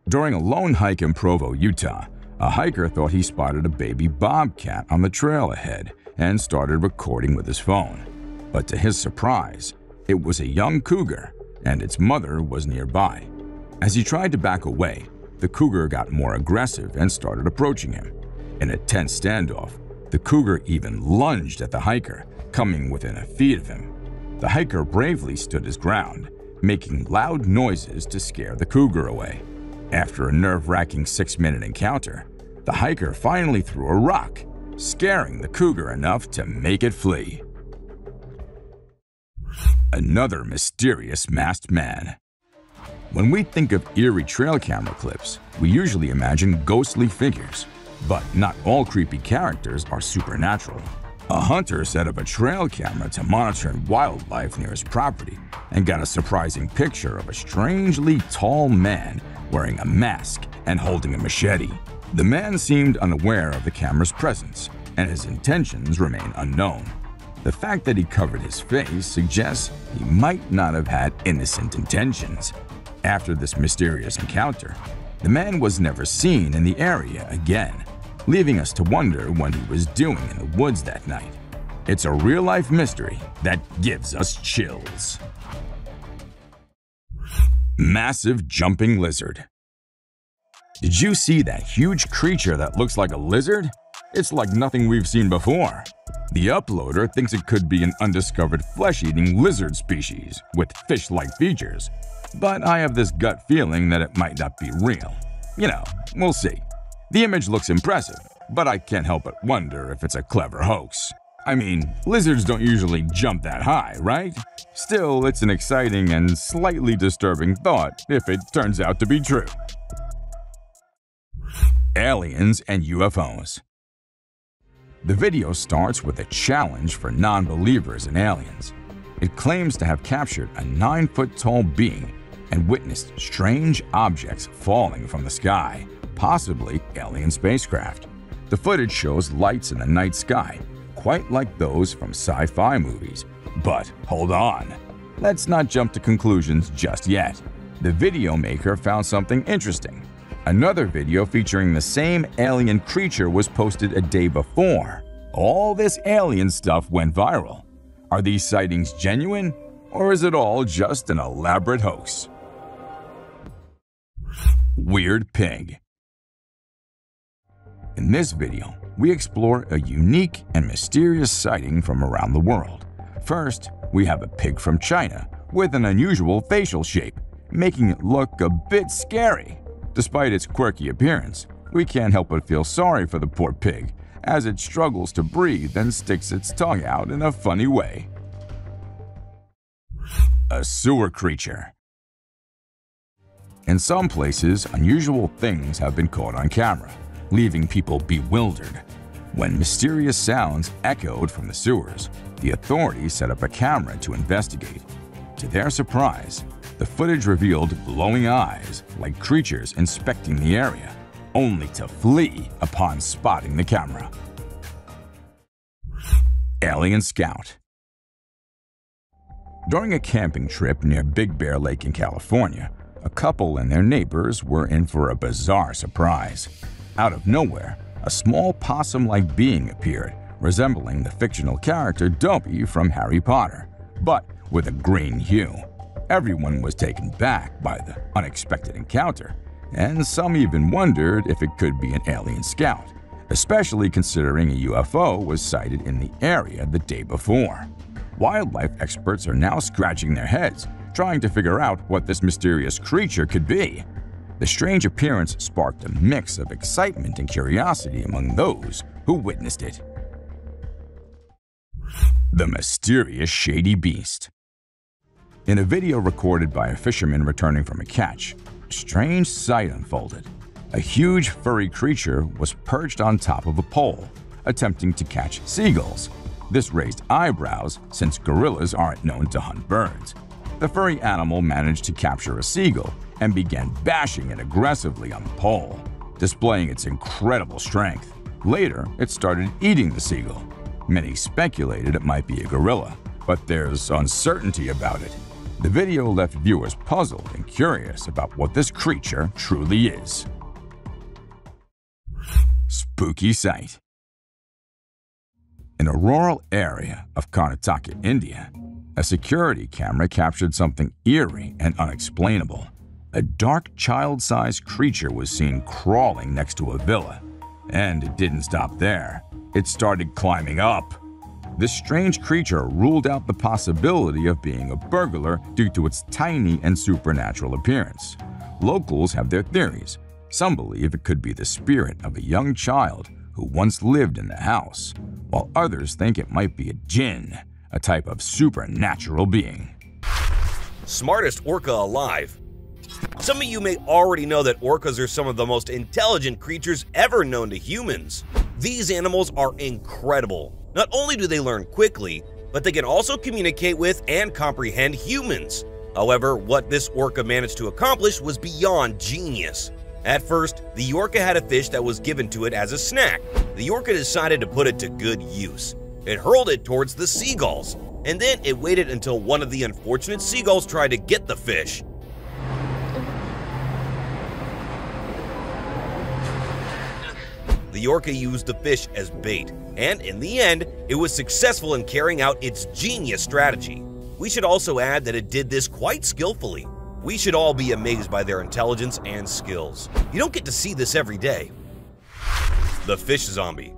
[SPEAKER 6] During a lone hike in Provo, Utah, a hiker thought he spotted a baby bobcat on the trail ahead and started recording with his phone. But to his surprise, it was a young cougar, and its mother was nearby. As he tried to back away, the cougar got more aggressive and started approaching him. In a tense standoff, the cougar even lunged at the hiker, coming within a feet of him. The hiker bravely stood his ground, making loud noises to scare the cougar away. After a nerve-wracking 6-minute encounter, the hiker finally threw a rock, scaring the cougar enough to make it flee. Another mysterious masked man. When we think of eerie trail camera clips, we usually imagine ghostly figures. But not all creepy characters are supernatural. A hunter set up a trail camera to monitor wildlife near his property and got a surprising picture of a strangely tall man wearing a mask and holding a machete. The man seemed unaware of the camera's presence, and his intentions remain unknown. The fact that he covered his face suggests he might not have had innocent intentions. After this mysterious encounter, the man was never seen in the area again, leaving us to wonder what he was doing in the woods that night. It's a real-life mystery that gives us chills. Massive jumping lizard. Did you see that huge creature that looks like a lizard? It's like nothing we've seen before. The uploader thinks it could be an undiscovered flesh-eating lizard species with fish-like features, but I have this gut feeling that it might not be real. You know, we'll see. The image looks impressive, but I can't help but wonder if it's a clever hoax. I mean, lizards don't usually jump that high, right? Still, it's an exciting and slightly disturbing thought if it turns out to be true. Aliens and UFOs. The video starts with a challenge for non-believers in aliens. It claims to have captured a 9-foot-tall being and witnessed strange objects falling from the sky, possibly alien spacecraft. The footage shows lights in the night sky, quite like those from sci-fi movies. But hold on, let's not jump to conclusions just yet. The video maker found something interesting. Another video featuring the same alien creature was posted a day before. All this alien stuff went viral. Are these sightings genuine, or is it all just an elaborate hoax? Weird pig. In this video, we explore a unique and mysterious sighting from around the world. First, we have a pig from China with an unusual facial shape, making it look a bit scary. Despite its quirky appearance, we can't help but feel sorry for the poor pig as it struggles to breathe and sticks its tongue out in a funny way. A sewer creature. In some places, unusual things have been caught on camera, leaving people bewildered. When mysterious sounds echoed from the sewers, the authorities set up a camera to investigate. To their surprise, the footage revealed glowing eyes like creatures inspecting the area, only to flee upon spotting the camera. Alien Scout. During a camping trip near Big Bear Lake in California, a couple and their neighbors were in for a bizarre surprise. Out of nowhere, a small possum-like being appeared, resembling the fictional character Dobby from Harry Potter, but with a green hue. Everyone was taken back by the unexpected encounter, and some even wondered if it could be an alien scout, especially considering a UFO was sighted in the area the day before. Wildlife experts are now scratching their heads, trying to figure out what this mysterious creature could be. The strange appearance sparked a mix of excitement and curiosity among those who witnessed it. The mysterious shady beast. In a video recorded by a fisherman returning from a catch, a strange sight unfolded. A huge furry creature was perched on top of a pole, attempting to catch seagulls. This raised eyebrows since gorillas aren't known to hunt birds. The furry animal managed to capture a seagull and began bashing it aggressively on the pole, displaying its incredible strength. Later, it started eating the seagull. Many speculated it might be a gorilla, but there's uncertainty about it. The video left viewers puzzled and curious about what this creature truly is. Spooky sight. In a rural area of Karnataka, India, a security camera captured something eerie and unexplainable. A dark child-sized creature was seen crawling next to a villa. And it didn't stop there. It started climbing up. This strange creature ruled out the possibility of being a burglar due to its tiny and supernatural appearance. Locals have their theories. Some believe it could be the spirit of a young child who once lived in the house, while others think it might be a jinn, a type of supernatural being.
[SPEAKER 7] Smartest orca alive. Some of you may already know that orcas are some of the most intelligent creatures ever known to humans. These animals are incredible. Not only do they learn quickly, but they can also communicate with and comprehend humans. However, what this orca managed to accomplish was beyond genius. At first, the orca had a fish that was given to it as a snack. The orca decided to put it to good use. It hurled it towards the seagulls, and then it waited until one of the unfortunate seagulls tried to get the fish. The orca used the fish as bait, and in the end, it was successful in carrying out its genius strategy. We should also add that it did this quite skillfully. We should all be amazed by their intelligence and skills. You don't get to see this every day. The fish zombie.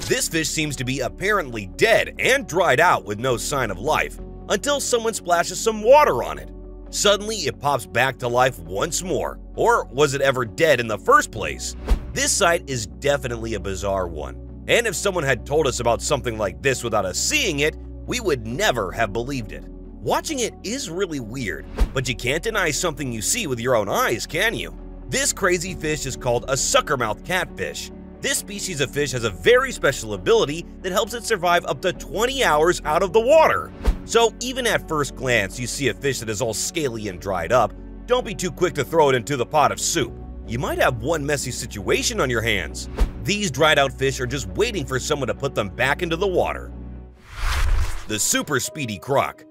[SPEAKER 7] This fish seems to be apparently dead and dried out with no sign of life until someone splashes some water on it. Suddenly, it pops back to life once more. Or was it ever dead in the first place? This sight is definitely a bizarre one. And if someone had told us about something like this without us seeing it, we would never have believed it. Watching it is really weird, but you can't deny something you see with your own eyes, can you? This crazy fish is called a suckermouth catfish. This species of fish has a very special ability that helps it survive up to 20 hours out of the water. So even at first glance you see a fish that is all scaly and dried up, don't be too quick to throw it into the pot of soup. You might have one messy situation on your hands. These dried out fish are just waiting for someone to put them back into the water. The super speedy croc.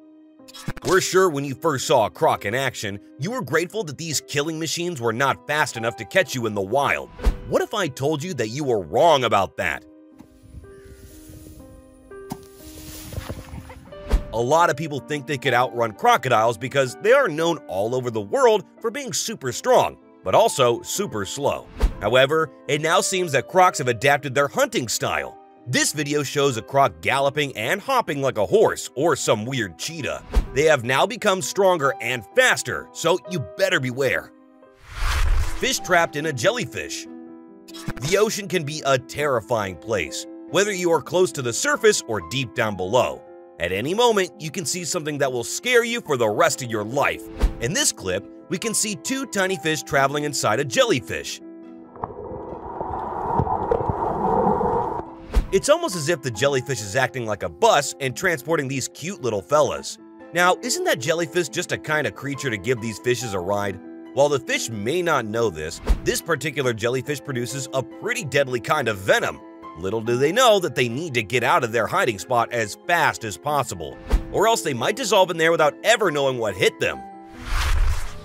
[SPEAKER 7] We're sure when you first saw a croc in action, you were grateful that these killing machines were not fast enough to catch you in the wild. What if I told you that you were wrong about that? A lot of people think they could outrun crocodiles because they are known all over the world for being super strong, but also super slow. However, it now seems that crocs have adapted their hunting style. This video shows a croc galloping and hopping like a horse or some weird cheetah. They have now become stronger and faster, so you better beware. Fish trapped in a jellyfish. The ocean can be a terrifying place, whether you are close to the surface or deep down below. At any moment, you can see something that will scare you for the rest of your life. In this clip, we can see two tiny fish traveling inside a jellyfish. It's almost as if the jellyfish is acting like a bus and transporting these cute little fellas. Now, isn't that jellyfish just a kind of creature to give these fishes a ride? While the fish may not know this particular jellyfish produces a pretty deadly kind of venom. Little do they know that they need to get out of their hiding spot as fast as possible, or else they might dissolve in there without ever knowing what hit them.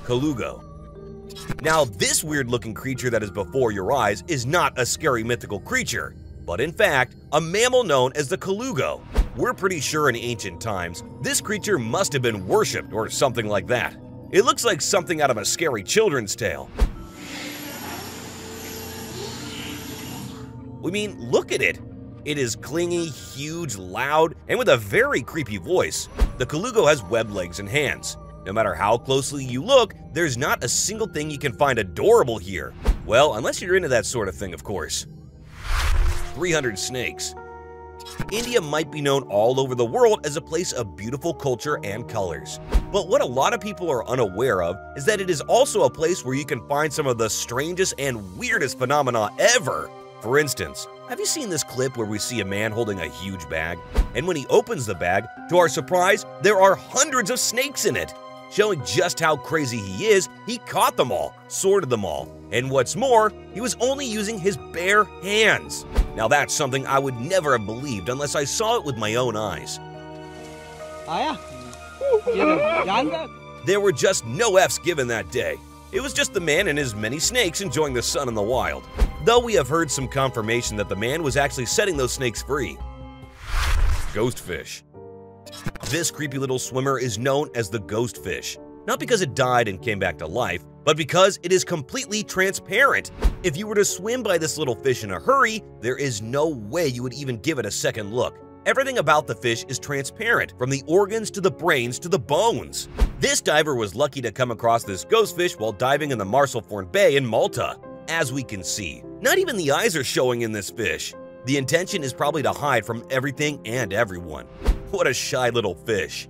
[SPEAKER 7] Colugo. Now, this weird-looking creature that is before your eyes is not a scary mythical creature, but in fact, a mammal known as the colugo. We're pretty sure in ancient times, this creature must have been worshipped or something like that. It looks like something out of a scary children's tale. I mean, look at it. It is clingy, huge, loud, and with a very creepy voice. The colugo has webbed legs and hands. No matter how closely you look, there's not a single thing you can find adorable here. Well, unless you're into that sort of thing, of course. 300 snakes. India might be known all over the world as a place of beautiful culture and colors. But what a lot of people are unaware of is that it is also a place where you can find some of the strangest and weirdest phenomena ever. For instance, have you seen this clip where we see a man holding a huge bag? And when he opens the bag, to our surprise, there are hundreds of snakes in it. Showing just how crazy he is, he caught them all, sorted them all, and what's more, he was only using his bare hands. Now that's something I would never have believed unless I saw it with my own eyes. There were just no F's given that day. It was just the man and his many snakes enjoying the sun in the wild. Though we have heard some confirmation that the man was actually setting those snakes free. Ghostfish. This creepy little swimmer is known as the ghostfish, not because it died and came back to life, but because it is completely transparent. If you were to swim by this little fish in a hurry, there is no way you would even give it a second look. Everything about the fish is transparent, from the organs to the brains to the bones. This diver was lucky to come across this ghostfish while diving in the Marsalforn Bay in Malta. As we can see, not even the eyes are showing in this fish. The intention is probably to hide from everything and everyone. What a shy little fish.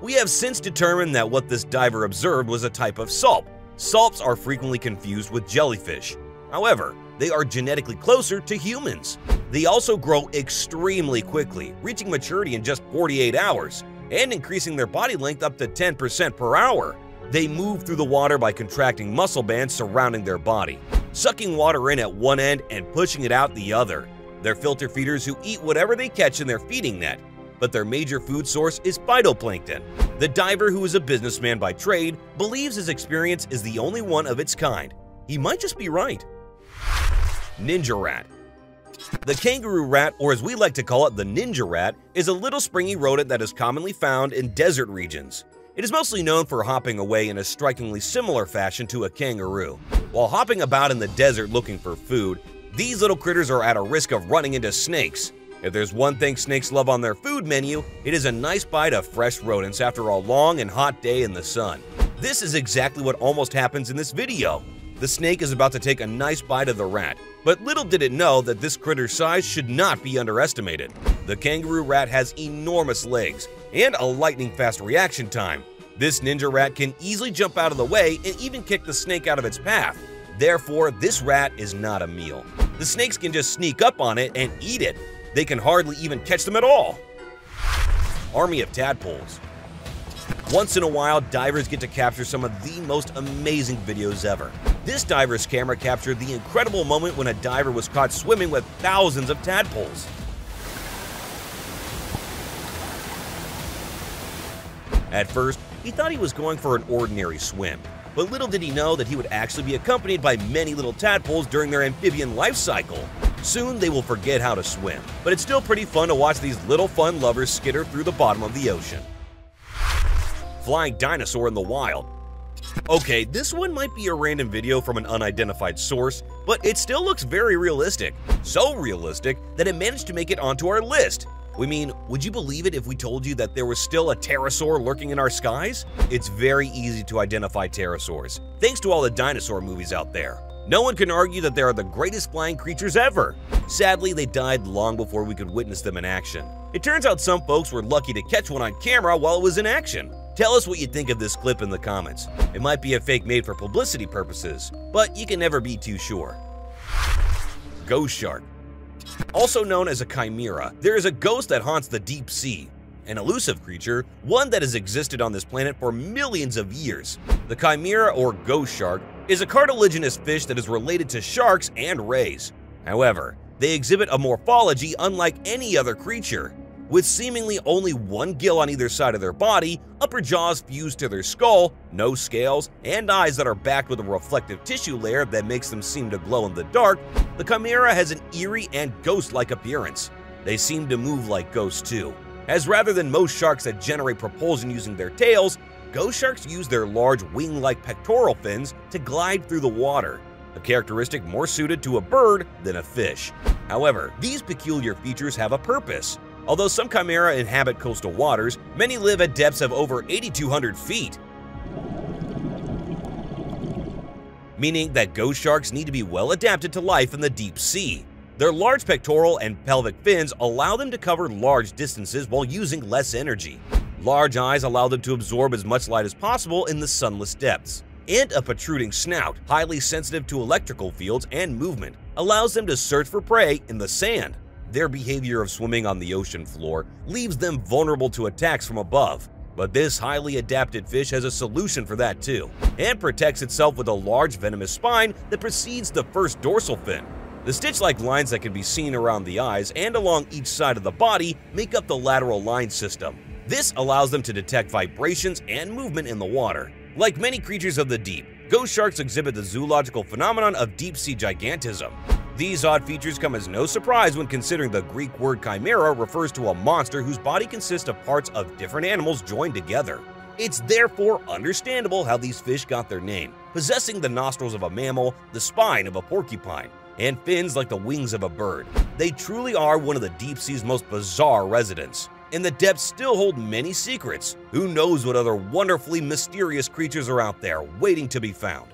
[SPEAKER 7] We have since determined that what this diver observed was a type of salp. Salps are frequently confused with jellyfish. However, they are genetically closer to humans. They also grow extremely quickly, reaching maturity in just 48 hours, and increasing their body length up to 10% per hour. They move through the water by contracting muscle bands surrounding their body, sucking water in at one end and pushing it out the other. They're filter feeders who eat whatever they catch in their feeding net, but their major food source is phytoplankton. The diver, who is a businessman by trade, believes his experience is the only one of its kind. He might just be right. Ninja rat. The kangaroo rat, or as we like to call it, the ninja rat, is a little springy rodent that is commonly found in desert regions. It is mostly known for hopping away in a strikingly similar fashion to a kangaroo. While hopping about in the desert looking for food, these little critters are at a risk of running into snakes. If there's one thing snakes love on their food menu, it is a nice bite of fresh rodents after a long and hot day in the sun. This is exactly what almost happens in this video. The snake is about to take a nice bite of the rat, but little did it know that this critter's size should not be underestimated. The kangaroo rat has enormous legs and a lightning-fast reaction time. This ninja rat can easily jump out of the way and even kick the snake out of its path. Therefore, this rat is not a meal. The snakes can just sneak up on it and eat it. They can hardly even catch them at all. Army of tadpoles. Once in a while, divers get to capture some of the most amazing videos ever. This diver's camera captured the incredible moment when a diver was caught swimming with thousands of tadpoles. At first, he thought he was going for an ordinary swim, but little did he know that he would actually be accompanied by many little tadpoles during their amphibian life cycle. Soon they will forget how to swim, but it's still pretty fun to watch these little fun lovers skitter through the bottom of the ocean. Flying dinosaur in the wild. Okay, this one might be a random video from an unidentified source, but it still looks very realistic. So realistic that it managed to make it onto our list. We mean, would you believe it if we told you that there was still a pterosaur lurking in our skies? It's very easy to identify pterosaurs, thanks to all the dinosaur movies out there. No one can argue that they are the greatest flying creatures ever. Sadly, they died long before we could witness them in action. It turns out some folks were lucky to catch one on camera while it was in action. Tell us what you think of this clip in the comments. It might be a fake made for publicity purposes, but you can never be too sure. Ghost shark. Also known as a chimera, there is a ghost that haunts the deep sea. An elusive creature, one that has existed on this planet for millions of years. The chimera or ghost shark is a cartilaginous fish that is related to sharks and rays. However, they exhibit a morphology unlike any other creature. With seemingly only one gill on either side of their body, upper jaws fused to their skull, no scales, and eyes that are backed with a reflective tissue layer that makes them seem to glow in the dark, the chimera has an eerie and ghost-like appearance. They seem to move like ghosts too, as rather than most sharks that generate propulsion using their tails, ghost sharks use their large wing-like pectoral fins to glide through the water, a characteristic more suited to a bird than a fish. However, these peculiar features have a purpose. Although some chimera inhabit coastal waters, many live at depths of over 8,200 feet. Meaning that ghost sharks need to be well adapted to life in the deep sea. Their large pectoral and pelvic fins allow them to cover large distances while using less energy. Large eyes allow them to absorb as much light as possible in the sunless depths. And a protruding snout, highly sensitive to electrical fields and movement, allows them to search for prey in the sand. Their behavior of swimming on the ocean floor leaves them vulnerable to attacks from above. But this highly adapted fish has a solution for that too, and protects itself with a large venomous spine that precedes the first dorsal fin. The stitch-like lines that can be seen around the eyes and along each side of the body make up the lateral line system. This allows them to detect vibrations and movement in the water. Like many creatures of the deep, ghost sharks exhibit the zoological phenomenon of deep-sea gigantism. These odd features come as no surprise when considering the Greek word chimera refers to a monster whose body consists of parts of different animals joined together. It's therefore understandable how these fish got their name, possessing the nostrils of a mammal, the spine of a porcupine, and fins like the wings of a bird. They truly are one of the deep sea's most bizarre residents. And the depths still hold many secrets. Who knows what other wonderfully mysterious creatures are out there waiting to be found.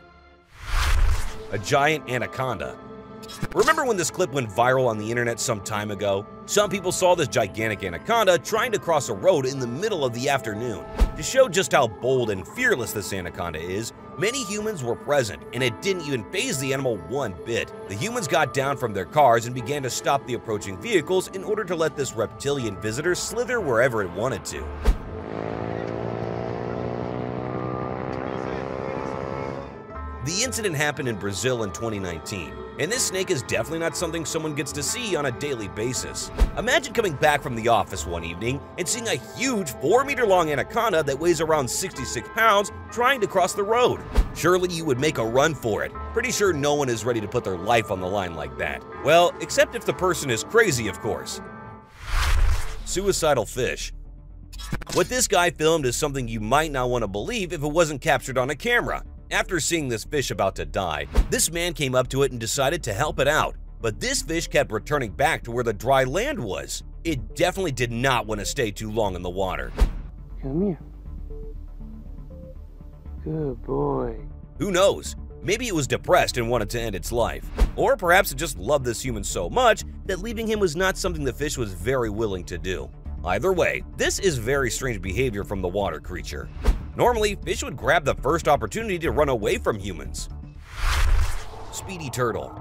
[SPEAKER 7] A giant anaconda. Remember when this clip went viral on the internet some time ago? Some people saw this gigantic anaconda trying to cross a road in the middle of the afternoon. To show just how bold and fearless this anaconda is, many humans were present, and it didn't even faze the animal one bit. The humans got down from their cars and began to stop the approaching vehicles in order to let this reptilian visitor slither wherever it wanted to. The incident happened in Brazil in 2019, and this snake is definitely not something someone gets to see on a daily basis. Imagine coming back from the office one evening and seeing a huge 4-meter-long anaconda that weighs around 66 pounds trying to cross the road. Surely you would make a run for it. Pretty sure no one is ready to put their life on the line like that. Well, except if the person is crazy, of course. Suicidal fish. What this guy filmed is something you might not want to believe if it wasn't captured on a camera. After seeing this fish about to die, this man came up to it and decided to help it out. But this fish kept returning back to where the dry land was. It definitely did not want to stay too long in the water.
[SPEAKER 3] Come here. Good boy.
[SPEAKER 7] Who knows? Maybe it was depressed and wanted to end its life. Or perhaps it just loved this human so much that leaving him was not something the fish was very willing to do. Either way, this is very strange behavior from the water creature. Normally, fish would grab the first opportunity to run away from humans. Speedy turtle.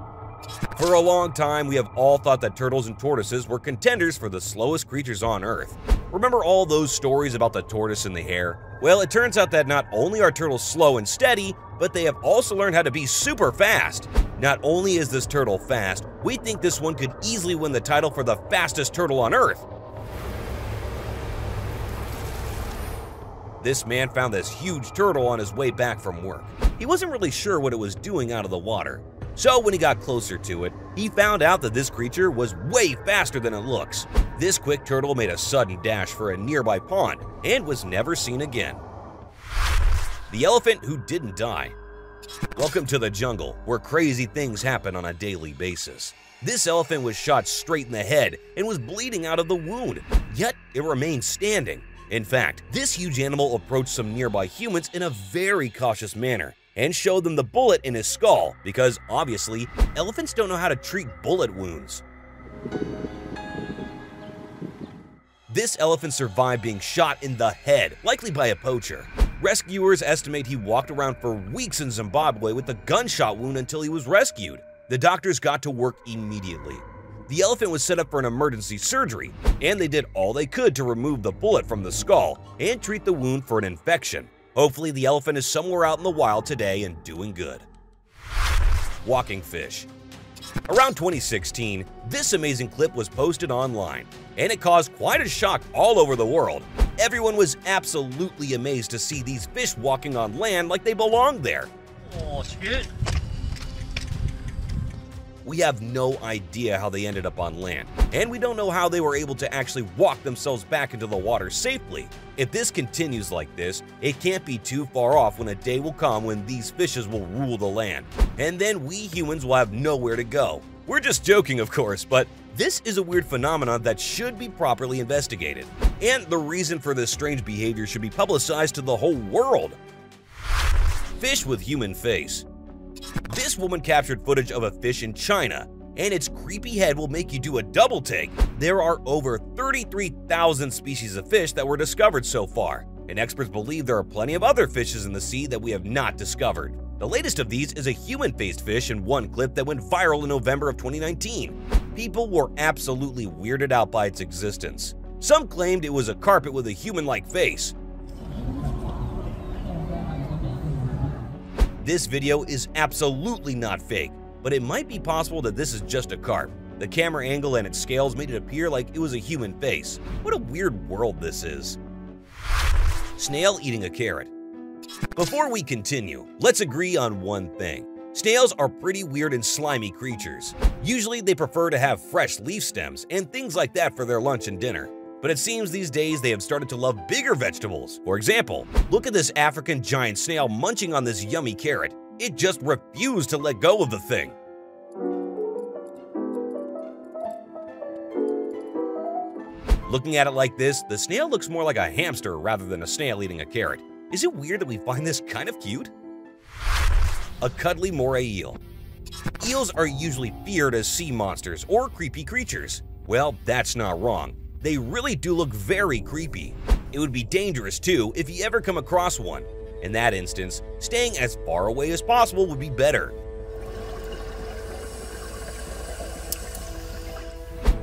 [SPEAKER 7] For a long time, we have all thought that turtles and tortoises were contenders for the slowest creatures on Earth. Remember all those stories about the tortoise and the hare? Well, it turns out that not only are turtles slow and steady, but they have also learned how to be super fast. Not only is this turtle fast, we think this one could easily win the title for the fastest turtle on Earth. This man found this huge turtle on his way back from work. He wasn't really sure what it was doing out of the water. So when he got closer to it, he found out that this creature was way faster than it looks. This quick turtle made a sudden dash for a nearby pond and was never seen again. The elephant who didn't die. Welcome to the jungle, where crazy things happen on a daily basis. This elephant was shot straight in the head and was bleeding out of the wound, yet it remained standing. In fact, this huge animal approached some nearby humans in a very cautious manner and showed them the bullet in his skull because, obviously, elephants don't know how to treat bullet wounds. This elephant survived being shot in the head, likely by a poacher. Rescuers estimate he walked around for weeks in Zimbabwe with a gunshot wound until he was rescued. The doctors got to work immediately. The elephant was set up for an emergency surgery, and they did all they could to remove the bullet from the skull and treat the wound for an infection. Hopefully, the elephant is somewhere out in the wild today and doing good. Walking fish. Around 2016, this amazing clip was posted online, and it caused quite a shock all over the world. Everyone was absolutely amazed to see these fish walking on land like they belonged there.
[SPEAKER 4] Oh, shit.
[SPEAKER 7] We have no idea how they ended up on land, and we don't know how they were able to actually walk themselves back into the water safely. If this continues like this, it can't be too far off when a day will come when these fishes will rule the land, and then we humans will have nowhere to go. We're just joking, of course, but this is a weird phenomenon that should be properly investigated, and the reason for this strange behavior should be publicized to the whole world. Fish with human face. This woman captured footage of a fish in China, and its creepy head will make you do a double take. There are over 33,000 species of fish that were discovered so far, and experts believe there are plenty of other fishes in the sea that we have not discovered. The latest of these is a human-faced fish in one clip that went viral in November of 2019. People were absolutely weirded out by its existence. Some claimed it was a carpet with a human-like face. This video is absolutely not fake, but it might be possible that this is just a carp. The camera angle and its scales made it appear like it was a human face. What a weird world this is. Snail eating a carrot. Before we continue, let's agree on one thing. Snails are pretty weird and slimy creatures. Usually they prefer to have fresh leaf stems and things like that for their lunch and dinner. But it seems these days they have started to love bigger vegetables. For example, look at this African giant snail munching on this yummy carrot. It just refused to let go of the thing. Looking at it like this, the snail looks more like a hamster rather than a snail eating a carrot. Is it weird that we find this kind of cute? A cuddly moray eel. Eels are usually feared as sea monsters or creepy creatures. Well, that's not wrong. They really do look very creepy. It would be dangerous too if you ever come across one. In that instance, staying as far away as possible would be better.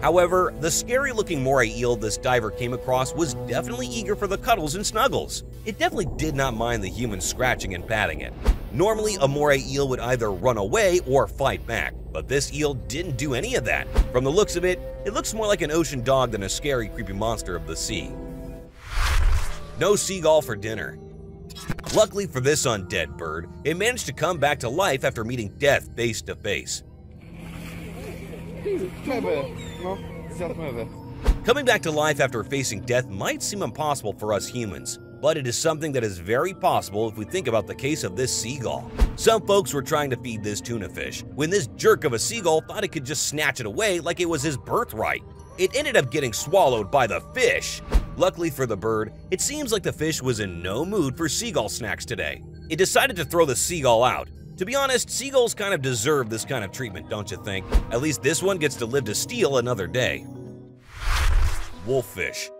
[SPEAKER 7] However, the scary-looking moray eel this diver came across was definitely eager for the cuddles and snuggles. It definitely did not mind the humans scratching and patting it. Normally, a moray eel would either run away or fight back, but this eel didn't do any of that. From the looks of it, it looks more like an ocean dog than a scary, creepy monster of the sea. No seagull for dinner. Luckily for this undead bird, it managed to come back to life after meeting death face to face. Coming back to life after facing death might seem impossible for us humans, but it is something that is very possible if we think about the case of this seagull. Some folks were trying to feed this tuna fish, when this jerk of a seagull thought it could just snatch it away like it was his birthright. It ended up getting swallowed by the fish. Luckily for the bird, it seems like the fish was in no mood for seagull snacks today. It decided to throw the seagull out. To be honest, seagulls kind of deserve this kind of treatment, don't you think? At least this one gets to live to steal another day. Wolffish.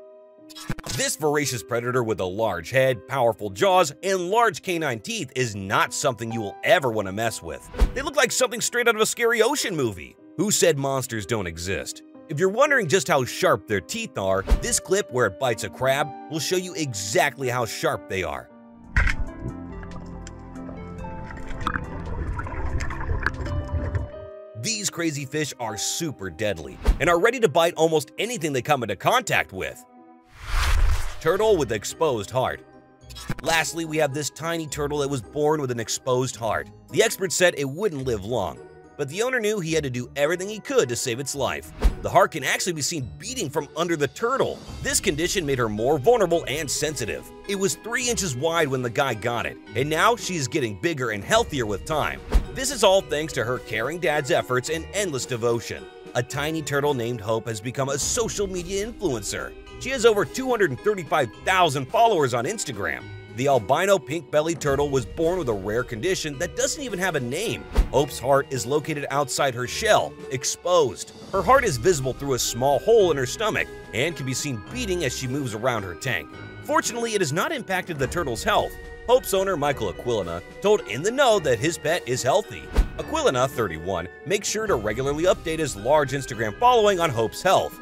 [SPEAKER 7] This voracious predator with a large head, powerful jaws, and large canine teeth is not something you will ever want to mess with. They look like something straight out of a scary ocean movie. Who said monsters don't exist? If you're wondering just how sharp their teeth are, this clip where it bites a crab will show you exactly how sharp they are. These crazy fish are super deadly and are ready to bite almost anything they come into contact with. Turtle with exposed heart. Lastly, we have this tiny turtle that was born with an exposed heart. The experts said it wouldn't live long, but the owner knew he had to do everything he could to save its life. The heart can actually be seen beating from under the turtle. This condition made her more vulnerable and sensitive. It was 3 inches wide when the guy got it, and now she is getting bigger and healthier with time. This is all thanks to her caring dad's efforts and endless devotion. A tiny turtle named Hope has become a social media influencer. She has over 235,000 followers on Instagram. The albino pink-bellied turtle was born with a rare condition that doesn't even have a name. Hope's heart is located outside her shell, exposed. Her heart is visible through a small hole in her stomach and can be seen beating as she moves around her tank. Fortunately, it has not impacted the turtle's health. Hope's owner, Michael Aquilina, told In the Know that his pet is healthy. Aquilina, 31, makes sure to regularly update his large Instagram following on Hope's health.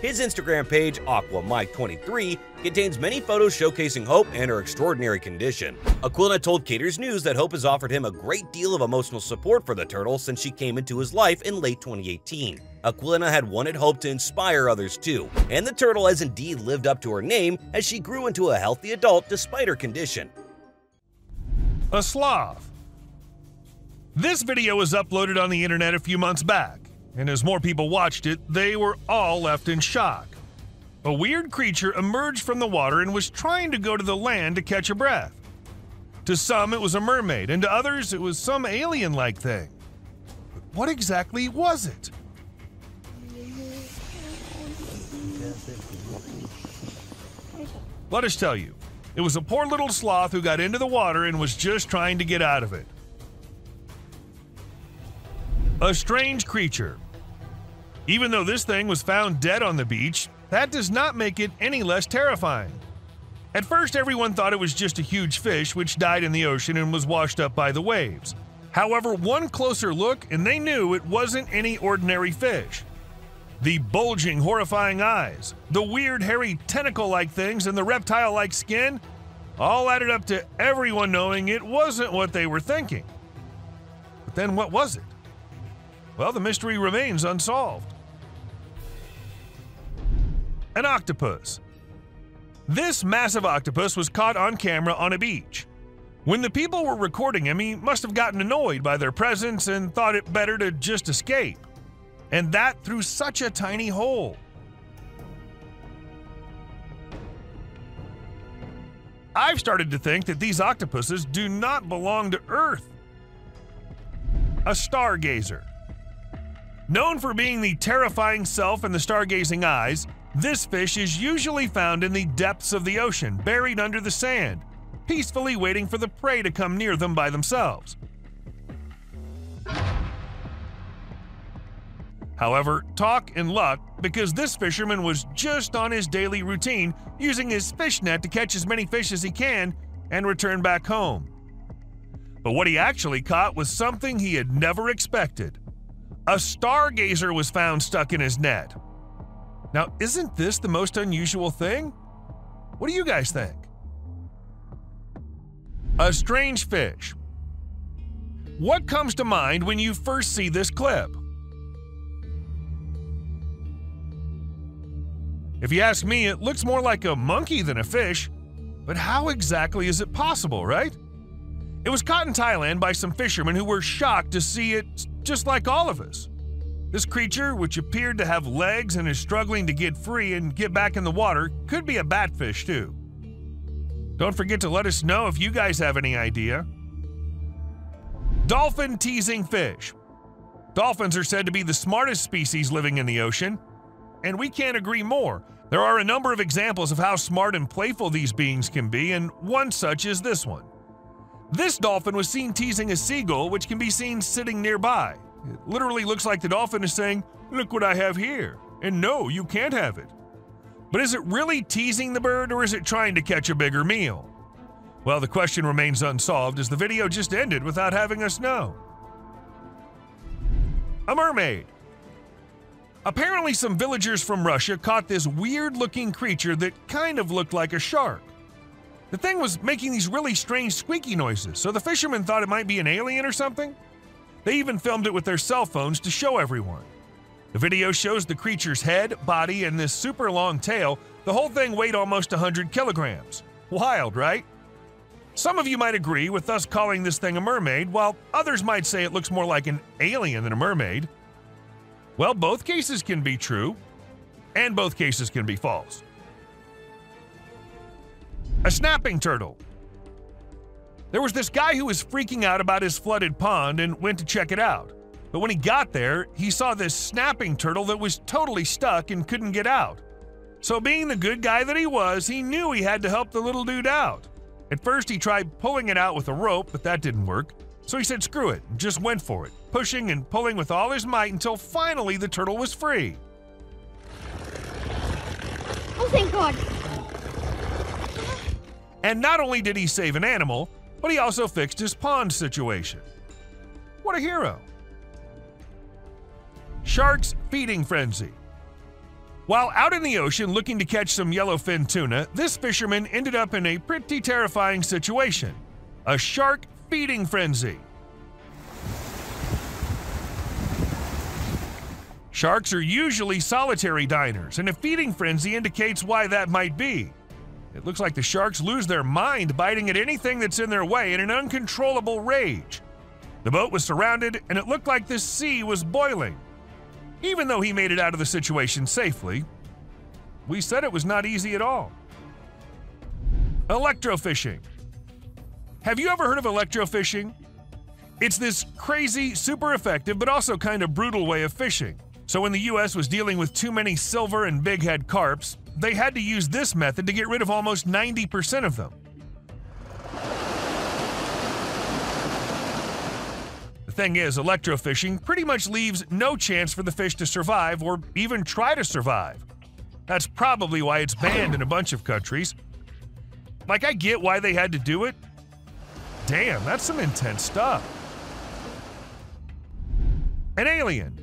[SPEAKER 7] His Instagram page, AquaMike23, contains many photos showcasing Hope and her extraordinary condition. Aquilina told Cater's News that Hope has offered him a great deal of emotional support for the turtle since she came into his life in late 2018. Aquilina had wanted Hope to inspire others too, and the turtle has indeed lived up to her name as she grew into a healthy adult despite her condition.
[SPEAKER 8] A sloth. This video was uploaded on the internet a few months back, and as more people watched it, they were all left in shock. A weird creature emerged from the water and was trying to go to the land to catch a breath. To some, it was a mermaid, and to others, it was some alien-like thing. But what exactly was it? Let us tell you, it was a poor little sloth who got into the water and was just trying to get out of it. A strange creature. Even though this thing was found dead on the beach, that does not make it any less terrifying. At first, everyone thought it was just a huge fish which died in the ocean and was washed up by the waves. However, one closer look and they knew it wasn't any ordinary fish. The bulging, horrifying eyes, the weird, hairy, tentacle-like things, and the reptile-like skin all added up to everyone knowing it wasn't what they were thinking. But then what was it? Well, the mystery remains unsolved. An octopus. This massive octopus was caught on camera on a beach. When the people were recording him, he must have gotten annoyed by their presence and thought it better to just escape. And that through such a tiny hole. I've started to think that these octopuses do not belong to Earth. A stargazer. Known for being the terrifying self and the stargazing eyes, this fish is usually found in the depths of the ocean, buried under the sand, peacefully waiting for the prey to come near them by themselves. However, talk and luck, because this fisherman was just on his daily routine, using his fish net to catch as many fish as he can and return back home. But what he actually caught was something he had never expected. A stargazer was found stuck in his net. Now, isn't this the most unusual thing? What do you guys think? A strange fish. What comes to mind when you first see this clip? If you ask me, it looks more like a monkey than a fish, but how exactly is it possible, right? It was caught in Thailand by some fishermen who were shocked to see it just like all of us. This creature, which appeared to have legs and is struggling to get free and get back in the water, could be a batfish too. Don't forget to let us know if you guys have any idea. Dolphin teasing fish. Dolphins are said to be the smartest species living in the ocean, and we can't agree more. There are a number of examples of how smart and playful these beings can be, and one such is this one. This dolphin was seen teasing a seagull, which can be seen sitting nearby. It literally looks like the dolphin is saying, "Look what I have here," And no, you can't have it. But is it really teasing the bird, or is it trying to catch a bigger meal? Well, the question remains unsolved as the video just ended without having us know. A mermaid. Apparently some villagers from Russia caught this weird-looking creature that kind of looked like a shark. The thing was making these really strange squeaky noises, so the fishermen thought it might be an alien or something. They even filmed it with their cell phones to show everyone. The video shows the creature's head, body, and this super long tail. The whole thing weighed almost 100 kilograms. Wild, right? Some of you might agree with us calling this thing a mermaid, while others might say it looks more like an alien than a mermaid. Well, both cases can be true, and both cases can be false. A snapping turtle. There was this guy who was freaking out about his flooded pond and went to check it out. But when he got there, he saw this snapping turtle that was totally stuck and couldn't get out. So being the good guy that he was, he knew he had to help the little dude out. At first, he tried pulling it out with a rope, but that didn't work. So he said screw it and just went for it, pushing and pulling with all his might until finally the turtle was free.
[SPEAKER 2] Oh, thank God.
[SPEAKER 8] And not only did he save an animal, but he also fixed his pond situation. What a hero. Shark's feeding frenzy. While out in the ocean looking to catch some yellowfin tuna, this fisherman ended up in a pretty terrifying situation. A shark feeding frenzy. Sharks are usually solitary diners, and a feeding frenzy indicates why that might be. It looks like the sharks lose their mind, biting at anything that's in their way in an uncontrollable rage. The boat was surrounded, and it looked like the sea was boiling. Even though he made it out of the situation safely, we said it was not easy at all. Electrofishing. Have you ever heard of electrofishing? It's this crazy, super effective, but also kind of brutal way of fishing. So when the US was dealing with too many silver and bighead carps, they had to use this method to get rid of almost 90% of them. The thing is, electrofishing pretty much leaves no chance for the fish to survive or even try to survive. That's probably why it's banned in a bunch of countries. Like, I get why they had to do it. Damn, that's some intense stuff. An alien.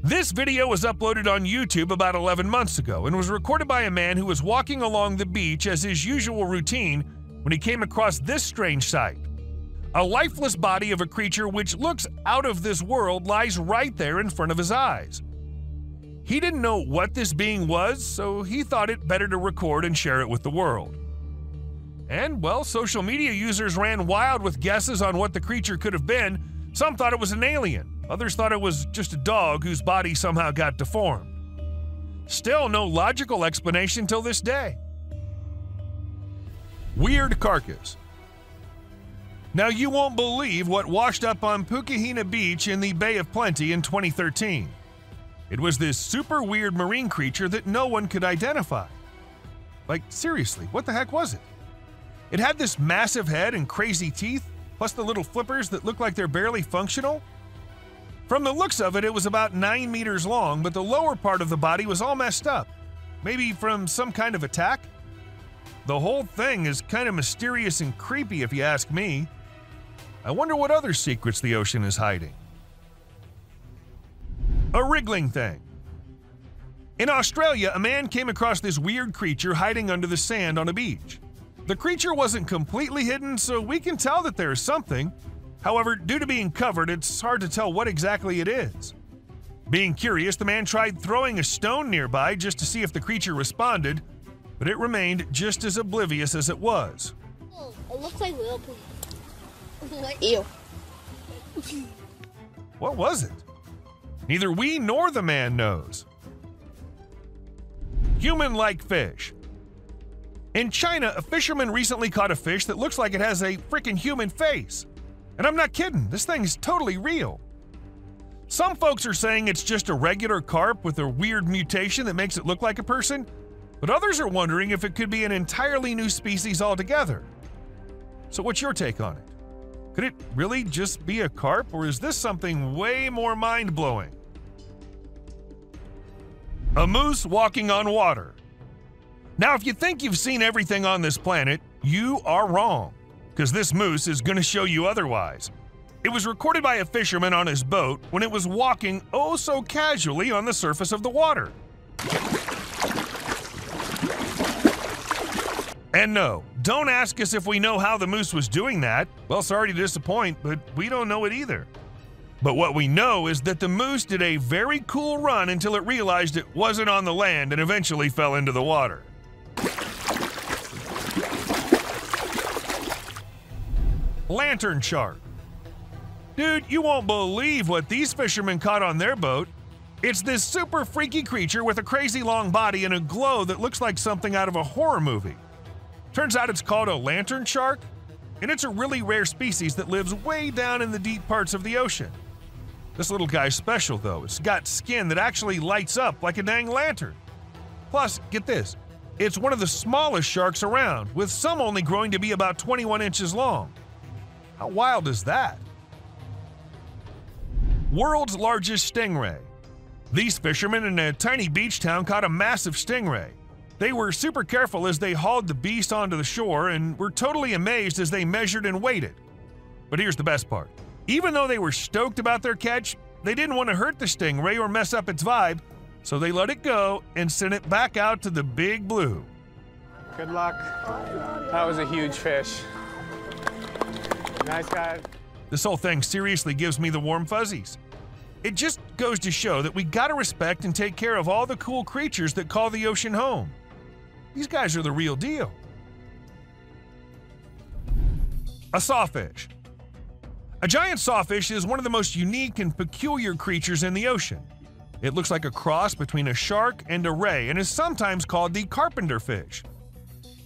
[SPEAKER 8] This video was uploaded on YouTube about 11 months ago and was recorded by a man who was walking along the beach as his usual routine when he came across this strange sight. A lifeless body of a creature which looks out of this world lies right there in front of his eyes. He didn't know what this being was, so he thought it better to record and share it with the world. And, well, social media users ran wild with guesses on what the creature could have been. Some thought it was an alien, others thought it was just a dog whose body somehow got deformed. Still no logical explanation till this day. Weird carcass. Now you won't believe what washed up on Pukehina Beach in the Bay of Plenty in 2013. It was this super weird marine creature that no one could identify. Like, seriously, what the heck was it? It had this massive head and crazy teeth, plus the little flippers that look like they're barely functional. From the looks of it, it was about 9 meters long, but the lower part of the body was all messed up. Maybe from some kind of attack? The whole thing is kind of mysterious and creepy if you ask me. I wonder what other secrets the ocean is hiding. A wriggling thing. In Australia, a man came across this weird creature hiding under the sand on a beach. The creature wasn't completely hidden, so we can tell that there is something. However, due to being covered, it's hard to tell what exactly it is. Being curious, the man tried throwing a stone nearby just to see if the creature responded, but it remained just as oblivious as it was.
[SPEAKER 2] Oh, it looks like little poop. Ew.
[SPEAKER 8] What was it? Neither we nor the man knows. Human-like fish. In China, a fisherman recently caught a fish that looks like it has a freaking human face. And I'm not kidding, this thing's totally real. Some folks are saying it's just a regular carp with a weird mutation that makes it look like a person, but others are wondering if it could be an entirely new species altogether. So what's your take on it? Could it really just be a carp, or is this something way more mind-blowing? A moose walking on water. Now, if you think you've seen everything on this planet, you are wrong, because this moose is going to show you otherwise. It was recorded by a fisherman on his boat when it was walking oh so casually on the surface of the water. And no, don't ask us if we know how the moose was doing that. Well, sorry to disappoint, but we don't know it either. But what we know is that the moose did a very cool run until it realized it wasn't on the land and eventually fell into the water. Lantern shark. Dude, you won't believe what these fishermen caught on their boat. It's this super freaky creature with a crazy long body and a glow that looks like something out of a horror movie. Turns out it's called a lantern shark, and it's a really rare species that lives way down in the deep parts of the ocean. This little guy's special though. It's got skin that actually lights up like a dang lantern. Plus, get this, it's one of the smallest sharks around, with some only growing to be about 21 inches long. How wild is that? World's largest stingray. These fishermen in a tiny beach town caught a massive stingray. They were super careful as they hauled the beast onto the shore and were totally amazed as they measured and weighed. But here's the best part. Even though they were stoked about their catch, they didn't want to hurt the stingray or mess up its vibe, so they let it go and sent it back out to the big blue.
[SPEAKER 9] Good luck. That was a huge fish. Nice guy.
[SPEAKER 8] This whole thing seriously gives me the warm fuzzies. It just goes to show that we gotta respect and take care of all the cool creatures that call the ocean home. These guys are the real deal. A sawfish. A giant sawfish is one of the most unique and peculiar creatures in the ocean. It looks like a cross between a shark and a ray and is sometimes called the carpenter fish.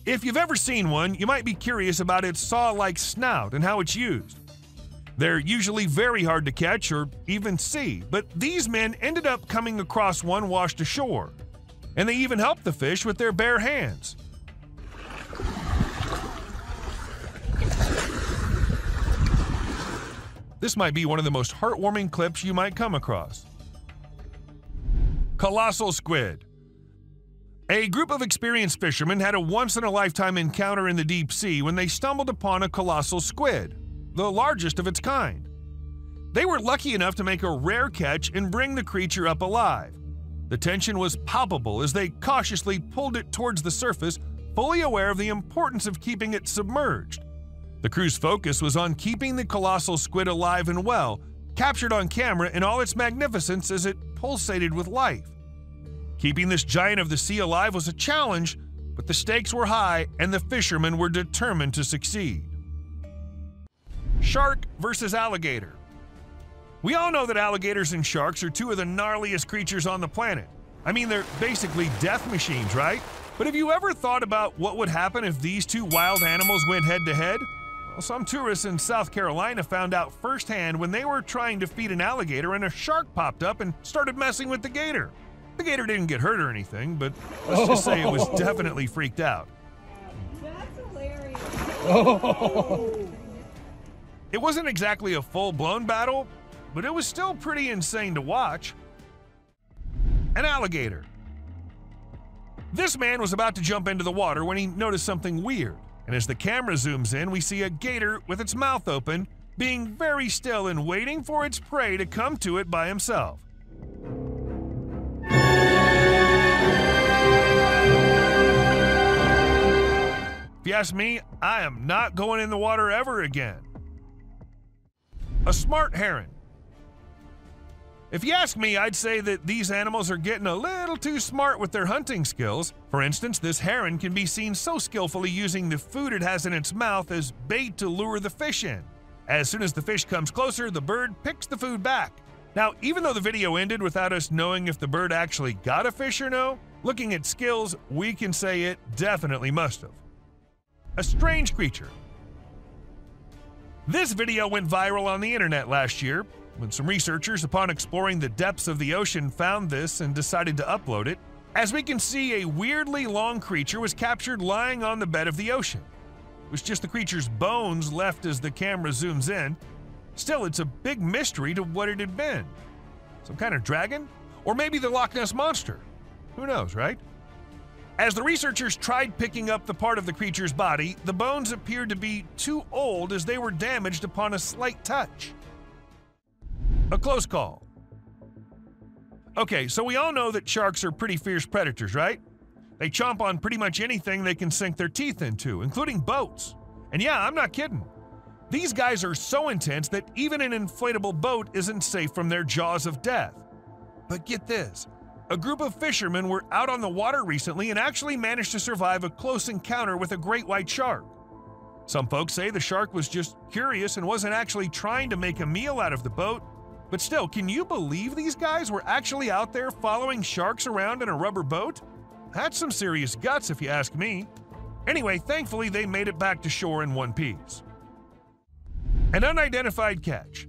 [SPEAKER 8] If you've ever seen one, you might be curious about its saw-like snout and how it's used. They're usually very hard to catch or even see, but these men ended up coming across one washed ashore. And they even helped the fish with their bare hands. This might be one of the most heartwarming clips you might come across. Colossal squid. A group of experienced fishermen had a once-in-a-lifetime encounter in the deep sea when they stumbled upon a colossal squid, the largest of its kind. They were lucky enough to make a rare catch and bring the creature up alive. The tension was palpable as they cautiously pulled it towards the surface, fully aware of the importance of keeping it submerged. The crew's focus was on keeping the colossal squid alive and well, captured on camera in all its magnificence as it pulsated with life. Keeping this giant of the sea alive was a challenge, but the stakes were high and the fishermen were determined to succeed. Shark versus alligator. We all know that alligators and sharks are two of the gnarliest creatures on the planet. I mean, they're basically death machines, right? But have you ever thought about what would happen if these two wild animals went head-to-head? Well, some tourists in South Carolina found out firsthand when they were trying to feed an alligator and a shark popped up and started messing with the gator. The gator didn't get hurt or anything, but let's just say it was definitely freaked out.
[SPEAKER 10] That's hilarious.
[SPEAKER 8] It wasn't exactly a full-blown battle, but it was still pretty insane to watch. An alligator. This man was about to jump into the water when he noticed something weird, and as the camera zooms in, we see a gator with its mouth open, being very still and waiting for its prey to come to it by himself. If you ask me, I am not going in the water ever again. A smart heron. If you ask me, I'd say that these animals are getting a little too smart with their hunting skills. For instance, this heron can be seen so skillfully using the food it has in its mouth as bait to lure the fish in. As soon as the fish comes closer, the bird picks the food back. Now, even though the video ended without us knowing if the bird actually got a fish or no, looking at skills, we can say it definitely must have. A strange creature. This video went viral on the internet last year when some researchers, upon exploring the depths of the ocean, found this and decided to upload it. As we can see, a weirdly long creature was captured lying on the bed of the ocean. It was just the creature's bones left as the camera zooms in. Still, it's a big mystery to what it had been. Some kind of dragon? Or maybe the Loch Ness Monster? Who knows, right? As the researchers tried picking up the part of the creature's body, the bones appeared to be too old as they were damaged upon a slight touch. A close call. Okay, so we all know that sharks are pretty fierce predators, right? They chomp on pretty much anything they can sink their teeth into, including boats. And yeah, I'm not kidding. These guys are so intense that even an inflatable boat isn't safe from their jaws of death. But get this, a group of fishermen were out on the water recently and actually managed to survive a close encounter with a great white shark. Some folks say the shark was just curious and wasn't actually trying to make a meal out of the boat. But still, can you believe these guys were actually out there following sharks around in a rubber boat? That's some serious guts if you ask me. Anyway, thankfully they made it back to shore in one piece. An unidentified catch.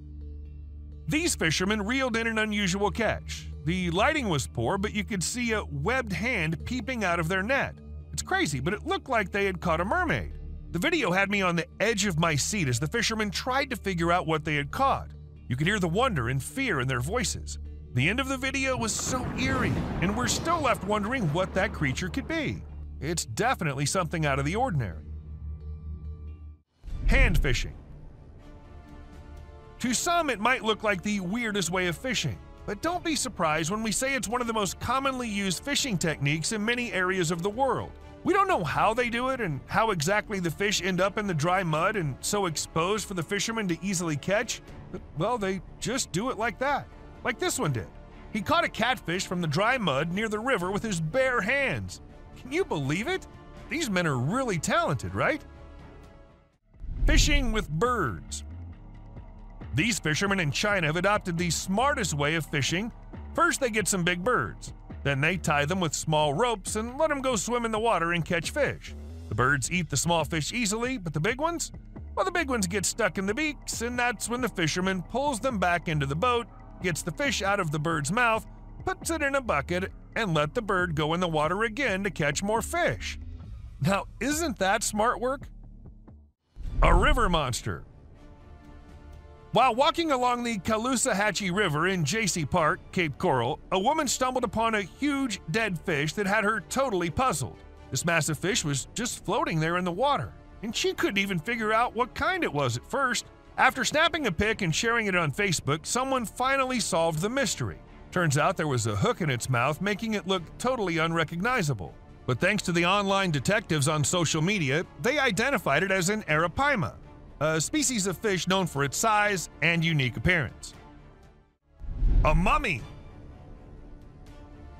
[SPEAKER 8] These fishermen reeled in an unusual catch. The lighting was poor, but you could see a webbed hand peeping out of their net. It's crazy, but it looked like they had caught a mermaid. The video had me on the edge of my seat as the fishermen tried to figure out what they had caught. You could hear the wonder and fear in their voices. The end of the video was so eerie, and we're still left wondering what that creature could be. It's definitely something out of the ordinary. Hand fishing. To some, it might look like the weirdest way of fishing, but don't be surprised when we say it's one of the most commonly used fishing techniques in many areas of the world. We don't know how they do it and how exactly the fish end up in the dry mud and so exposed for the fishermen to easily catch, but well, they just do it like that. Like this one did. He caught a catfish from the dry mud near the river with his bare hands. Can you believe it? These men are really talented, right? Fishing with birds. These fishermen in China have adopted the smartest way of fishing. First, they get some big birds. Then they tie them with small ropes and let them go swim in the water and catch fish. The birds eat the small fish easily, but the big ones? Well, the big ones get stuck in the beaks, and that's when the fisherman pulls them back into the boat, gets the fish out of the bird's mouth, puts it in a bucket, and let the bird go in the water again to catch more fish. Now, isn't that smart work? A river monster. While walking along the Caloosahatchee River in Jaycee Park, Cape Coral, a woman stumbled upon a huge dead fish that had her totally puzzled. This massive fish was just floating there in the water, and she couldn't even figure out what kind it was at first. After snapping a pic and sharing it on Facebook, someone finally solved the mystery. Turns out there was a hook in its mouth, making it look totally unrecognizable. But thanks to the online detectives on social media, they identified it as an arapaima, a species of fish known for its size and unique appearance. A mummy.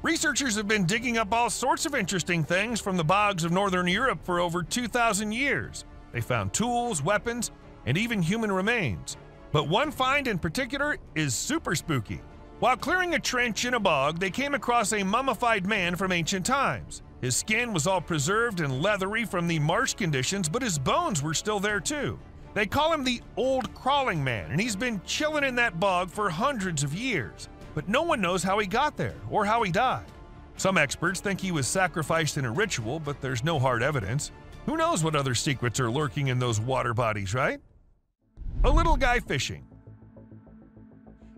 [SPEAKER 8] Researchers have been digging up all sorts of interesting things from the bogs of northern Europe for over 2,000 years. They found tools, weapons, and even human remains. But one find in particular is super spooky. While clearing a trench in a bog, they came across a mummified man from ancient times. His skin was all preserved and leathery from the marsh conditions, but his bones were still there too. They call him the Old Crawling Man, and he's been chilling in that bog for hundreds of years. But no one knows how he got there or how he died. Some experts think he was sacrificed in a ritual, but there's no hard evidence. Who knows what other secrets are lurking in those water bodies, right? A little guy fishing.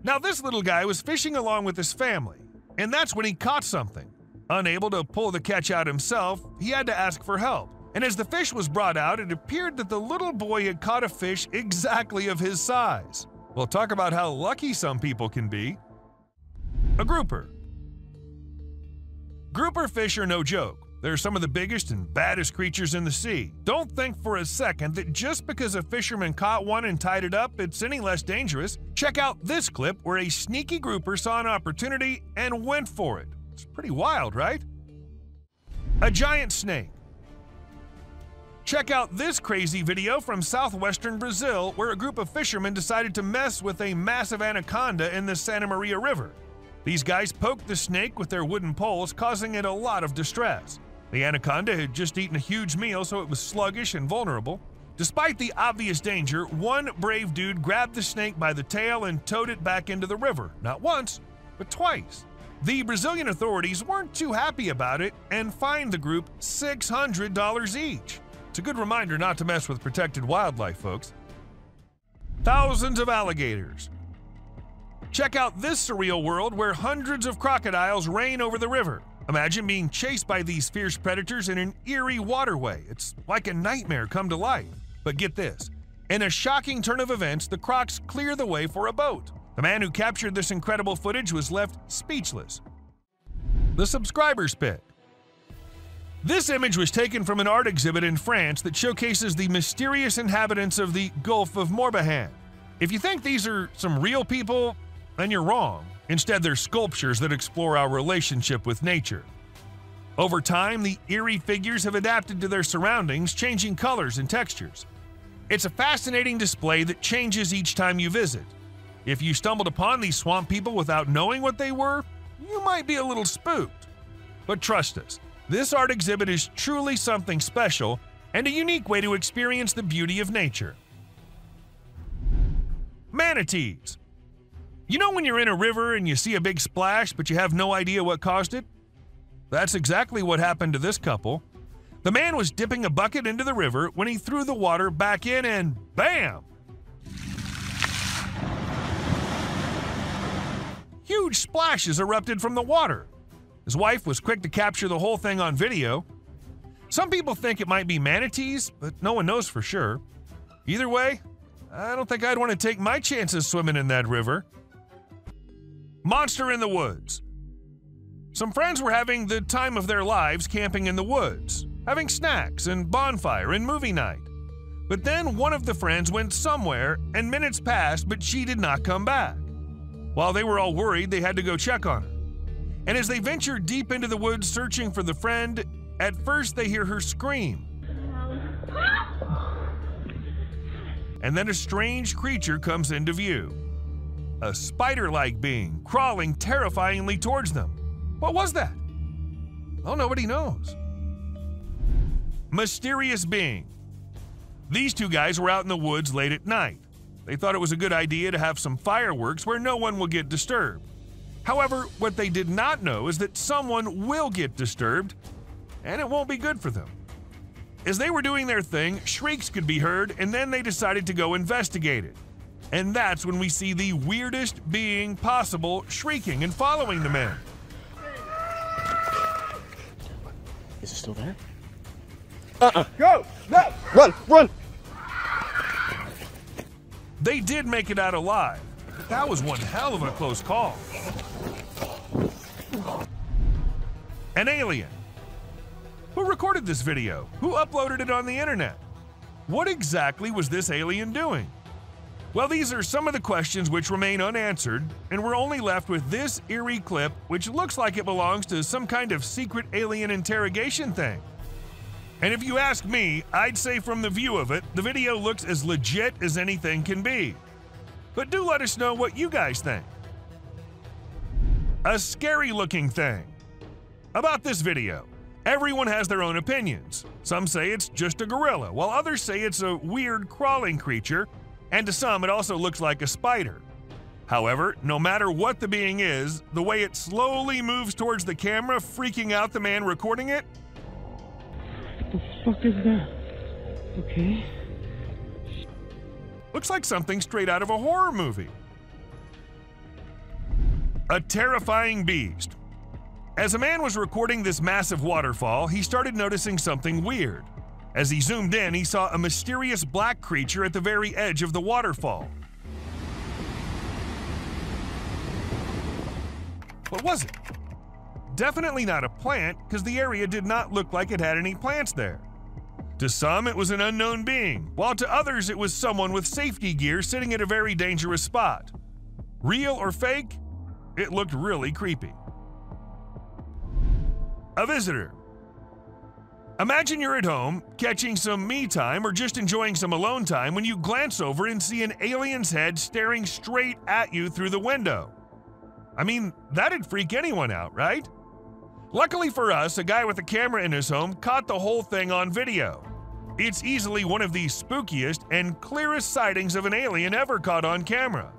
[SPEAKER 8] Now, this little guy was fishing along with his family, and that's when he caught something. Unable to pull the catch out himself, he had to ask for help. And as the fish was brought out, it appeared that the little boy had caught a fish exactly of his size. Well, talk about how lucky some people can be. A grouper. Grouper fish are no joke. They're some of the biggest and baddest creatures in the sea. Don't think for a second that just because a fisherman caught one and tied it up, it's any less dangerous. Check out this clip where a sneaky grouper saw an opportunity and went for it. It's pretty wild, right? A giant snake. Check out this crazy video from southwestern Brazil where a group of fishermen decided to mess with a massive anaconda in the Santa Maria River. These guys poked the snake with their wooden poles, causing it a lot of distress. The anaconda had just eaten a huge meal, so it was sluggish and vulnerable. Despite the obvious danger, one brave dude grabbed the snake by the tail and towed it back into the river, not once, but twice. The Brazilian authorities weren't too happy about it and fined the group $600 each. It's a good reminder not to mess with protected wildlife, folks. Thousands of alligators. Check out this surreal world where hundreds of crocodiles reign over the river. Imagine being chased by these fierce predators in an eerie waterway. It's like a nightmare come to life. But get this. In a shocking turn of events, the crocs clear the way for a boat. The man who captured this incredible footage was left speechless. The subscriber's pick. This image was taken from an art exhibit in France that showcases the mysterious inhabitants of the Gulf of Morbihan. If you think these are some real people, then you're wrong. Instead, they're sculptures that explore our relationship with nature. Over time, the eerie figures have adapted to their surroundings, changing colors and textures. It's a fascinating display that changes each time you visit. If you stumbled upon these swamp people without knowing what they were, you might be a little spooked. But trust us, this art exhibit is truly something special and a unique way to experience the beauty of nature. Manatees. You know when you're in a river and you see a big splash, but you have no idea what caused it? That's exactly what happened to this couple. The man was dipping a bucket into the river when he threw the water back in and bam! Huge splashes erupted from the water. His wife was quick to capture the whole thing on video. Some people think it might be manatees, but no one knows for sure. Either way, I don't think I'd want to take my chances swimming in that river. Monster in the woods. Some friends were having the time of their lives camping in the woods, having snacks and bonfire and movie night. But then one of the friends went somewhere and minutes passed, but she did not come back. While they were all worried, they had to go check on her. And as they ventured deep into the woods searching for the friend, at first they hear her scream. And then a strange creature comes into view. A spider-like being crawling terrifyingly towards them. What was that? Well, nobody knows. Mysterious being. These two guys were out in the woods late at night. They thought it was a good idea to have some fireworks where no one will get disturbed. However, what they did not know is that someone will get disturbed, and it won't be good for them. As they were doing their thing, shrieks could be heard, and then they decided to go investigate it. And that's when we see the weirdest being possible shrieking and following the men.
[SPEAKER 3] Is it still there?
[SPEAKER 9] Go! No! Run! Run!
[SPEAKER 8] They did make it out alive. That was one hell of a close call. An alien. Who recorded this video? Who uploaded it on the internet? What exactly was this alien doing? Well, these are some of the questions which remain unanswered, and we're only left with this eerie clip, which looks like it belongs to some kind of secret alien interrogation thing. And if you ask me, I'd say from the view of it, the video looks as legit as anything can be. But do let us know what you guys think. A scary-looking thing. About this video, everyone has their own opinions. Some say it's just a gorilla, while others say it's a weird crawling creature, and to some it also looks like a spider. However, no matter what the being is, the way it slowly moves towards the camera, freaking out the man recording it.
[SPEAKER 3] What the fuck is that? Okay.
[SPEAKER 8] Looks like something straight out of a horror movie. A terrifying beast. As a man was recording this massive waterfall, he started noticing something weird. As he zoomed in, he saw a mysterious black creature at the very edge of the waterfall. What was it? Definitely not a plant, because the area did not look like it had any plants there. To some, it was an unknown being, while to others it was someone with safety gear sitting at a very dangerous spot. Real or fake? It looked really creepy. A visitor. Imagine you're at home, catching some me time or just enjoying some alone time when you glance over and see an alien's head staring straight at you through the window. I mean, that'd freak anyone out, right? Luckily for us, a guy with a camera in his home caught the whole thing on video. It's easily one of the spookiest and clearest sightings of an alien ever caught on camera.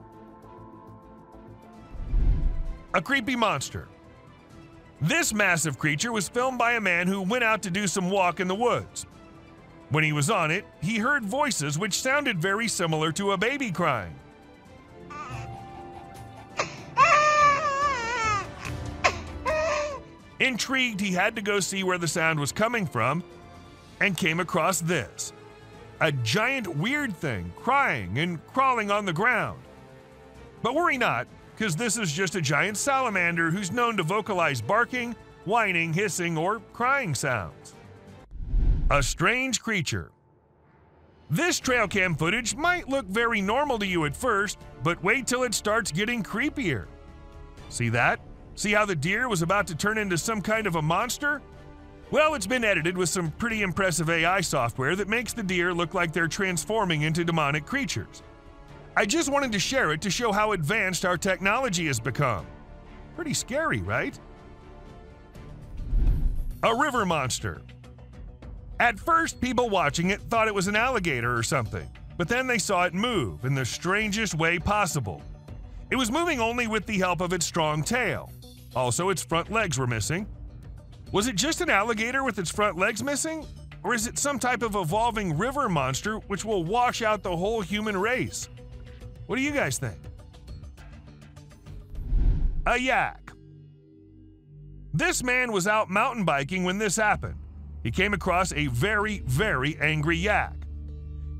[SPEAKER 8] A creepy monster. This massive creature was filmed by a man who went out to do some walk in the woods. When he was on it, he heard voices which sounded very similar to a baby crying. Intrigued, he had to go see where the sound was coming from and came across this. A giant weird thing crying and crawling on the ground. But worry not, because this is just a giant salamander who's known to vocalize barking, whining, hissing, or crying sounds. A strange creature. This trail cam footage might look very normal to you at first, but wait till it starts getting creepier. See that? See how the deer was about to turn into some kind of a monster? Well, it's been edited with some pretty impressive AI software that makes the deer look like they're transforming into demonic creatures. I just wanted to share it to show how advanced our technology has become. Pretty scary, right? A river monster. At first, people watching it thought it was an alligator or something, but then they saw it move in the strangest way possible. It was moving only with the help of its strong tail. Also, its front legs were missing. Was it just an alligator with its front legs missing? Or is it some type of evolving river monster which will wash out the whole human race? What do you guys think? A yak. This man was out mountain biking when this happened. He came across a very, very angry yak.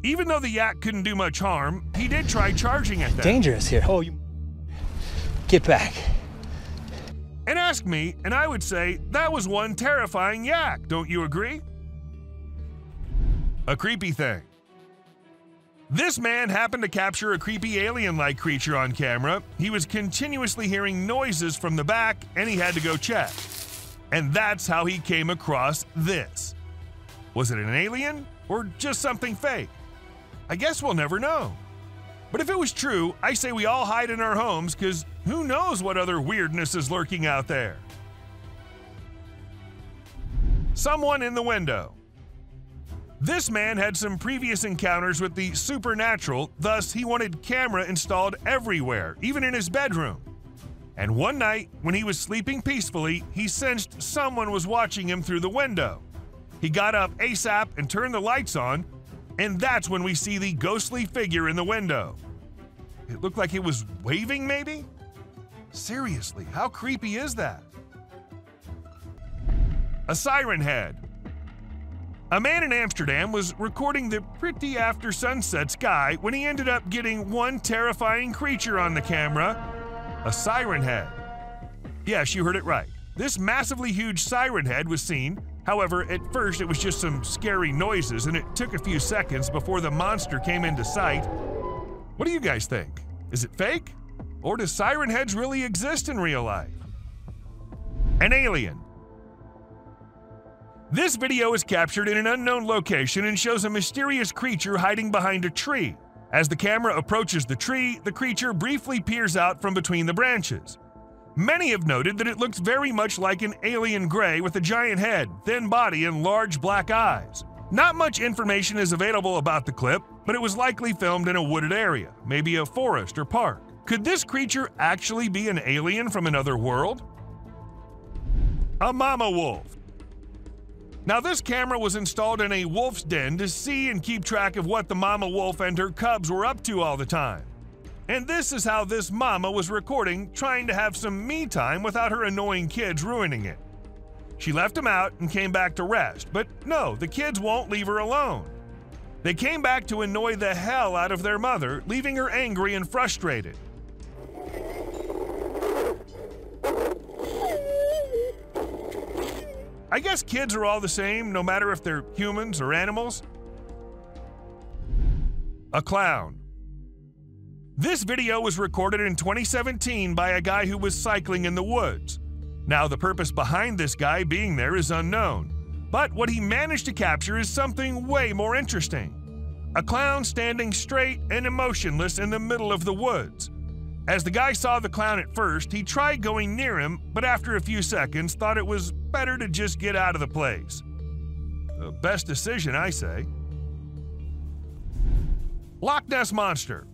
[SPEAKER 8] Even though the yak couldn't do much harm, he did try charging at them.
[SPEAKER 11] Dangerous here. Oh, you get back.
[SPEAKER 8] And ask me, and I would say that was one terrifying yak, don't you agree? A creepy thing. This man happened to capture a creepy alien-like creature on camera. He was continuously hearing noises from the back, and he had to go check. And that's how he came across this. Was it an alien or just something fake? I guess we'll never know. But if it was true, I say we all hide in our homes, because who knows what other weirdness is lurking out there. Someone in the window. This man had some previous encounters with the supernatural, thus he wanted camera installed everywhere, even in his bedroom. And one night, when he was sleeping peacefully, he sensed someone was watching him through the window. He got up ASAP and turned the lights on, and that's when we see the ghostly figure in the window. It looked like it was waving, maybe? Seriously, how creepy is that? A siren head. A man in Amsterdam was recording the pretty after sunset sky when he ended up getting one terrifying creature on the camera, a siren head. Yes, you heard it right. This massively huge siren head was seen. However, at first it was just some scary noises, and it took a few seconds before the monster came into sight. What do you guys think? Is it fake? Or do siren heads really exist in real life? An alien. This video is captured in an unknown location and shows a mysterious creature hiding behind a tree. As the camera approaches the tree, the creature briefly peers out from between the branches. Many have noted that it looks very much like an alien gray with a giant head, thin body, and large black eyes. Not much information is available about the clip, but it was likely filmed in a wooded area, maybe a forest or park. Could this creature actually be an alien from another world? A mama wolf. Now, this camera was installed in a wolf's den to see and keep track of what the mama wolf and her cubs were up to all the time. And this is how this mama was recording, trying to have some me time without her annoying kids ruining it. She left them out and came back to rest, but no, the kids won't leave her alone. They came back to annoy the hell out of their mother, leaving her angry and frustrated. I guess kids are all the same, no matter if they're humans or animals. A clown. This video was recorded in 2017 by a guy who was cycling in the woods. Now, the purpose behind this guy being there is unknown, but what he managed to capture is something way more interesting. A clown standing straight and emotionless in the middle of the woods. As the guy saw the clown at first, he tried going near him, but after a few seconds thought it was better to just get out of the place. The best decision, I say. Loch Ness Monster.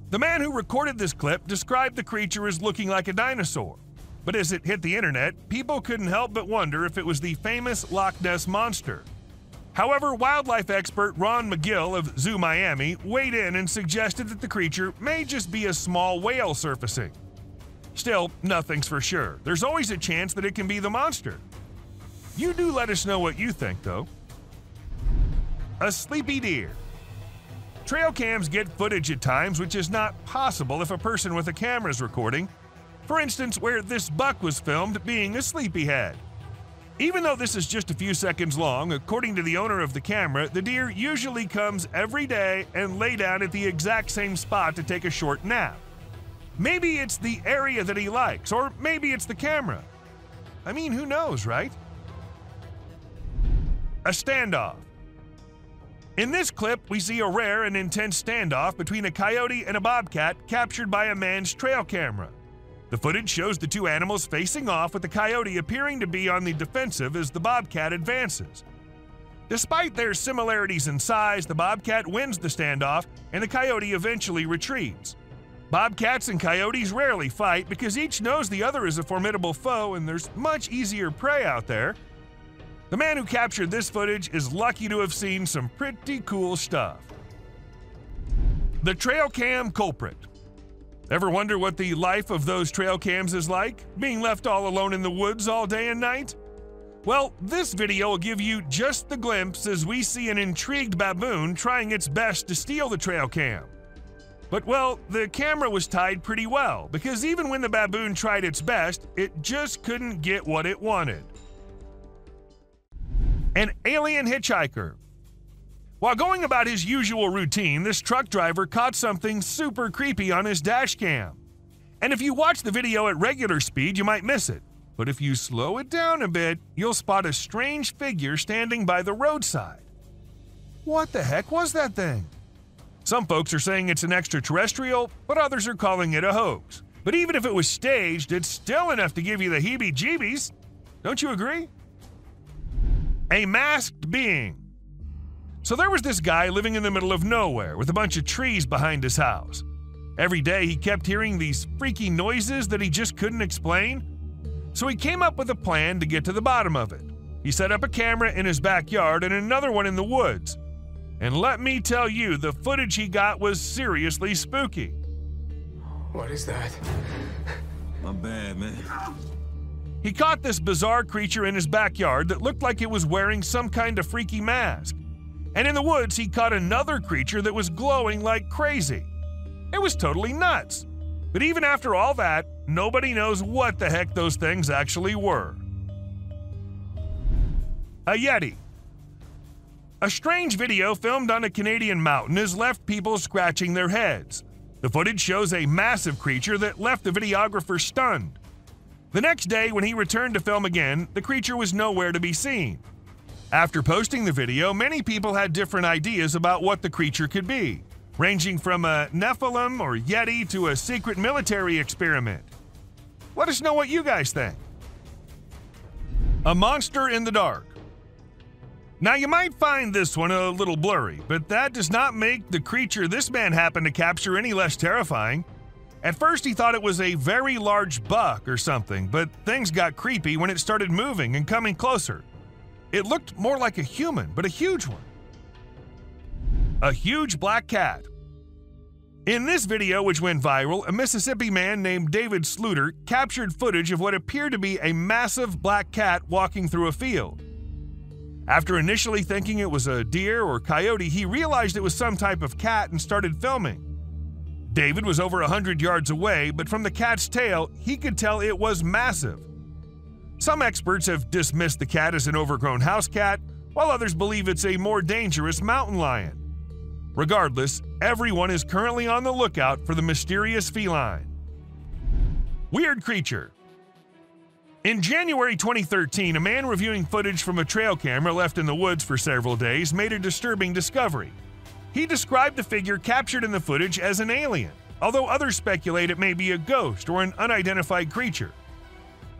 [SPEAKER 8] The man who recorded this clip described the creature as looking like a dinosaur. But as it hit the internet, people couldn't help but wonder if it was the famous Loch Ness Monster. However, wildlife expert Ron McGill of Zoo Miami weighed in and suggested that the creature may just be a small whale surfacing. Still, nothing's for sure. There's always a chance that it can be the monster. You do let us know what you think, though. A sleepy deer. Trail cams get footage at times which is not possible if a person with a camera is recording. For instance, where this buck was filmed being a sleepyhead. Even though this is just a few seconds long, according to the owner of the camera, the deer usually comes every day and lay down at the exact same spot to take a short nap. Maybe it's the area that he likes, or maybe it's the camera. I mean, who knows, right? A standoff. In this clip, we see a rare and intense standoff between a coyote and a bobcat captured by a man's trail camera. The footage shows the two animals facing off, with the coyote appearing to be on the defensive as the bobcat advances. Despite their similarities in size, the bobcat wins the standoff and the coyote eventually retreats. Bobcats and coyotes rarely fight because each knows the other is a formidable foe and there's much easier prey out there. The man who captured this footage is lucky to have seen some pretty cool stuff. The trail cam culprit. Ever wonder what the life of those trail cams is like? Being left all alone in the woods all day and night? Well, this video will give you just the glimpse as we see an intrigued baboon trying its best to steal the trail cam. But well, the camera was tied pretty well, because even when the baboon tried its best, it just couldn't get what it wanted. An alien hitchhiker. While going about his usual routine, this truck driver caught something super creepy on his dash cam. And if you watch the video at regular speed, you might miss it. But if you slow it down a bit, you'll spot a strange figure standing by the roadside. What the heck was that thing? Some folks are saying it's an extraterrestrial, but others are calling it a hoax. But even if it was staged, it's still enough to give you the heebie-jeebies. Don't you agree? A masked being. So there was this guy living in the middle of nowhere with a bunch of trees behind his house. Every day he kept hearing these freaky noises that he just couldn't explain. So he came up with a plan to get to the bottom of it. He set up a camera in his backyard and another one in the woods. And let me tell you, the footage he got was seriously spooky.
[SPEAKER 12] What is that?
[SPEAKER 13] My bad, man.
[SPEAKER 8] He caught this bizarre creature in his backyard that looked like it was wearing some kind of freaky mask. And in the woods, he caught another creature that was glowing like crazy. It was totally nuts. But even after all that, nobody knows what the heck those things actually were. A Yeti. A strange video filmed on a Canadian mountain has left people scratching their heads. The footage shows a massive creature that left the videographer stunned. The next day, when he returned to film again, the creature was nowhere to be seen. After posting the video, many people had different ideas about what the creature could be, ranging from a Nephilim or Yeti to a secret military experiment. Let us know what you guys think. A monster in the dark. Now, you might find this one a little blurry, but that does not make the creature this man happened to capture any less terrifying. At first, he thought it was a very large buck or something, but things got creepy when it started moving and coming closer. It looked more like a human, but a huge one. A huge black cat. In this video, which went viral, a Mississippi man named David Sluter captured footage of what appeared to be a massive black cat walking through a field. After initially thinking it was a deer or coyote, he realized it was some type of cat and started filming. David was over 100 yards away, but from the cat's tail, he could tell it was massive. Some experts have dismissed the cat as an overgrown house cat, while others believe it's a more dangerous mountain lion. Regardless, everyone is currently on the lookout for the mysterious feline. Weird creature. In January 2013, a man reviewing footage from a trail camera left in the woods for several days made a disturbing discovery. He described the figure captured in the footage as an alien, although others speculate it may be a ghost or an unidentified creature.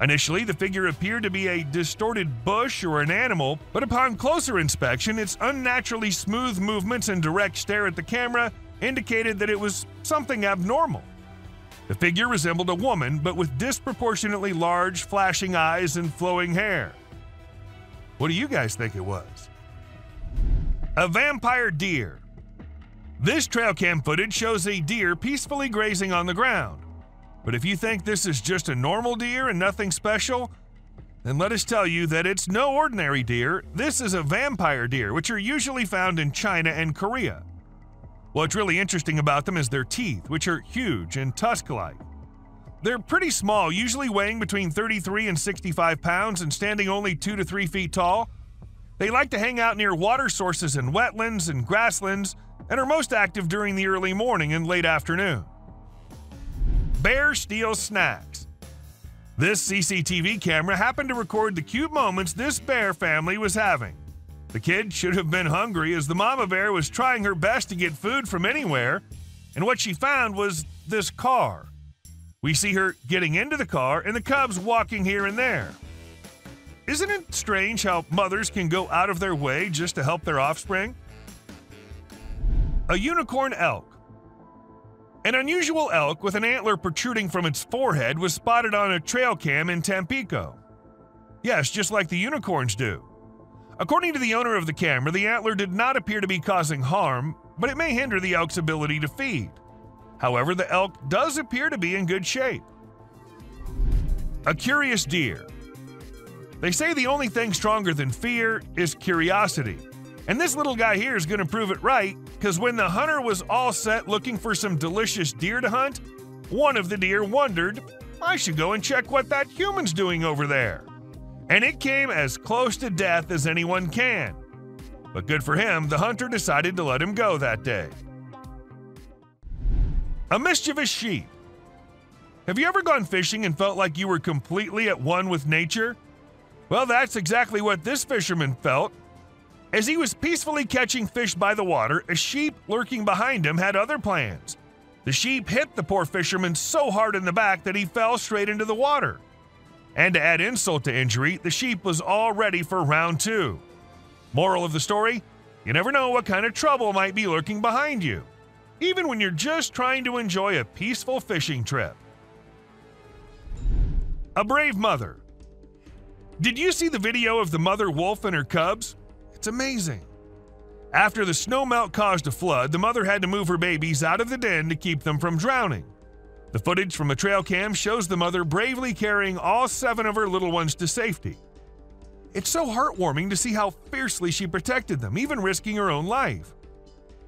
[SPEAKER 8] Initially, the figure appeared to be a distorted bush or an animal, but upon closer inspection, its unnaturally smooth movements and direct stare at the camera indicated that it was something abnormal. The figure resembled a woman, but with disproportionately large, flashing eyes and flowing hair. What do you guys think it was? A vampire deer. This trail cam footage shows a deer peacefully grazing on the ground. But if you think this is just a normal deer and nothing special, then let us tell you that it's no ordinary deer. This is a vampire deer, which are usually found in China and Korea. What's really interesting about them is their teeth, which are huge and tusk-like. They're pretty small, usually weighing between 33 and 65 pounds and standing only 2 to 3 feet tall. They like to hang out near water sources and wetlands and grasslands and are most active during the early morning and late afternoon. Bear steals snacks. This CCTV camera happened to record the cute moments this bear family was having. The kid should have been hungry as the mama bear was trying her best to get food from anywhere, and what she found was this car. We see her getting into the car and the cubs walking here and there. Isn't it strange how mothers can go out of their way just to help their offspring? A unicorn elk. An unusual elk with an antler protruding from its forehead was spotted on a trail cam in Tampico. Yes, just like the unicorns do. According to the owner of the camera, the antler did not appear to be causing harm, but it may hinder the elk's ability to feed. However, the elk does appear to be in good shape. A curious deer. They say the only thing stronger than fear is curiosity. And this little guy here is going to prove it right, because when the hunter was all set looking for some delicious deer to hunt, one of the deer wondered, I should go and check what that human's doing over there. And it came as close to death as anyone can. But good for him, the hunter decided to let him go that day. A mischievous sheep. Have you ever gone fishing and felt like you were completely at one with nature? Well, that's exactly what this fisherman felt. As he was peacefully catching fish by the water, a sheep lurking behind him had other plans. The sheep hit the poor fisherman so hard in the back that he fell straight into the water. And to add insult to injury, the sheep was all ready for round 2. Moral of the story, you never know what kind of trouble might be lurking behind you, even when you're just trying to enjoy a peaceful fishing trip. A brave mother. Did you see the video of the mother wolf and her cubs? It's amazing. After the snowmelt caused a flood, the mother had to move her babies out of the den to keep them from drowning. The footage from a trail cam shows the mother bravely carrying all 7 of her little ones to safety. It's so heartwarming to see how fiercely she protected them, even risking her own life.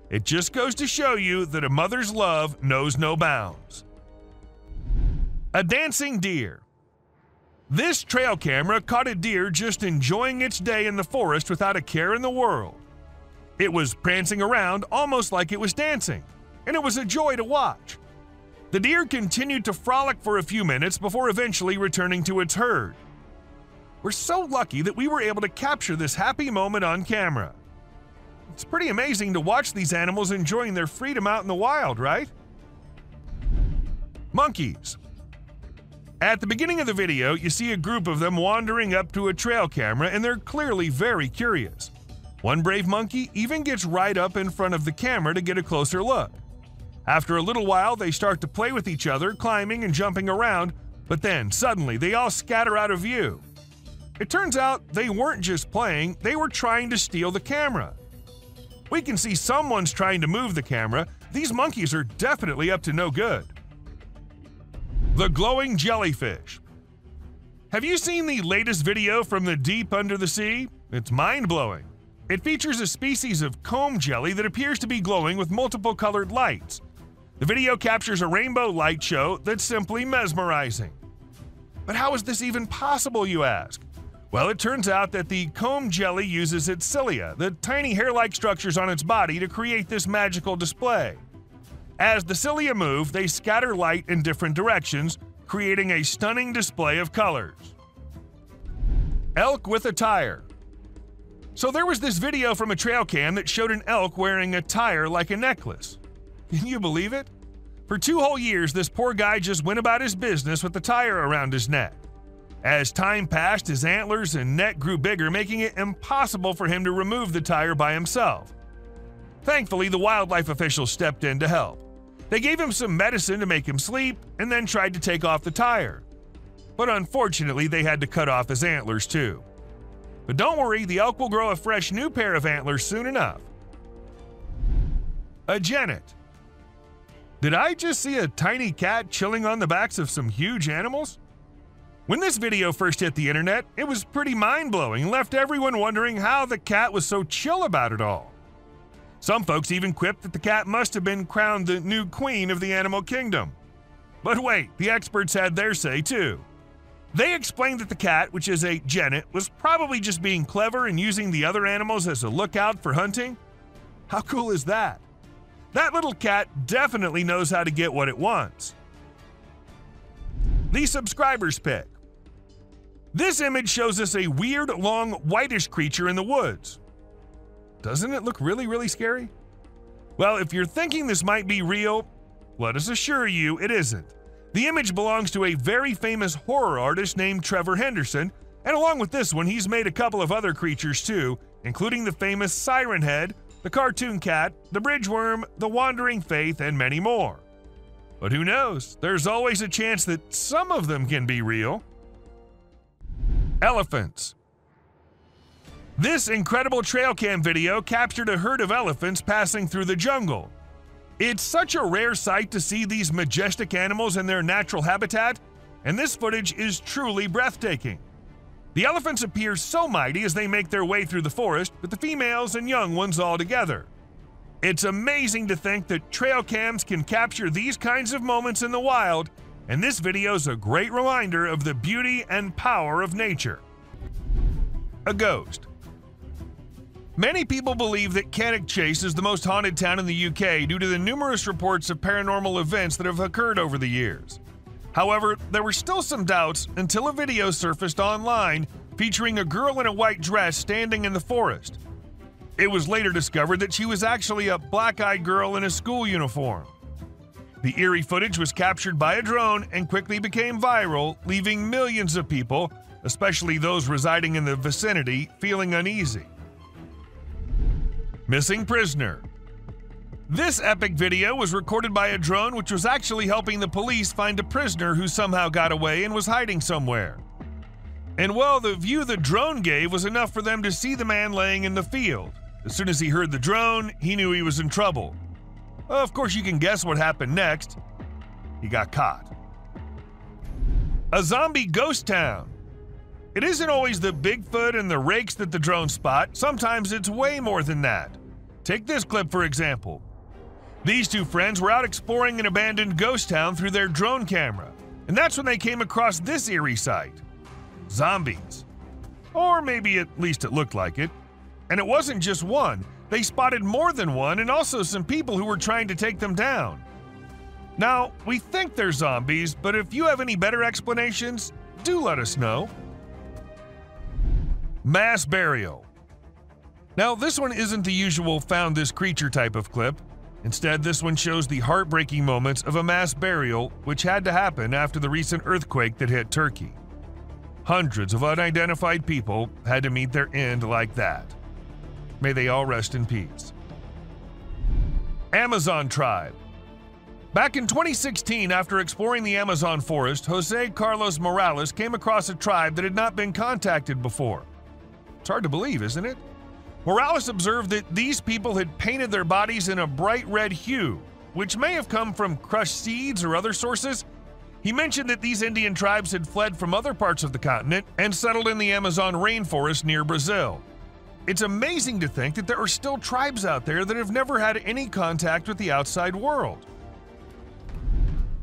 [SPEAKER 8] It just goes to show you that a mother's love knows no bounds. A dancing deer. This trail camera caught a deer just enjoying its day in the forest without a care in the world. It was prancing around almost like it was dancing, and it was a joy to watch. The deer continued to frolic for a few minutes before eventually returning to its herd. We're so lucky that we were able to capture this happy moment on camera. It's pretty amazing to watch these animals enjoying their freedom out in the wild, right? Monkeys. At the beginning of the video, you see a group of them wandering up to a trail camera, and they're clearly very curious. One brave monkey even gets right up in front of the camera to get a closer look. After a little while, they start to play with each other, climbing and jumping around, but then suddenly they all scatter out of view. It turns out they weren't just playing, they were trying to steal the camera. We can see someone's trying to move the camera. These monkeys are definitely up to no good. The glowing jellyfish. Have you seen the latest video from the deep under the sea? It's mind-blowing. It features a species of comb jelly that appears to be glowing with multiple colored lights. The video captures a rainbow light show that's simply mesmerizing. But how is this even possible, you ask? Well, it turns out that the comb jelly uses its cilia, the tiny hair-like structures on its body, to create this magical display. As the cilia move, they scatter light in different directions, creating a stunning display of colors. Elk with a tire. So there was this video from a trail cam that showed an elk wearing a tire like a necklace. Can you believe it? For 2 whole years, this poor guy just went about his business with the tire around his neck. As time passed, his antlers and neck grew bigger, making it impossible for him to remove the tire by himself. Thankfully, the wildlife officials stepped in to help. They gave him some medicine to make him sleep and then tried to take off the tire. But unfortunately, they had to cut off his antlers too. But don't worry, the elk will grow a fresh new pair of antlers soon enough. A genet. Did I just see a tiny cat chilling on the backs of some huge animals? When this video first hit the internet, it was pretty mind-blowing and left everyone wondering how the cat was so chill about it all. Some folks even quipped that the cat must have been crowned the new queen of the animal kingdom. But wait, the experts had their say too. They explained that the cat, which is a genet, was probably just being clever and using the other animals as a lookout for hunting. How cool is that? That little cat definitely knows how to get what it wants. The subscribers pick. This image shows us a weird, long, whitish creature in the woods. Doesn't it look really, really scary? Well, if you're thinking this might be real, let us assure you it isn't. The image belongs to a very famous horror artist named Trevor Henderson, and along with this one, he's made a couple of other creatures too, including the famous Siren Head, the cartoon cat, the bridge worm, the wandering faith, and many more. But who knows? There's always a chance that some of them can be real. Elephants. This incredible trail cam video captured a herd of elephants passing through the jungle. It's such a rare sight to see these majestic animals in their natural habitat, and this footage is truly breathtaking. The elephants appear so mighty as they make their way through the forest, with the females and young ones all together. It's amazing to think that trail cams can capture these kinds of moments in the wild, and this video is a great reminder of the beauty and power of nature. A ghost. Many people believe that Cannock Chase is the most haunted town in the UK due to the numerous reports of paranormal events that have occurred over the years. However, there were still some doubts until a video surfaced online featuring a girl in a white dress standing in the forest. It was later discovered that she was actually a black-eyed girl in a school uniform. The eerie footage was captured by a drone and quickly became viral, leaving millions of people, especially those residing in the vicinity, feeling uneasy. Missing prisoner. This epic video was recorded by a drone which was actually helping the police find a prisoner who somehow got away and was hiding somewhere. And well, the view the drone gave was enough for them to see the man laying in the field. As soon as he heard the drone, he knew he was in trouble. Of course, you can guess what happened next. He got caught. A zombie ghost town. It isn't always the Bigfoot and the rakes that the drones spot. Sometimes it's way more than that. Take this clip for example. These two friends were out exploring an abandoned ghost town through their drone camera, and that's when they came across this eerie sight. Zombies. Or maybe at least it looked like it. And it wasn't just one. They spotted more than one and also some people who were trying to take them down. Now, we think they're zombies, but if you have any better explanations, do let us know. Mass burial. Now, this one isn't the usual found this creature type of clip. Instead, this one shows the heartbreaking moments of a mass burial which had to happen after the recent earthquake that hit Turkey. Hundreds of unidentified people had to meet their end like that. May they all rest in peace. Amazon tribe. Back in 2016, after exploring the Amazon forest, Jose Carlos Morales came across a tribe that had not been contacted before. It's hard to believe, isn't it? Morales observed that these people had painted their bodies in a bright red hue, which may have come from crushed seeds or other sources. He mentioned that these Indian tribes had fled from other parts of the continent and settled in the Amazon rainforest near Brazil. It's amazing to think that there are still tribes out there that have never had any contact with the outside world.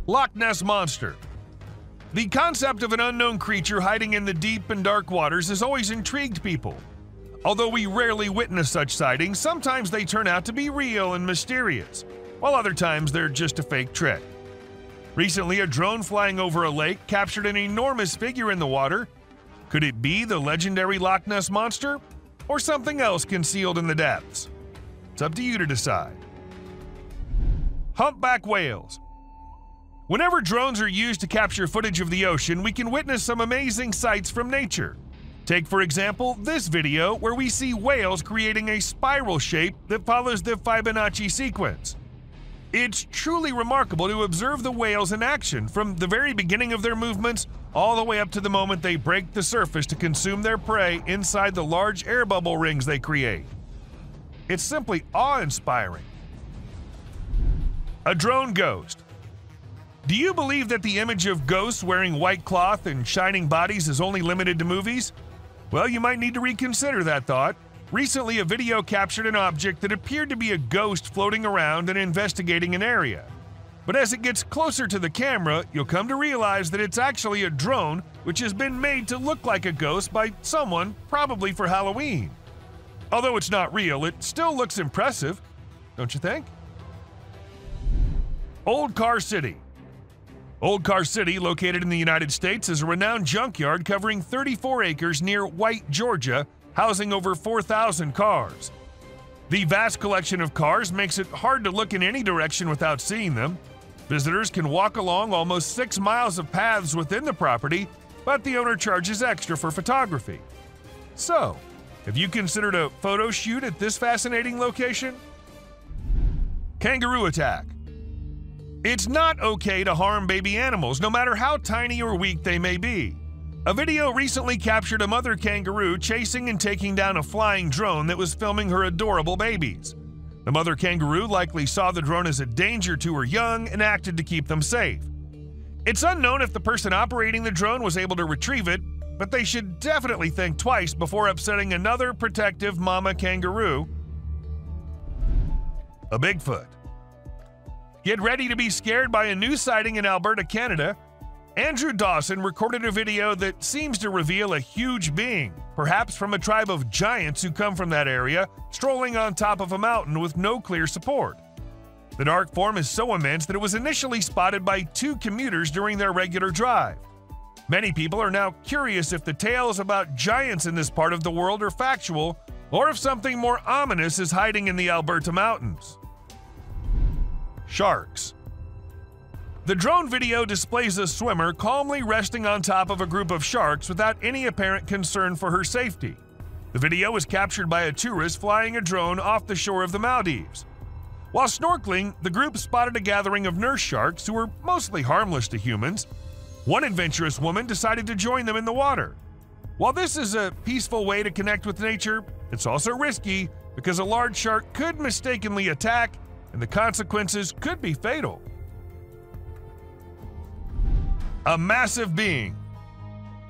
[SPEAKER 8] Loch Ness Monster. The concept of an unknown creature hiding in the deep and dark waters has always intrigued people. Although we rarely witness such sightings, sometimes they turn out to be real and mysterious, while other times they're just a fake trick. Recently, a drone flying over a lake captured an enormous figure in the water. Could it be the legendary Loch Ness Monster? Or something else concealed in the depths? It's up to you to decide. Humpback whales. Whenever drones are used to capture footage of the ocean, we can witness some amazing sights from nature. Take, for example, this video where we see whales creating a spiral shape that follows the Fibonacci sequence. It's truly remarkable to observe the whales in action from the very beginning of their movements all the way up to the moment they break the surface to consume their prey inside the large air bubble rings they create. It's simply awe-inspiring. A drone ghost. Do you believe that the image of ghosts wearing white cloth and shining bodies is only limited to movies? Well, you might need to reconsider that thought. Recently, a video captured an object that appeared to be a ghost floating around and investigating an area. But as it gets closer to the camera, you'll come to realize that it's actually a drone which has been made to look like a ghost by someone, probably for Halloween. Although it's not real, it still looks impressive, don't you think? Old Car City. Old Car City, located in the United States, is a renowned junkyard covering 34 acres near White, Georgia, housing over 4,000 cars. The vast collection of cars makes it hard to look in any direction without seeing them. Visitors can walk along almost 6 miles of paths within the property, but the owner charges extra for photography. So, have you considered a photo shoot at this fascinating location? Kangaroo attack. It's not okay to harm baby animals, no matter how tiny or weak they may be. A video recently captured a mother kangaroo chasing and taking down a flying drone that was filming her adorable babies. The mother kangaroo likely saw the drone as a danger to her young and acted to keep them safe. It's unknown if the person operating the drone was able to retrieve it, but they should definitely think twice before upsetting another protective mama kangaroo. A Bigfoot. Get ready to be scared by a new sighting in Alberta, Canada. Andrew Dawson recorded a video that seems to reveal a huge being, perhaps from a tribe of giants who come from that area, strolling on top of a mountain with no clear support. The dark form is so immense that it was initially spotted by 2 commuters during their regular drive. Many people are now curious if the tales about giants in this part of the world are factual, or if something more ominous is hiding in the Alberta mountains. Sharks. The drone video displays a swimmer calmly resting on top of a group of sharks without any apparent concern for her safety. The video was captured by a tourist flying a drone off the shore of the Maldives. While snorkeling, the group spotted a gathering of nurse sharks who were mostly harmless to humans. One adventurous woman decided to join them in the water. While this is a peaceful way to connect with nature, it's also risky because a large shark could mistakenly attack, and the consequences could be fatal. A massive being.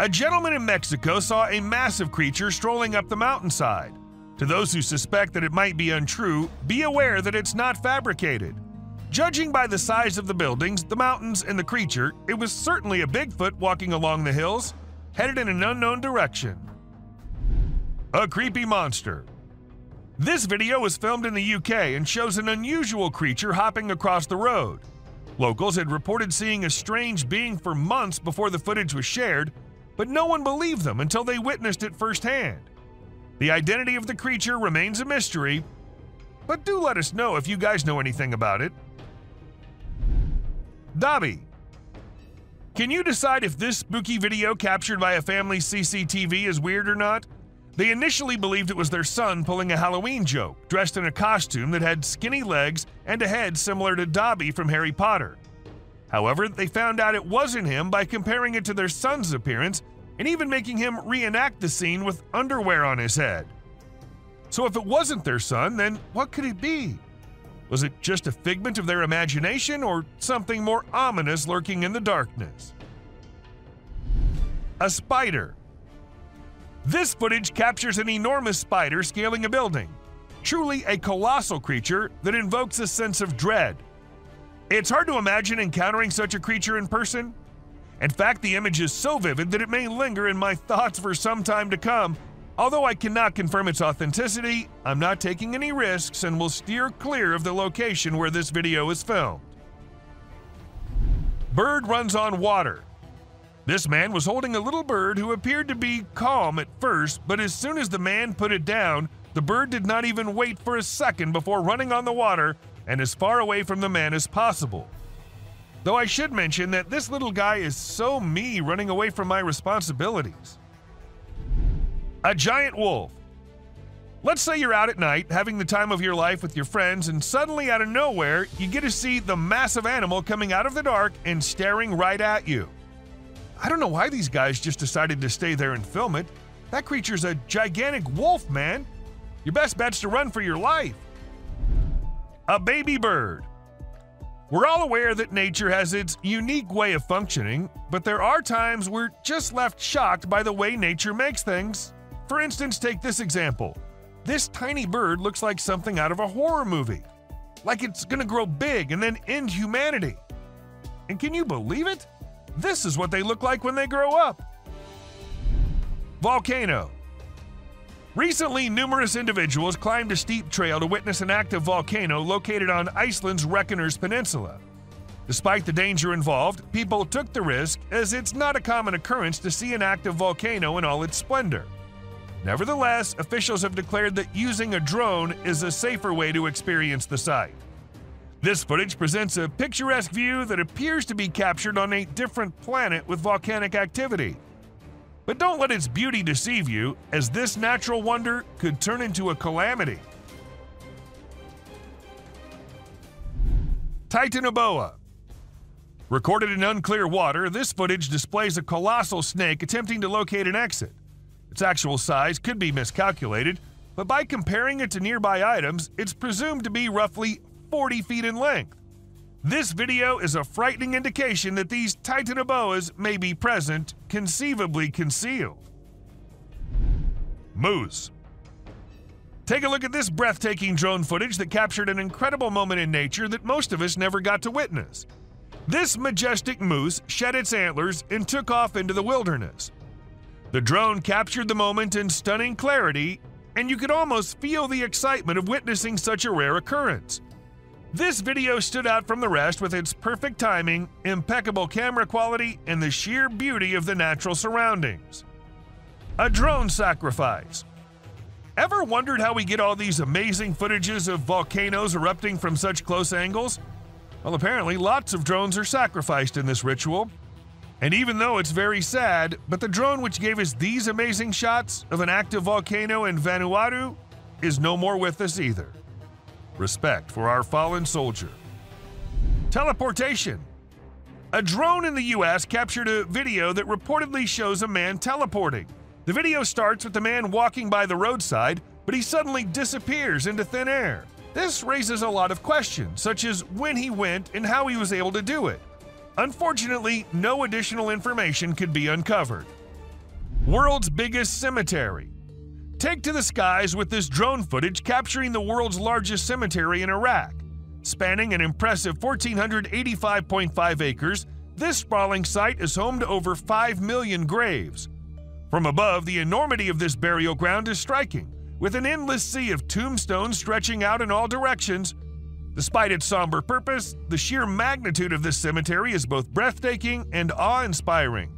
[SPEAKER 8] A gentleman in Mexico saw a massive creature strolling up the mountainside. To those who suspect that it might be untrue, be aware that it's not fabricated. Judging by the size of the buildings, the mountains, and the creature, it was certainly a Bigfoot walking along the hills, headed in an unknown direction. A creepy monster. This video was filmed in the UK and shows an unusual creature hopping across the road. Locals had reported seeing a strange being for months before the footage was shared, but no one believed them until they witnessed it firsthand. The identity of the creature remains a mystery, but do let us know if you guys know anything about it. Dobby. Can you decide if this spooky video captured by a family's CCTV is weird or not? They initially believed it was their son pulling a Halloween joke, dressed in a costume that had skinny legs and a head similar to Dobby from Harry Potter. However, they found out it wasn't him by comparing it to their son's appearance and even making him reenact the scene with underwear on his head. So if it wasn't their son, then what could it be? Was it just a figment of their imagination or something more ominous lurking in the darkness? A spider. This footage captures an enormous spider scaling a building, truly a colossal creature that invokes a sense of dread. It's hard to imagine encountering such a creature in person. In fact, the image is so vivid that it may linger in my thoughts for some time to come. Although I cannot confirm its authenticity, I'm not taking any risks and will steer clear of the location where this video is filmed. Bird runs on water. This man was holding a little bird who appeared to be calm at first, but as soon as the man put it down, the bird did not even wait for a second before running on the water and as far away from the man as possible. Though I should mention that this little guy is so me running away from my responsibilities. A giant wolf. Let's say you're out at night having the time of your life with your friends and suddenly out of nowhere you get to see the massive animal coming out of the dark and staring right at you. I don't know why these guys just decided to stay there and film it. That creature's a gigantic wolf, man. Your best bet's to run for your life. A baby bird. We're all aware that nature has its unique way of functioning, but there are times we're just left shocked by the way nature makes things. For instance, take this example. This tiny bird looks like something out of a horror movie. Like it's gonna grow big and then end humanity. And can you believe it? This is what they look like when they grow up. Volcano. Recently, numerous individuals climbed a steep trail to witness an active volcano located on Iceland's Reykjanes Peninsula. Despite the danger involved, people took the risk as it's not a common occurrence to see an active volcano in all its splendor. Nevertheless, officials have declared that using a drone is a safer way to experience the site. This footage presents a picturesque view that appears to be captured on a different planet with volcanic activity. But don't let its beauty deceive you, as this natural wonder could turn into a calamity. Titanoboa. Recorded in unclear water, this footage displays a colossal snake attempting to locate an exit. Its actual size could be miscalculated, but by comparing it to nearby items, it's presumed to be roughly 40 feet in length. This video is a frightening indication that these Titanoboas may be present, conceivably concealed. Moose. Take a look at this breathtaking drone footage that captured an incredible moment in nature that most of us never got to witness. This majestic moose shed its antlers and took off into the wilderness. The drone captured the moment in stunning clarity, and you could almost feel the excitement of witnessing such a rare occurrence. This video stood out from the rest with its perfect timing, impeccable camera quality, and the sheer beauty of the natural surroundings. A drone sacrifice. Ever wondered how we get all these amazing footages of volcanoes erupting from such close angles? Well, apparently lots of drones are sacrificed in this ritual. And even though it's very sad, but the drone which gave us these amazing shots of an active volcano in Vanuatu is no more with us either. Respect for our fallen soldier. Teleportation. A drone in the US captured a video that reportedly shows a man teleporting. The video starts with the man walking by the roadside, but he suddenly disappears into thin air. This raises a lot of questions, such as when he went and how he was able to do it. Unfortunately, no additional information could be uncovered. World's biggest cemetery. Take to the skies with this drone footage capturing the world's largest cemetery in Iraq. Spanning an impressive 1,485.5 acres, this sprawling site is home to over 5 million graves. From above, the enormity of this burial ground is striking, with an endless sea of tombstones stretching out in all directions. Despite its somber purpose, the sheer magnitude of this cemetery is both breathtaking and awe-inspiring.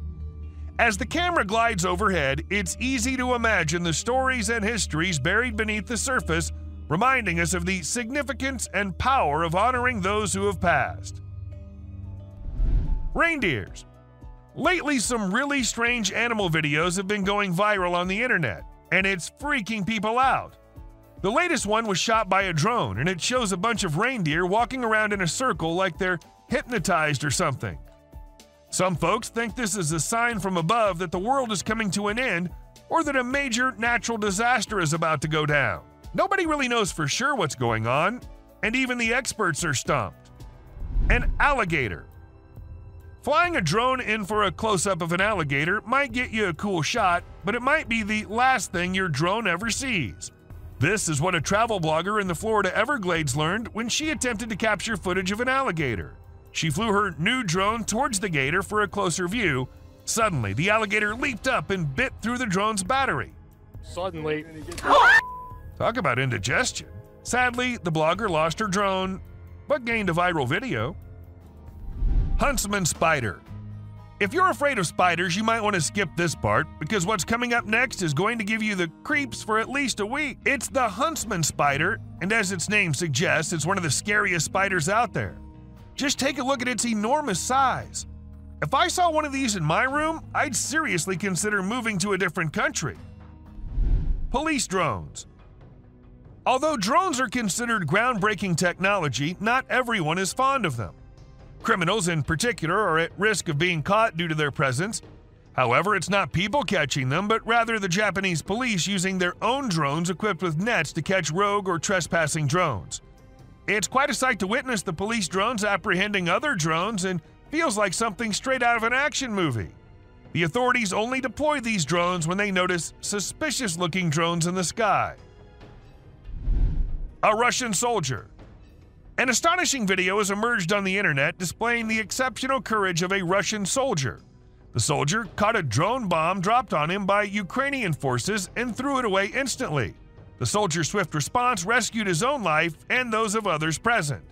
[SPEAKER 8] As the camera glides overhead, it's easy to imagine the stories and histories buried beneath the surface, reminding us of the significance and power of honoring those who have passed. Reindeers. Lately, some really strange animal videos have been going viral on the internet, and it's freaking people out. The latest one was shot by a drone, and it shows a bunch of reindeer walking around in a circle like they're hypnotized or something. Some folks think this is a sign from above that the world is coming to an end, or that a major natural disaster is about to go down. Nobody really knows for sure what's going on, and even the experts are stumped. An alligator. Flying a drone in for a close-up of an alligator might get you a cool shot, but it might be the last thing your drone ever sees. This is what a travel blogger in the Florida Everglades learned when she attempted to capture footage of an alligator. She flew her new drone towards the gator for a closer view. Suddenly, the alligator leaped up and bit through the drone's battery.
[SPEAKER 3] Suddenly.
[SPEAKER 8] Talk about indigestion. Sadly, the blogger lost her drone, but gained a viral video. Huntsman spider. If you're afraid of spiders, you might want to skip this part, because what's coming up next is going to give you the creeps for at least a week. It's the huntsman spider, and as its name suggests, it's one of the scariest spiders out there. Just take a look at its enormous size. If I saw one of these in my room, I'd seriously consider moving to a different country. Police drones. Although drones are considered groundbreaking technology, not everyone is fond of them. Criminals in particular are at risk of being caught due to their presence. However, it's not people catching them, but rather the Japanese police using their own drones equipped with nets to catch rogue or trespassing drones. It's quite a sight to witness the police drones apprehending other drones and feels like something straight out of an action movie. The authorities only deploy these drones when they notice suspicious-looking drones in the sky. A Russian soldier. An astonishing video has emerged on the internet displaying the exceptional courage of a Russian soldier. The soldier caught a drone bomb dropped on him by Ukrainian forces and threw it away instantly. The soldier's swift response rescued his own life and those of others present.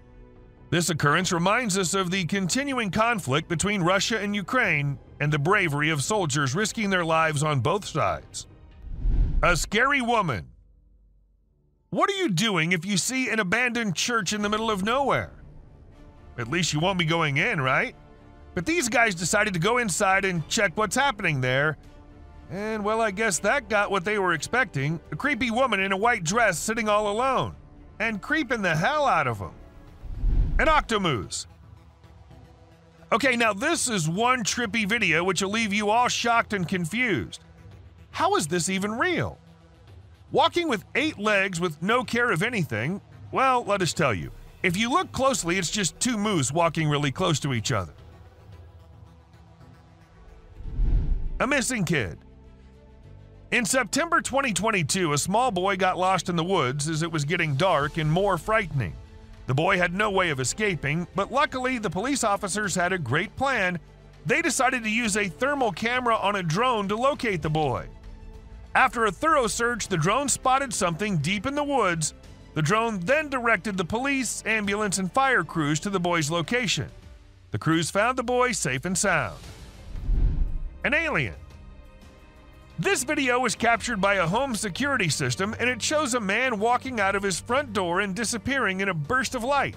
[SPEAKER 8] This occurrence reminds us of the continuing conflict between Russia and Ukraine and the bravery of soldiers risking their lives on both sides. A scary woman. What are you doing if you see an abandoned church in the middle of nowhere? At least you won't be going in, right? But these guys decided to go inside and check what's happening there. And, well, I guess that got what they were expecting. A creepy woman in a white dress sitting all alone. And creeping the hell out of them. An octomoose. Okay, now this is one trippy video which will leave you all shocked and confused. How is this even real? Walking with 8 legs with no care of anything? Well, let us tell you. If you look closely, it's just 2 moose walking really close to each other. A missing kid. In September 2022, a small boy got lost in the woods as it was getting dark and more frightening. The boy had no way of escaping, but luckily the police officers had a great plan. They decided to use a thermal camera on a drone to locate the boy. After a thorough search, the drone spotted something deep in the woods. The drone then directed the police, ambulance, and fire crews to the boy's location. The crews found the boy safe and sound. An alien. This video was captured by a home security system, and it shows a man walking out of his front door and disappearing in a burst of light.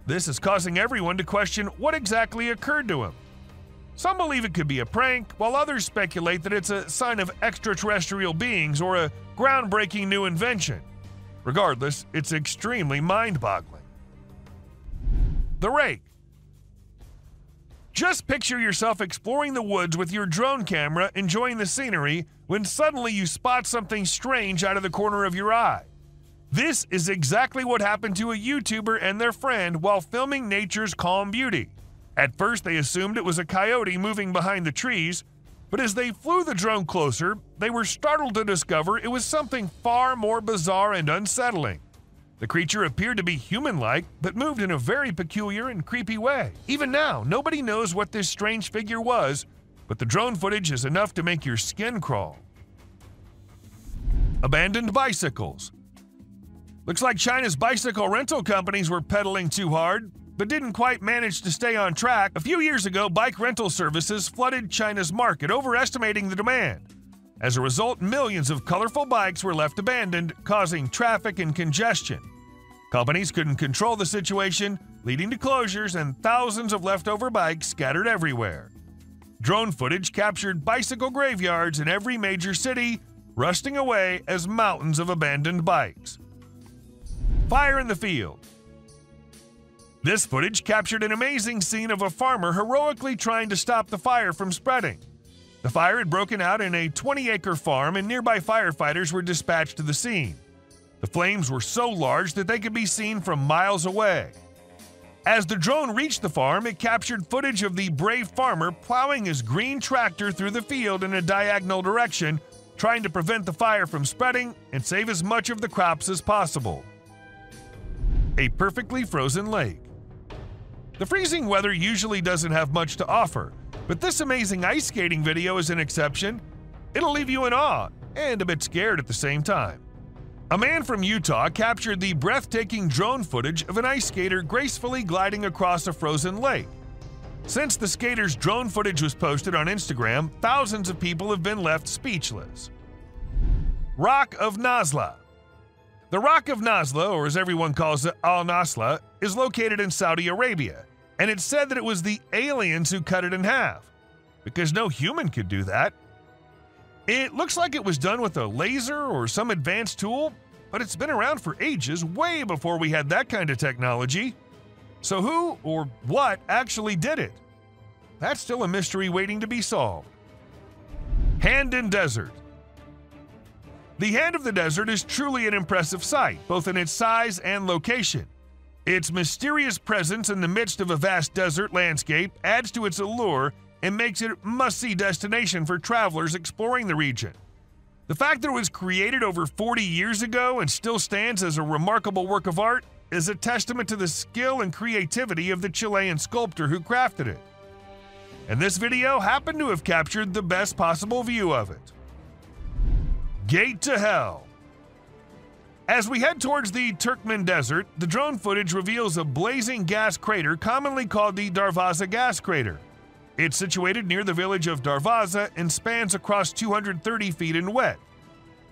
[SPEAKER 8] This is causing everyone to question what exactly occurred to him. Some believe it could be a prank, while others speculate that it's a sign of extraterrestrial beings or a groundbreaking new invention. Regardless, it's extremely mind-boggling. The rake. Just picture yourself exploring the woods with your drone camera, enjoying the scenery, when suddenly you spot something strange out of the corner of your eye. This is exactly what happened to a YouTuber and their friend while filming nature's calm beauty. At first, they assumed it was a coyote moving behind the trees, but as they flew the drone closer, they were startled to discover it was something far more bizarre and unsettling. The creature appeared to be human-like, but moved in a very peculiar and creepy way. Even now, nobody knows what this strange figure was, but the drone footage is enough to make your skin crawl. Abandoned bicycles. Looks like China's bicycle rental companies were pedaling too hard, but didn't quite manage to stay on track. A few years ago, bike rental services flooded China's market, overestimating the demand. As a result, millions of colorful bikes were left abandoned, causing traffic and congestion. Companies couldn't control the situation, leading to closures and thousands of leftover bikes scattered everywhere. Drone footage captured bicycle graveyards in every major city, rusting away as mountains of abandoned bikes. Fire in the field. This footage captured an amazing scene of a farmer heroically trying to stop the fire from spreading. The fire had broken out in a 20-acre farm, and nearby firefighters were dispatched to the scene. The flames were so large that they could be seen from miles away. As the drone reached the farm, it captured footage of the brave farmer plowing his green tractor through the field in a diagonal direction, trying to prevent the fire from spreading and save as much of the crops as possible. A perfectly frozen lake. The freezing weather usually doesn't have much to offer, but this amazing ice skating video is an exception. It'll leave you in awe and a bit scared at the same time. A man from Utah captured the breathtaking drone footage of an ice skater gracefully gliding across a frozen lake. Since the skater's drone footage was posted on Instagram, thousands of people have been left speechless. Rock of Nazla. The Rock of Nazla, or as everyone calls it, Al-Nasla, is located in Saudi Arabia, and it's said that it was the aliens who cut it in half, because no human could do that. It looks like it was done with a laser or some advanced tool, but it's been around for ages, way before we had that kind of technology. So who or what actually did it? That's still a mystery waiting to be solved. Hand in Desert. The Hand of the Desert is truly an impressive sight, both in its size and location. Its mysterious presence in the midst of a vast desert landscape adds to its allure and makes it a must-see destination for travelers exploring the region. The fact that it was created over 40 years ago and still stands as a remarkable work of art is a testament to the skill and creativity of the Chilean sculptor who crafted it. And this video happened to have captured the best possible view of it. Gate to Hell. As we head towards the Turkmen Desert, the drone footage reveals a blazing gas crater commonly called the Darvaza gas crater. It's situated near the village of Darvaza and spans across 230 feet in width.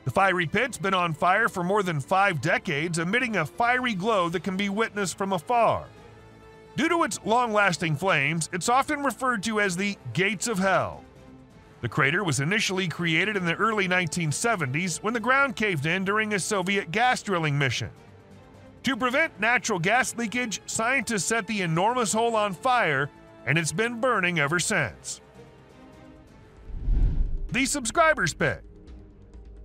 [SPEAKER 8] The fiery pit's been on fire for more than 5 decades, emitting a fiery glow that can be witnessed from afar. Due to its long-lasting flames, it's often referred to as the Gates of Hell. The crater was initially created in the early 1970s when the ground caved in during a Soviet gas drilling mission. To prevent natural gas leakage, scientists set the enormous hole on fire, and it's been burning ever since. The Subscriber's Pit.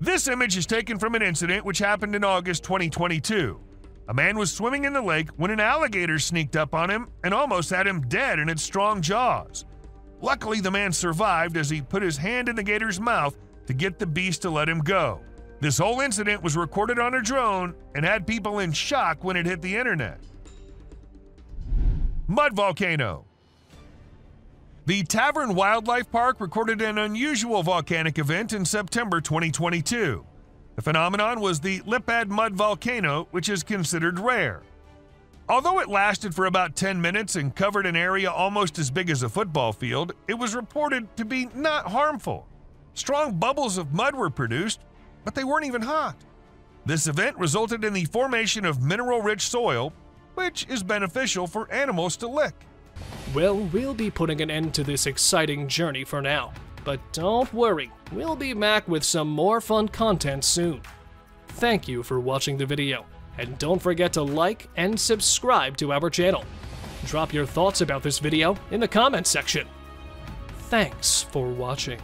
[SPEAKER 8] This image is taken from an incident which happened in August 2022. A man was swimming in the lake when an alligator sneaked up on him and almost had him dead in its strong jaws. Luckily, the man survived as he put his hand in the gator's mouth to get the beast to let him go. This whole incident was recorded on a drone and had people in shock when it hit the internet. Mud volcano. The Tavern Wildlife Park recorded an unusual volcanic event in September 2022. The phenomenon was the Lipad mud volcano, which is considered rare. Although it lasted for about 10 minutes and covered an area almost as big as a football field, it was reported to be not harmful. Strong bubbles of mud were produced, but they weren't even hot. This event resulted in the formation of mineral-rich soil, which is beneficial for animals to lick.
[SPEAKER 1] Well, we'll be putting an end to this exciting journey for now. But don't worry, we'll be back with some more fun content soon. Thank you for watching the video, and don't forget to like and subscribe to our channel. Drop your thoughts about this video in the comments section. Thanks for watching.